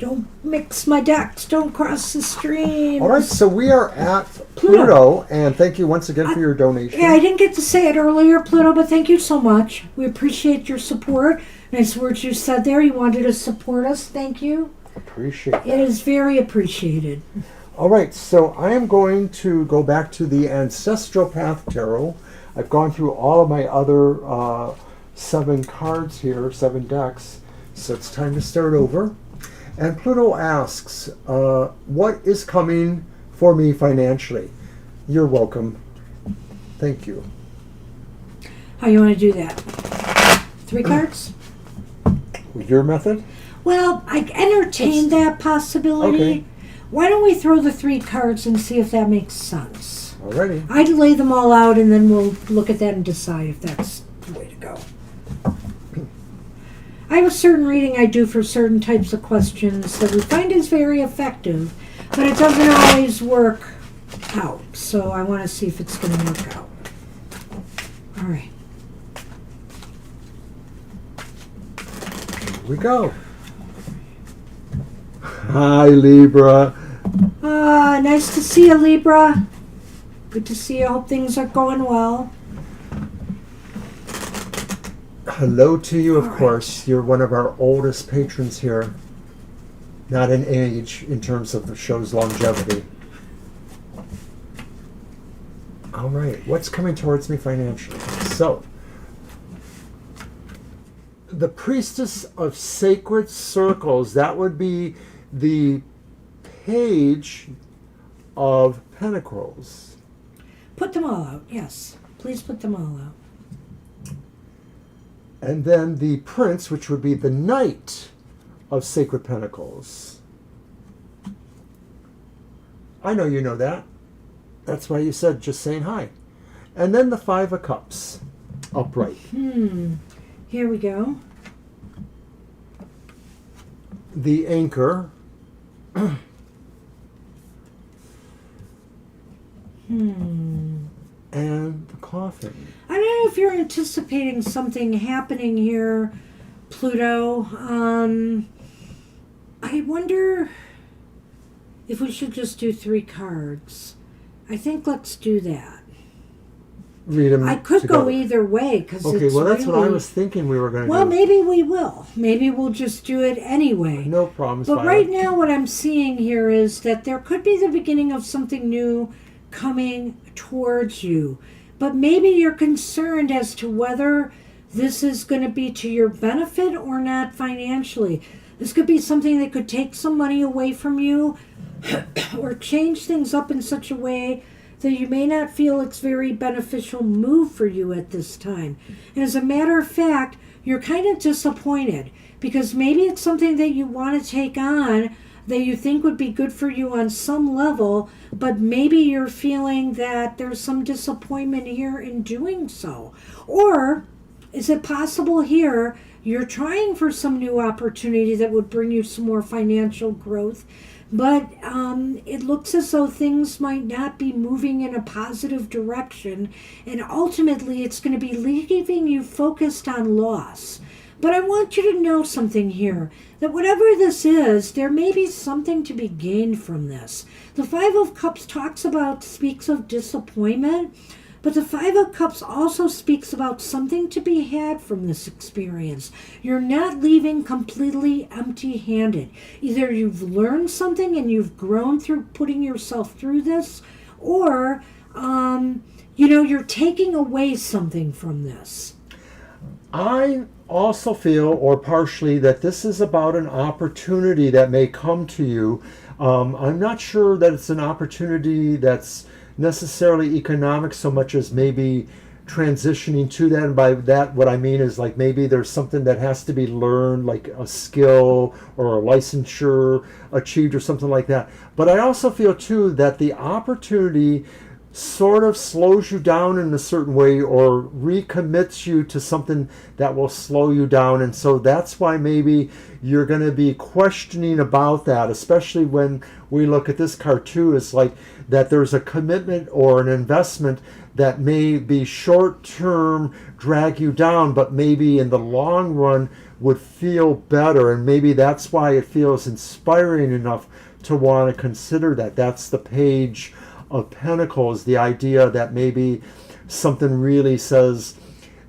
Don't mix my decks. Don't cross the stream. All right, so we are at Pluto, and thank you once again for your donation. Yeah, I didn't get to say it earlier, Pluto, but thank you so much. We appreciate your support. Nice words you said there. You wanted to support us. Thank you. Appreciate that. It is very appreciated. All right, so I am going to go back to the Ancestral Path Tarot. I've gone through all of my other 7 cards here, 7 decks, so it's time to start over. And Pluto asks, what is coming for me financially? You're welcome. Thank you. How you want to do that? 3 cards? Your method? Well, I entertained that possibility. Okay. Why don't we throw the 3 cards and see if that makes sense? Alrighty. I'd lay them all out and then we'll look at that and decide if that's the way to go. I have a certain reading I do for certain types of questions that we find is very effective, but it doesn't always work out. So I want to see if it's going to work out. All right. Here we go. Hi, Libra. Nice to see you, Libra. Good to see you. Hope things are going well. Hello to you, of course. You're one of our oldest patrons here. Not in age, in terms of the show's longevity. All right, what's coming towards me financially? So, the Priestess of Sacred Circles, that would be the Page of Pentacles. Put them all out, yes. Please put them all out. And then the Prince, which would be the Knight of Sacred Pentacles. I know you know that. That's why you said just saying hi. And then the Five of Cups, upright. Here we go. The Anchor. And the Coffin. I don't know if you're anticipating something happening here, Pluto. I wonder if we should just do 3 cards. I think let's do that. Read them I could together. go either way because Okay, well, that's what I was thinking we were going to Well, do. maybe we will. Maybe we'll just do it anyway. No problems. But right now, what I'm seeing here is that there could be the beginning of something new coming towards you. But maybe you're concerned as to whether this is going to be to your benefit or not financially. This could be something that could take some money away from you or change things up in such a way that you may not feel it's very beneficial move for you at this time. And as a matter of fact, you're kind of disappointed because maybe it's something that you want to take on that you think would be good for you on some level, but maybe you're feeling that there's some disappointment here in doing so. Or is it possible here you're trying for some new opportunity that would bring you some more financial growth, but it looks as though things might not be moving in a positive direction, and ultimately it's going to be leaving you focused on loss. But I want you to know something here, that whatever this is, there may be something to be gained from this. The Five of Cups speaks of disappointment, but the Five of Cups also speaks about something to be had from this experience. You're not leaving completely empty-handed. Either you've learned something and you've grown through putting yourself through this, or, you're taking away something from this. I also feel, or partially, that this is about an opportunity that may come to you. I'm not sure that it's an opportunity that's necessarily economic so much as maybe transitioning to that. And by that, what I mean is like maybe there's something that has to be learned, like a skill or a licensure achieved or something like that. But I also feel too that the opportunity sort of slows you down in a certain way or recommits you to something that will slow you down. And so that's why maybe you're going to be questioning about that, especially when we look at this card too, is like that there's a commitment or an investment that may be short term, drag you down, but maybe in the long run would feel better. And maybe that's why it feels inspiring enough to want to consider that. That's the Page of Pentacles, the idea that maybe something really says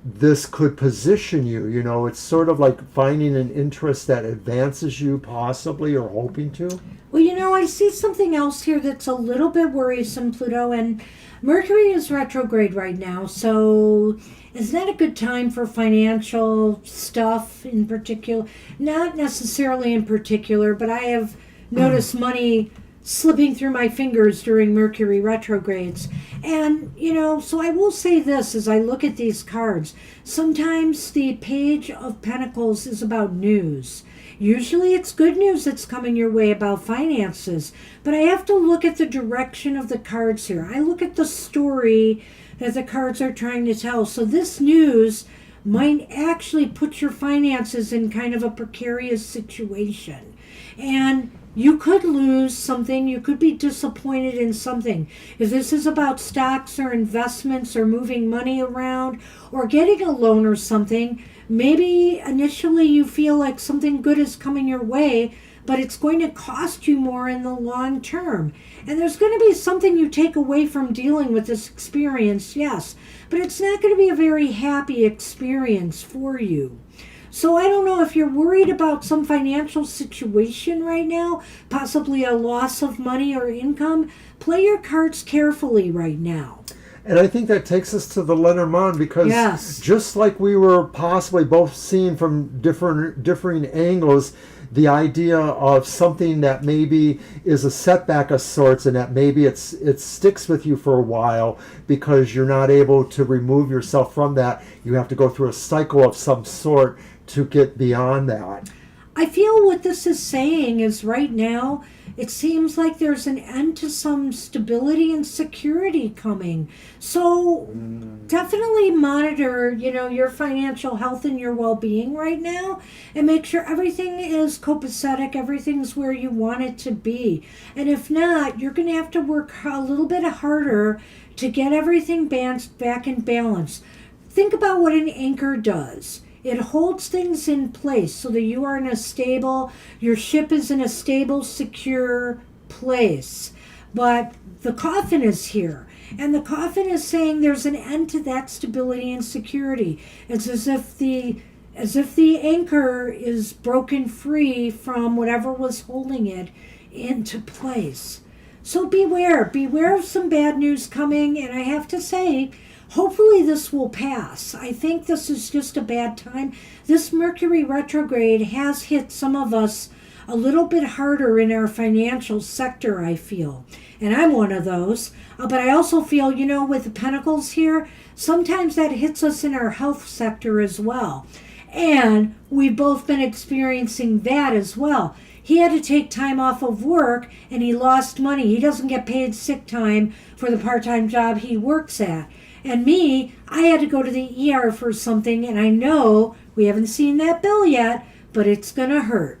this could position you. It's sort of like finding an interest that advances you possibly or hoping to. Well, I see something else here that's a little bit worrisome, Pluto, and Mercury is retrograde right now, so is that a good time for financial stuff in particular? Not necessarily in particular, but I have noticed money slipping through my fingers during Mercury retrogrades. And, so I will say this as I look at these cards. Sometimes the Page of Pentacles is about news. Usually it's good news that's coming your way about finances. But I have to look at the direction of the cards here. I look at the story that the cards are trying to tell. So this news might actually put your finances in kind of a precarious situation. And you could lose something. You could be disappointed in something. If this is about stocks or investments or moving money around or getting a loan or something, maybe initially you feel like something good is coming your way, but it's going to cost you more in the long term. And there's going to be something you take away from dealing with this experience, yes, but it's not going to be a very happy experience for you. So I don't know if you're worried about some financial situation right now, possibly a loss of money or income. Play your cards carefully right now. And I think that takes us to the Lenormand because yes, just like we were possibly both seeing from differing angles, the idea of something that maybe is a setback of sorts, and that maybe it sticks with you for a while because you're not able to remove yourself from that. You have to go through a cycle of some sort to get beyond that. I feel what this is saying is right now, it seems like there's an end to some stability and security coming. So definitely monitor, your financial health and your well-being right now, and make sure everything is copacetic, everything's where you want it to be. And if not, you're going to have to work a little bit harder to get everything back in balance. Think about what an anchor does. It holds things in place so that you are in a stable, your ship is in a stable, secure place. But the coffin is here, and the coffin is saying there's an end to that stability and security. It's as if the anchor is broken free from whatever was holding it into place. So beware of some bad news coming, and I have to say, hopefully this will pass. I think this is just a bad time. This Mercury retrograde has hit some of us a little bit harder in our financial sector, I feel. And I'm one of those. But I also feel, with the Pentacles here, sometimes that hits us in our health sector as well. And we've both been experiencing that as well. He had to take time off of work and he lost money. He doesn't get paid sick time for the part-time job he works at. And me, I had to go to the ER for something, and I know we haven't seen that bill yet, but it's going to hurt.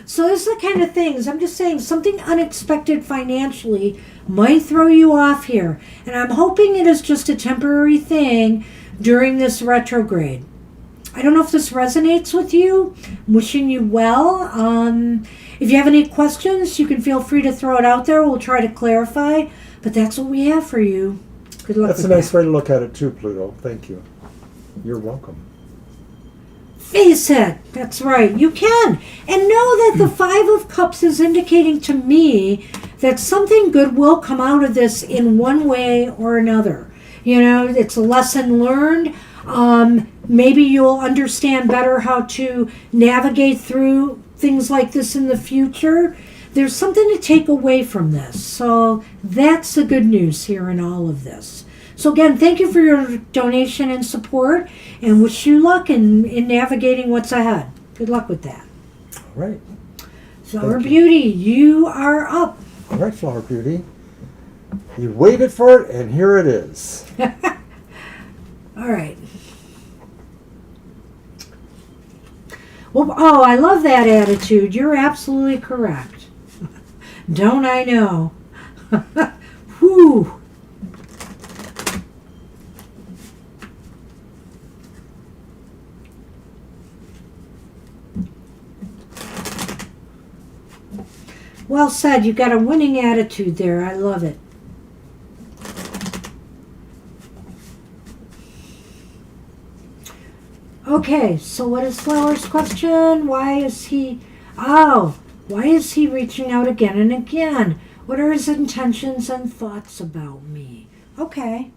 So this is the kind of things, I'm just saying, something unexpected financially might throw you off here. And I'm hoping it is just a temporary thing during this retrograde. I don't know if this resonates with you. I'm wishing you well. If you have any questions, you can feel free to throw it out there. We'll try to clarify. But that's what we have for you. Good luck. That's a nice way to look at it too, Pluto. Thank you. You're welcome. Face it. That's right. You can. And know that the Five of Cups is indicating to me that something good will come out of this in one way or another. It's a lesson learned. Maybe you'll understand better how to navigate through things like this in the future. There's something to take away from this. So that's the good news here in all of this. So again, thank you for your donation and support, and wish you luck in navigating what's ahead. Good luck with that. All right. Flower Beauty, you are up. All right, Flower Beauty. You waited for it, and here it is. All right. Well, I love that attitude. You're absolutely correct. Don't I know? Whew. Well said. You got a winning attitude there. I love it. Okay, so what is Flower's question? Why is he reaching out again and again? What are his intentions and thoughts about me? Okay.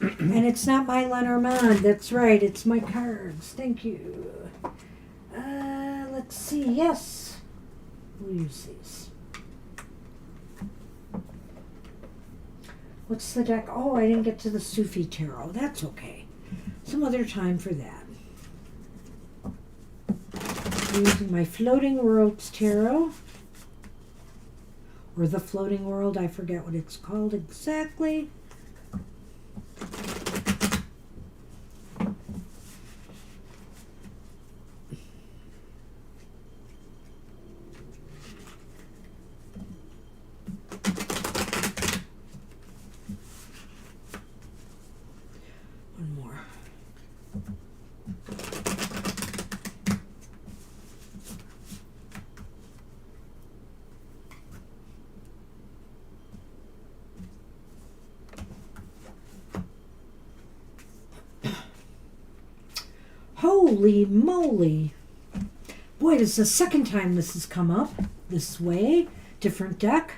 And it's not my Lenormand. That's right. It's my cards. Thank you. Let's see. Yes. We'll use these. What's the deck? Oh, I didn't get to the Sufi Tarot. That's okay. Some other time for that. Using my Floating Worlds Tarot. Or the Floating World. I forget what it's called exactly. One more. Holy moly. Boy, this is the second time this has come up this way. Different deck.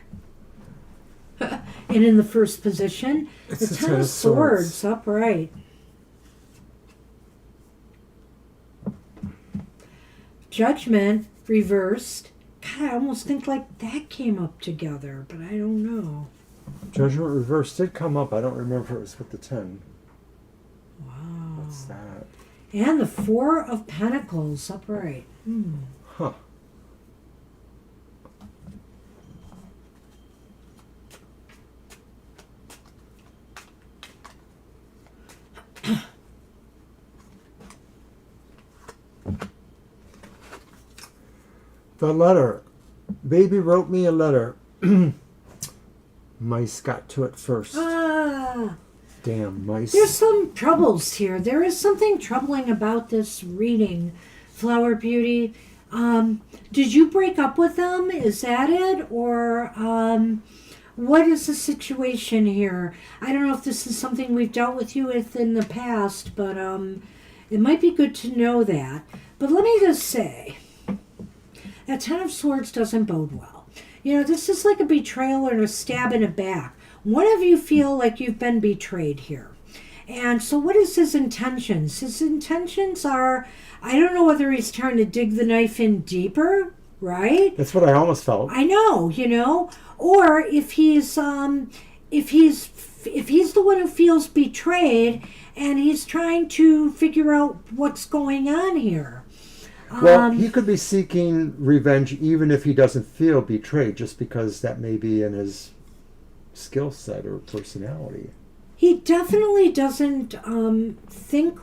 And in the first position, It's the Ten of Swords upright. Judgment reversed. God, I almost think like that came up together, but I don't know. Judgment reversed did come up. I don't remember if it was with the 10. Wow. What's that? And the 4 of Pentacles upright. Huh. The letter. Baby wrote me a letter. Mice got to it first. Damn mice. There's some troubles here. There is something troubling about this reading, Flower Beauty. Did you break up with them? Is that it? Or what is the situation here? I don't know if this is something we've dealt with you with in the past, but it might be good to know that. But let me just say, that 10 of Swords doesn't bode well. You know, this is like a betrayal or a stab in the back. One of you feel like you've been betrayed here. And so what is his intentions? His intentions are, I don't know whether he's trying to dig the knife in deeper, right? That's what I almost felt. I know, you know. Or if he's the one who feels betrayed and he's trying to figure out what's going on here. Well, he could be seeking revenge even if he doesn't feel betrayed, just because that may be in his skill set or personality. He definitely doesn't think...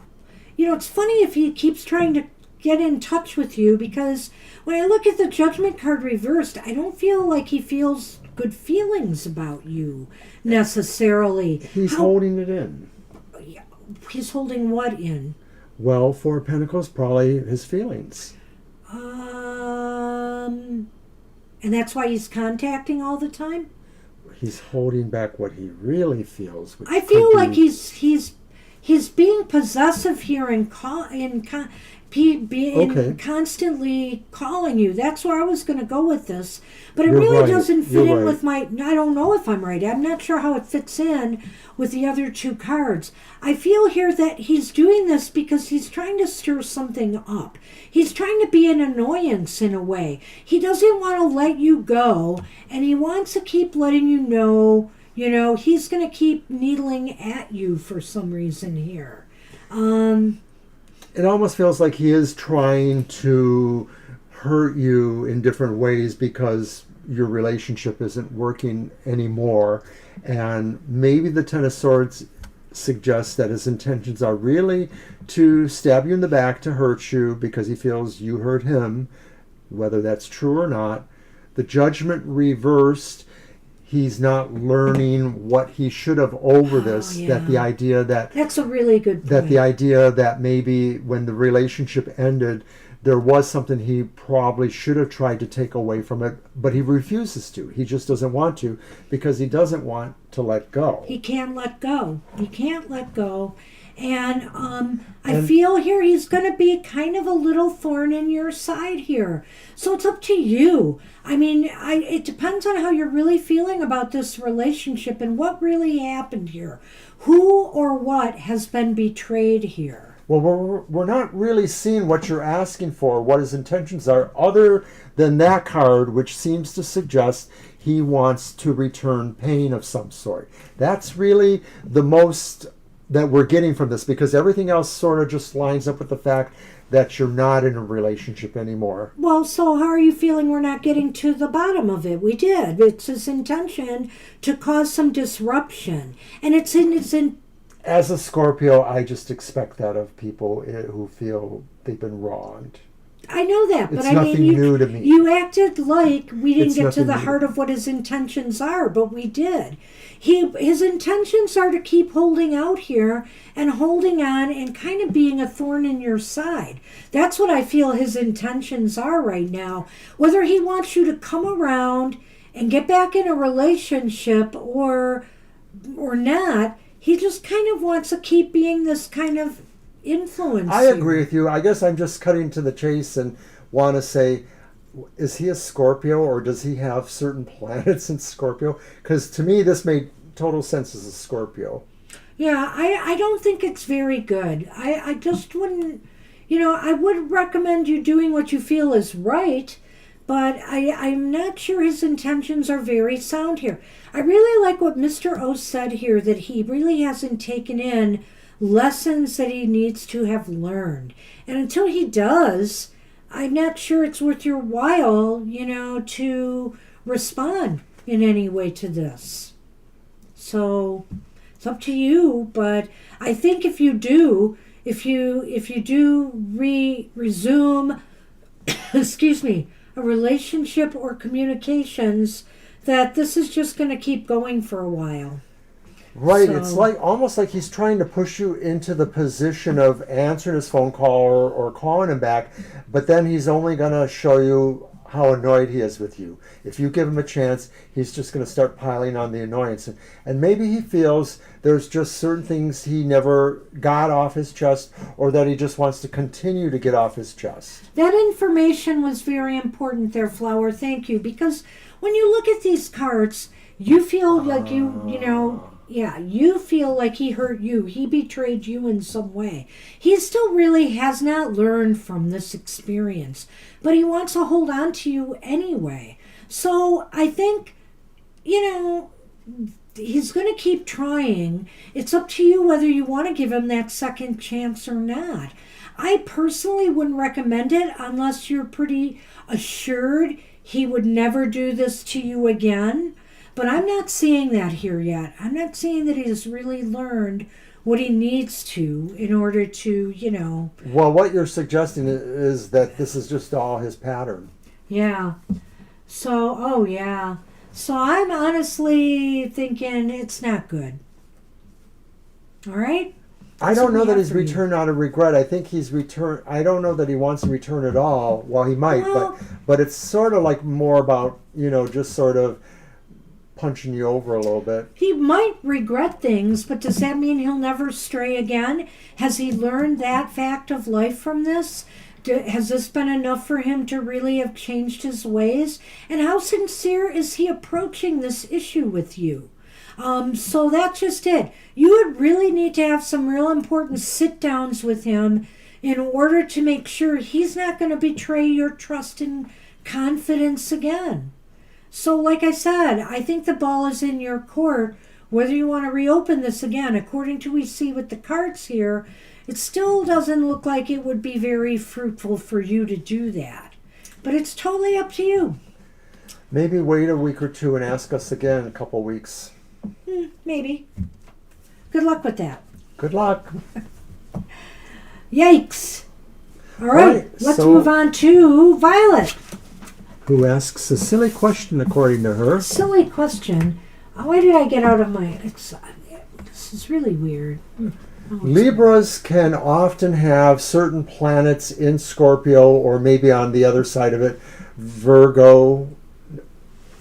You know, it's funny if he keeps trying to get in touch with you, because when I look at the Judgment card reversed, I don't feel like he feels good feelings about you, necessarily. He's holding it in. He's holding what in? Well, 4 of Pentacles, probably his feelings. And that's why he's contacting all the time? He's holding back what he really feels. I feel like he's being possessive here and constantly calling you. That's where I was going to go with this. But it really doesn't fit in with my... I don't know if I'm right. I'm not sure how it fits in with the other 2 cards. I feel here that he's doing this because he's trying to stir something up. He's trying to be an annoyance in a way. He doesn't want to let you go, and he wants to keep letting you know, he's going to keep needling at you for some reason here. It almost feels like he is trying to hurt you in different ways because your relationship isn't working anymore. And maybe the 10 of Swords suggests that his intentions are really to stab you in the back, to hurt you because he feels you hurt him, whether that's true or not. The Judgment reversed. He's not learning what he should have over this. Yeah. That the idea that... That's a really good point. That the idea that maybe when the relationship ended, there was something he probably should have tried to take away from it, but he refuses to. He just doesn't want to because he doesn't want to let go. He can't let go. He can't let go. And I feel here he's going to be kind of a little thorn in your side here. So it's up to you. I mean, it depends on how you're really feeling about this relationship and what really happened here. Who or what has been betrayed here? Well, we're not really seeing what you're asking for, what his intentions are, other than that card, which seems to suggest he wants to return pain of some sort. That's really the most that we're getting from this, because everything else sort of just lines up with the fact that you're not in a relationship anymore. Well, so how are you feeling we're not getting to the bottom of it? We did. It's his intention to cause some disruption. And it's in... As a Scorpio, I just expect that of people who feel they've been wronged. I know that, but it's I mean, nothing new to me. You acted like we didn't get to the new. heart of what his intentions are, but we did. His intentions are to keep holding out here and holding on and kind of being a thorn in your side. That's what I feel his intentions are right now. Whether he wants you to come around and get back in a relationship or not, he just kind of wants to keep being this kind of influence. I agree with you. I guess I'm just cutting to the chase and want to say, is he a Scorpio or does he have certain planets in Scorpio? Because to me, this made total sense as a Scorpio. Yeah, I don't think it's very good. I just wouldn't, I would recommend you doing what you feel is right, but I'm not sure his intentions are very sound here. I really like what Mr. O said here, that he really hasn't taken in lessons that he needs to have learned. And until he does, I'm not sure it's worth your while, to respond in any way to this. So it's up to you, but I think if you do resume excuse me, a relationship or communications, that this is just going to keep going for a while. Right, So, it's like almost like he's trying to push you into the position of answering his phone call or calling him back, but then he's only going to show you how annoyed he is with you. If you give him a chance, he's just going to start piling on the annoyance. And maybe he feels there's just certain things he never got off his chest, or that he just wants to continue to get off his chest. that information was very important there, Flower. Thank you. Because when you look at these cards, you feel like you feel like he hurt you. He betrayed you in some way. He still really has not learned from this experience, but he wants to hold on to you anyway. So I think, he's going to keep trying. It's up to you whether you want to give him that second chance or not. I personally wouldn't recommend it unless you're pretty assured he would never do this to you again. But I'm not seeing that here yet. I'm not seeing that he's really learned what he needs to in order to, Well, what you're suggesting is that this is just all his pattern. Yeah. So, yeah. So I'm honestly thinking it's not good. All right? I That's don't what know we that have he's for you. returned out of regret. I think he's returned. I don't know that he wants to return at all. Well, he might, Well- but it's sort of like more about, just sort of punching you over a little bit. He might regret things, but does that mean he'll never stray again? Has he learned that fact of life from this? Has this been enough for him to really have changed his ways? And how sincere is he approaching this issue with you? So that's just it. You would really need to have some real important sit-downs with him in order to make sure he's not going to betray your trust and confidence again. So like I said, I think the ball is in your court, whether you want to reopen this again. According to we see with the cards here, it still doesn't look like it would be very fruitful for you to do that. But it's totally up to you. Maybe wait a week or two and ask us again in a couple weeks. Maybe. Good luck with that. Good luck. Yikes. All right, let's move on to Violet. Who asks a silly question according to her. Silly question. Why did I get out of my... This is really weird. Libras can often have certain planets in Scorpio, or maybe on the other side of it, Virgo.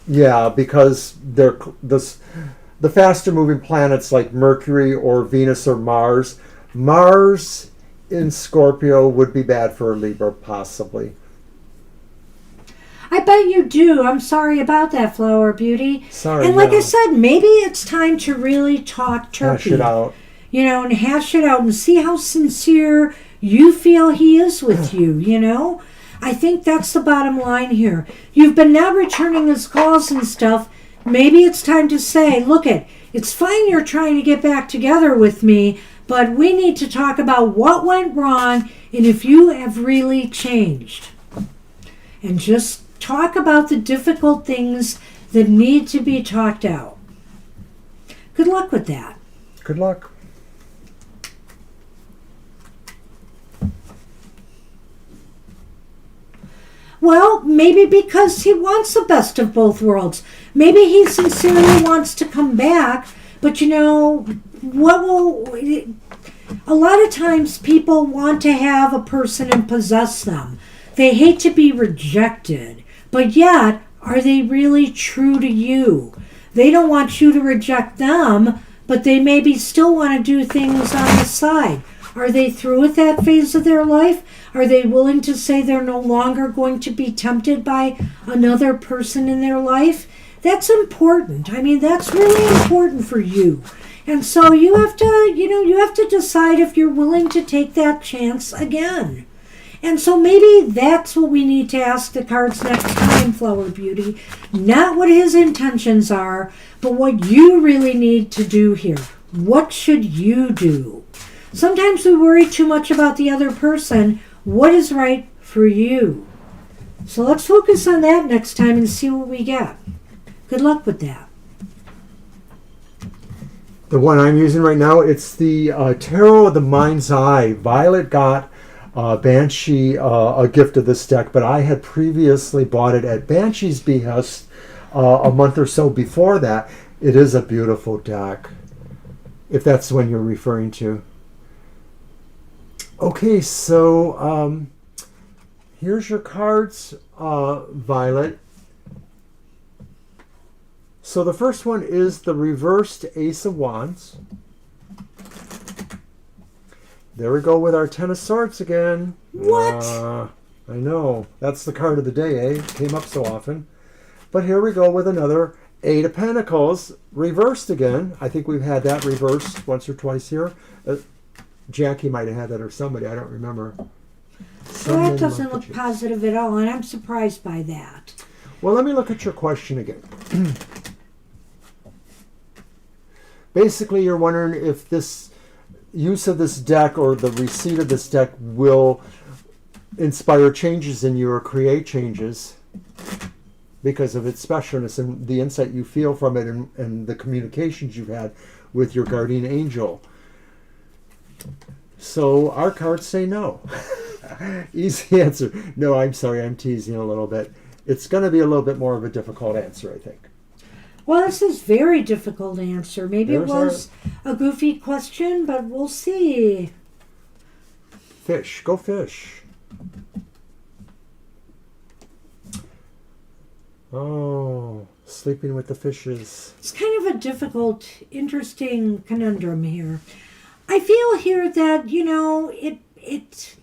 Yeah, because they're the faster moving planets like Mercury or Venus or Mars. Mars in Scorpio would be bad for a Libra, possibly. I bet you do. I'm sorry about that, Flower Beauty. Sorry. And like I said, maybe it's time to really talk turkey. Hash it out. And hash it out and see how sincere you feel he is with you, I think that's the bottom line here. You've been now returning his calls and stuff. Maybe it's time to say, look, it's fine you're trying to get back together with me, but we need to talk about what went wrong and if you have really changed. And just talk about the difficult things that need to be talked out. Good luck with that. Good luck. Well, maybe because he wants the best of both worlds. Maybe he sincerely wants to come back, but a lot of times people want to have a person and possess them. They hate to be rejected, but yet, are they really true to you? They don't want you to reject them, but they maybe still want to do things on the side. Are they through with that phase of their life? Are they willing to say they're no longer going to be tempted by another person in their life? That's important. That's really important for you. And so you have to decide if you're willing to take that chance again. And so maybe that's what we need to ask the cards next time, Flower Beauty. Not what his intentions are, but what you really need to do here. What should you do? Sometimes we worry too much about the other person. What is right for you? So let's focus on that next time and see what we get. Good luck with that. The one I'm using right now, it's the Tarot of the Mind's Eye. Violet got Banshee a gift of this deck, but I had previously bought it at Banshee's behest a month or so before that. It is a beautiful deck, if that's the one you're referring to. Okay, so here's your cards, Violet. So the first one is the reversed Ace of Wands. There we go with our Ten of Swords again. What? I know. That's the card of the day, eh? Came up so often. But here we go with another Eight of Pentacles, reversed again. I think we've had that reversed once or twice here. Jackie might have had that, or somebody. I don't remember. Well, that doesn't look positive at all, and I'm surprised by that. Well, let me look at your question again. Basically, you're wondering if this use of this deck or the receipt of this deck will inspire changes in you or create changes because of its specialness and the insight you feel from it and the communications you've had with your guardian angel. So our cards say no. Easy answer. No, I'm sorry, I'm teasing a little bit. It's going to be a little bit more of a difficult answer, I think. Well, this is a very difficult answer. Maybe it was a goofy question, but we'll see. Fish. Go fish. Oh, sleeping with the fishes. It's kind of a difficult, interesting conundrum here. I feel here that, it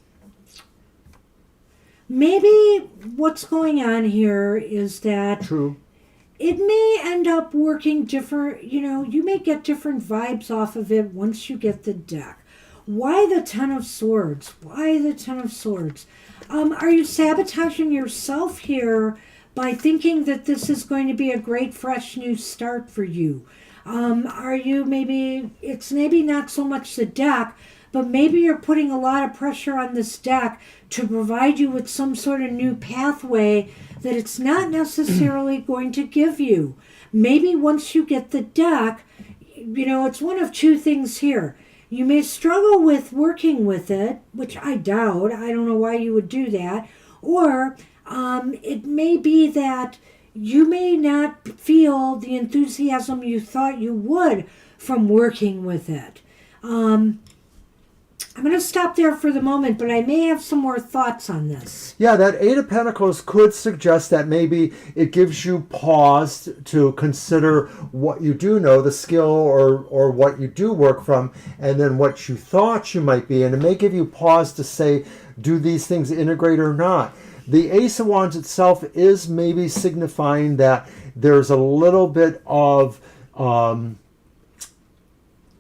maybe what's going on here is that True. it may end up working different, you may get different vibes off of it once you get the deck. Why the Ten of Swords? Why the Ten of Swords? Are you sabotaging yourself here by thinking that this is going to be a great, fresh, new start for you? Are you it's maybe not so much the deck, but maybe you're putting a lot of pressure on this deck to provide you with some sort of new pathway that it's not necessarily going to give you. Maybe once you get the deck, it's one of two things here. You may struggle with working with it, which I doubt. I don't know why you would do that. Or it may be that you may not feel the enthusiasm you thought you would from working with it. I'm going to stop there for the moment, but I may have some more thoughts on this. Yeah, that Eight of Pentacles could suggest that maybe it gives you pause to consider what you do know, the skill or what you do work from, and then what you thought you might be. And it may give you pause to say, do these things integrate or not? The Ace of Wands itself is maybe signifying that there's a little bit of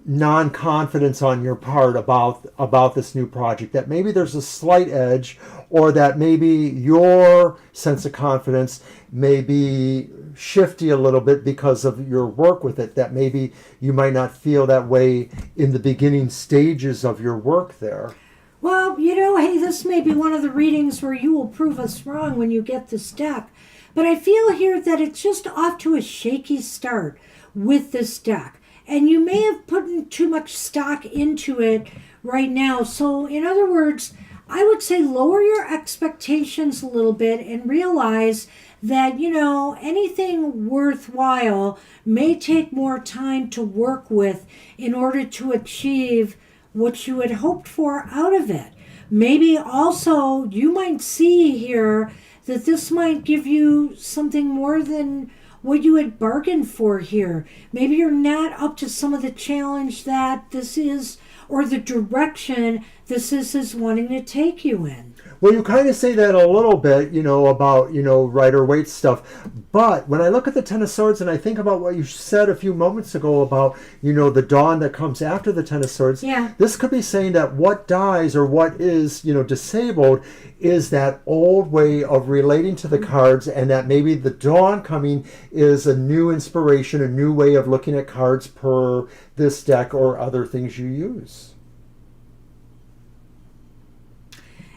non-confidence on your part about this new project, that maybe there's a slight edge, or that maybe your sense of confidence may be shifty a little bit because of your work with it, that maybe you might not feel that way in the beginning stages of your work there. Well, hey, this may be one of the readings where you will prove us wrong when you get this deck, but I feel here that it's just off to a shaky start with this deck. And you may have put too much stock into it right now. So, in other words, I would say lower your expectations a little bit and realize that, anything worthwhile may take more time to work with in order to achieve what you had hoped for out of it. Maybe also you might see here that this might give you something more than what you had bargained for here. Maybe you're not up to some of the challenge that this is, or the direction this is wanting to take you in. Well, you kind of say that a little bit, about, Rider-Waite stuff. But when I look at the Ten of Swords and I think about what you said a few moments ago about, the dawn that comes after the Ten of Swords, Yeah. this could be saying that what dies or what is, disabled is that old way of relating to the cards, and that maybe the dawn coming is a new inspiration, a new way of looking at cards per this deck or other things you use.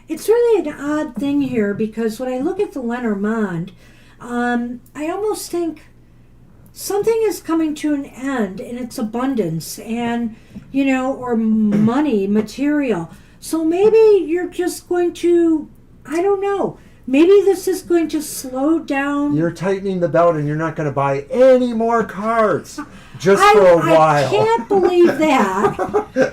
It's really an odd thing here because when I look at the Lenormand, I almost think something is coming to an end in its abundance and, or money, material. So maybe you're just going to, I don't know, maybe this is going to slow down. You're tightening the belt and you're not going to buy any more cards just for a while. I can't believe that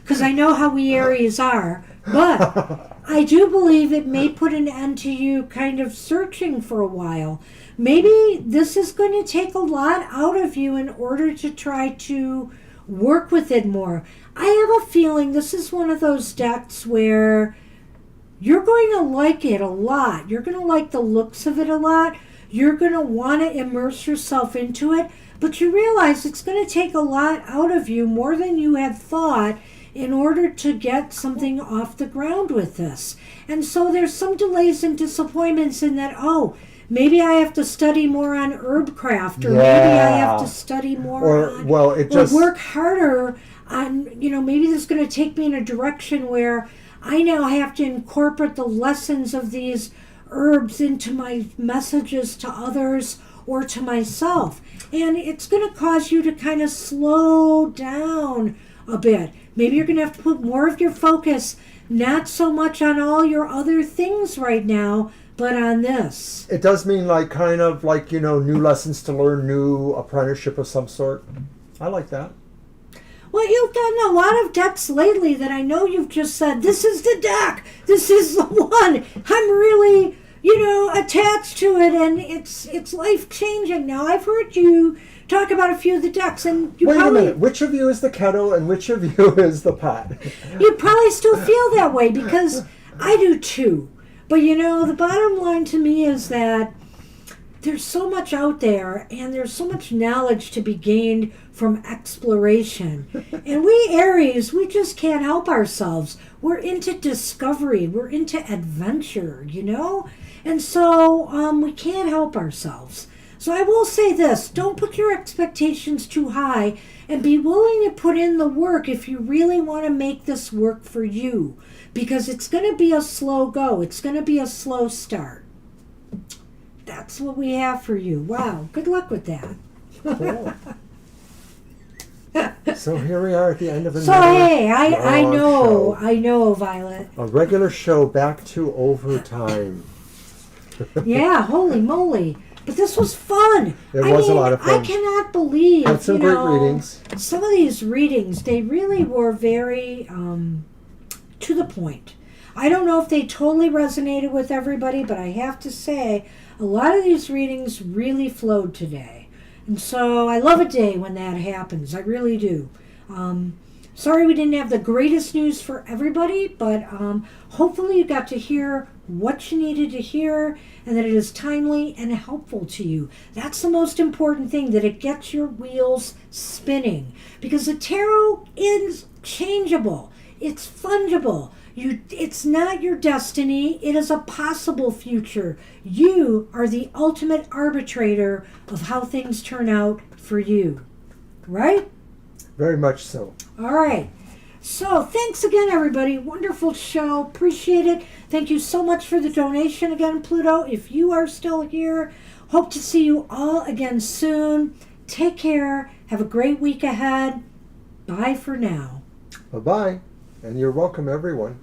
because I know how we Aries are. But I do believe it may put an end to you kind of searching for a while. Maybe this is going to take a lot out of you in order to try to work with it more. I have a feeling this is one of those decks where you're going to like it a lot. You're going to like the looks of it a lot. You're going to want to immerse yourself into it. But you realize it's going to take a lot out of you, more than you had thought, in order to get something off the ground with this. And so there's some delays and disappointments in that, maybe I have to study more on herbcraft, or maybe I have to study more on, or work harder on, maybe this is going to take me in a direction where I now have to incorporate the lessons of these herbs into my messages to others or to myself. And it's going to cause you to kind of slow down a bit. Maybe you're going to have to put more of your focus, not so much on all your other things right now, but on this. It does mean new lessons to learn, new apprenticeship of some sort. I like that. Well, you've done a lot of decks lately that I know you've just said, this is the deck, this is the one. I'm really, attached to it, and it's life-changing. Now, I've heard you talk about a few of the decks, and Wait a minute. Which of you is the kettle and which of you is the pot? You probably still feel that way because I do too. But the bottom line to me is that there's so much out there and there's so much knowledge to be gained from exploration. And we Aries, we just can't help ourselves. We're into discovery. We're into adventure, And so we can't help ourselves. So I will say this, don't put your expectations too high and be willing to put in the work if you really want to make this work for you, because it's going to be a slow go. It's going to be a slow start. That's what we have for you. Wow, good luck with that. Cool. So here we are at the end of another I know, show. I know, Violet. A regular show back to overtime. Yeah, holy moly. But this was fun. It was a lot of fun. I cannot believe, Had some great readings. Some of these readings, they really were very to the point. I don't know if they totally resonated with everybody, but I have to say, a lot of these readings really flowed today. And so I love a day when that happens. I really do. Sorry we didn't have the greatest news for everybody, but hopefully you got to hear what you needed to hear and that it is timely and helpful to you. That's the most important thing, that it gets your wheels spinning. Because the tarot is changeable. It's fungible. It's not your destiny. It is a possible future. You are the ultimate arbitrator of how things turn out for you. Right? Very much so. All right. So thanks again, everybody. Wonderful show. Appreciate it. Thank you so much for the donation again, Pluto. If you are still here, hope to see you all again soon. Take care. Have a great week ahead. Bye for now. Bye-bye. And you're welcome, everyone.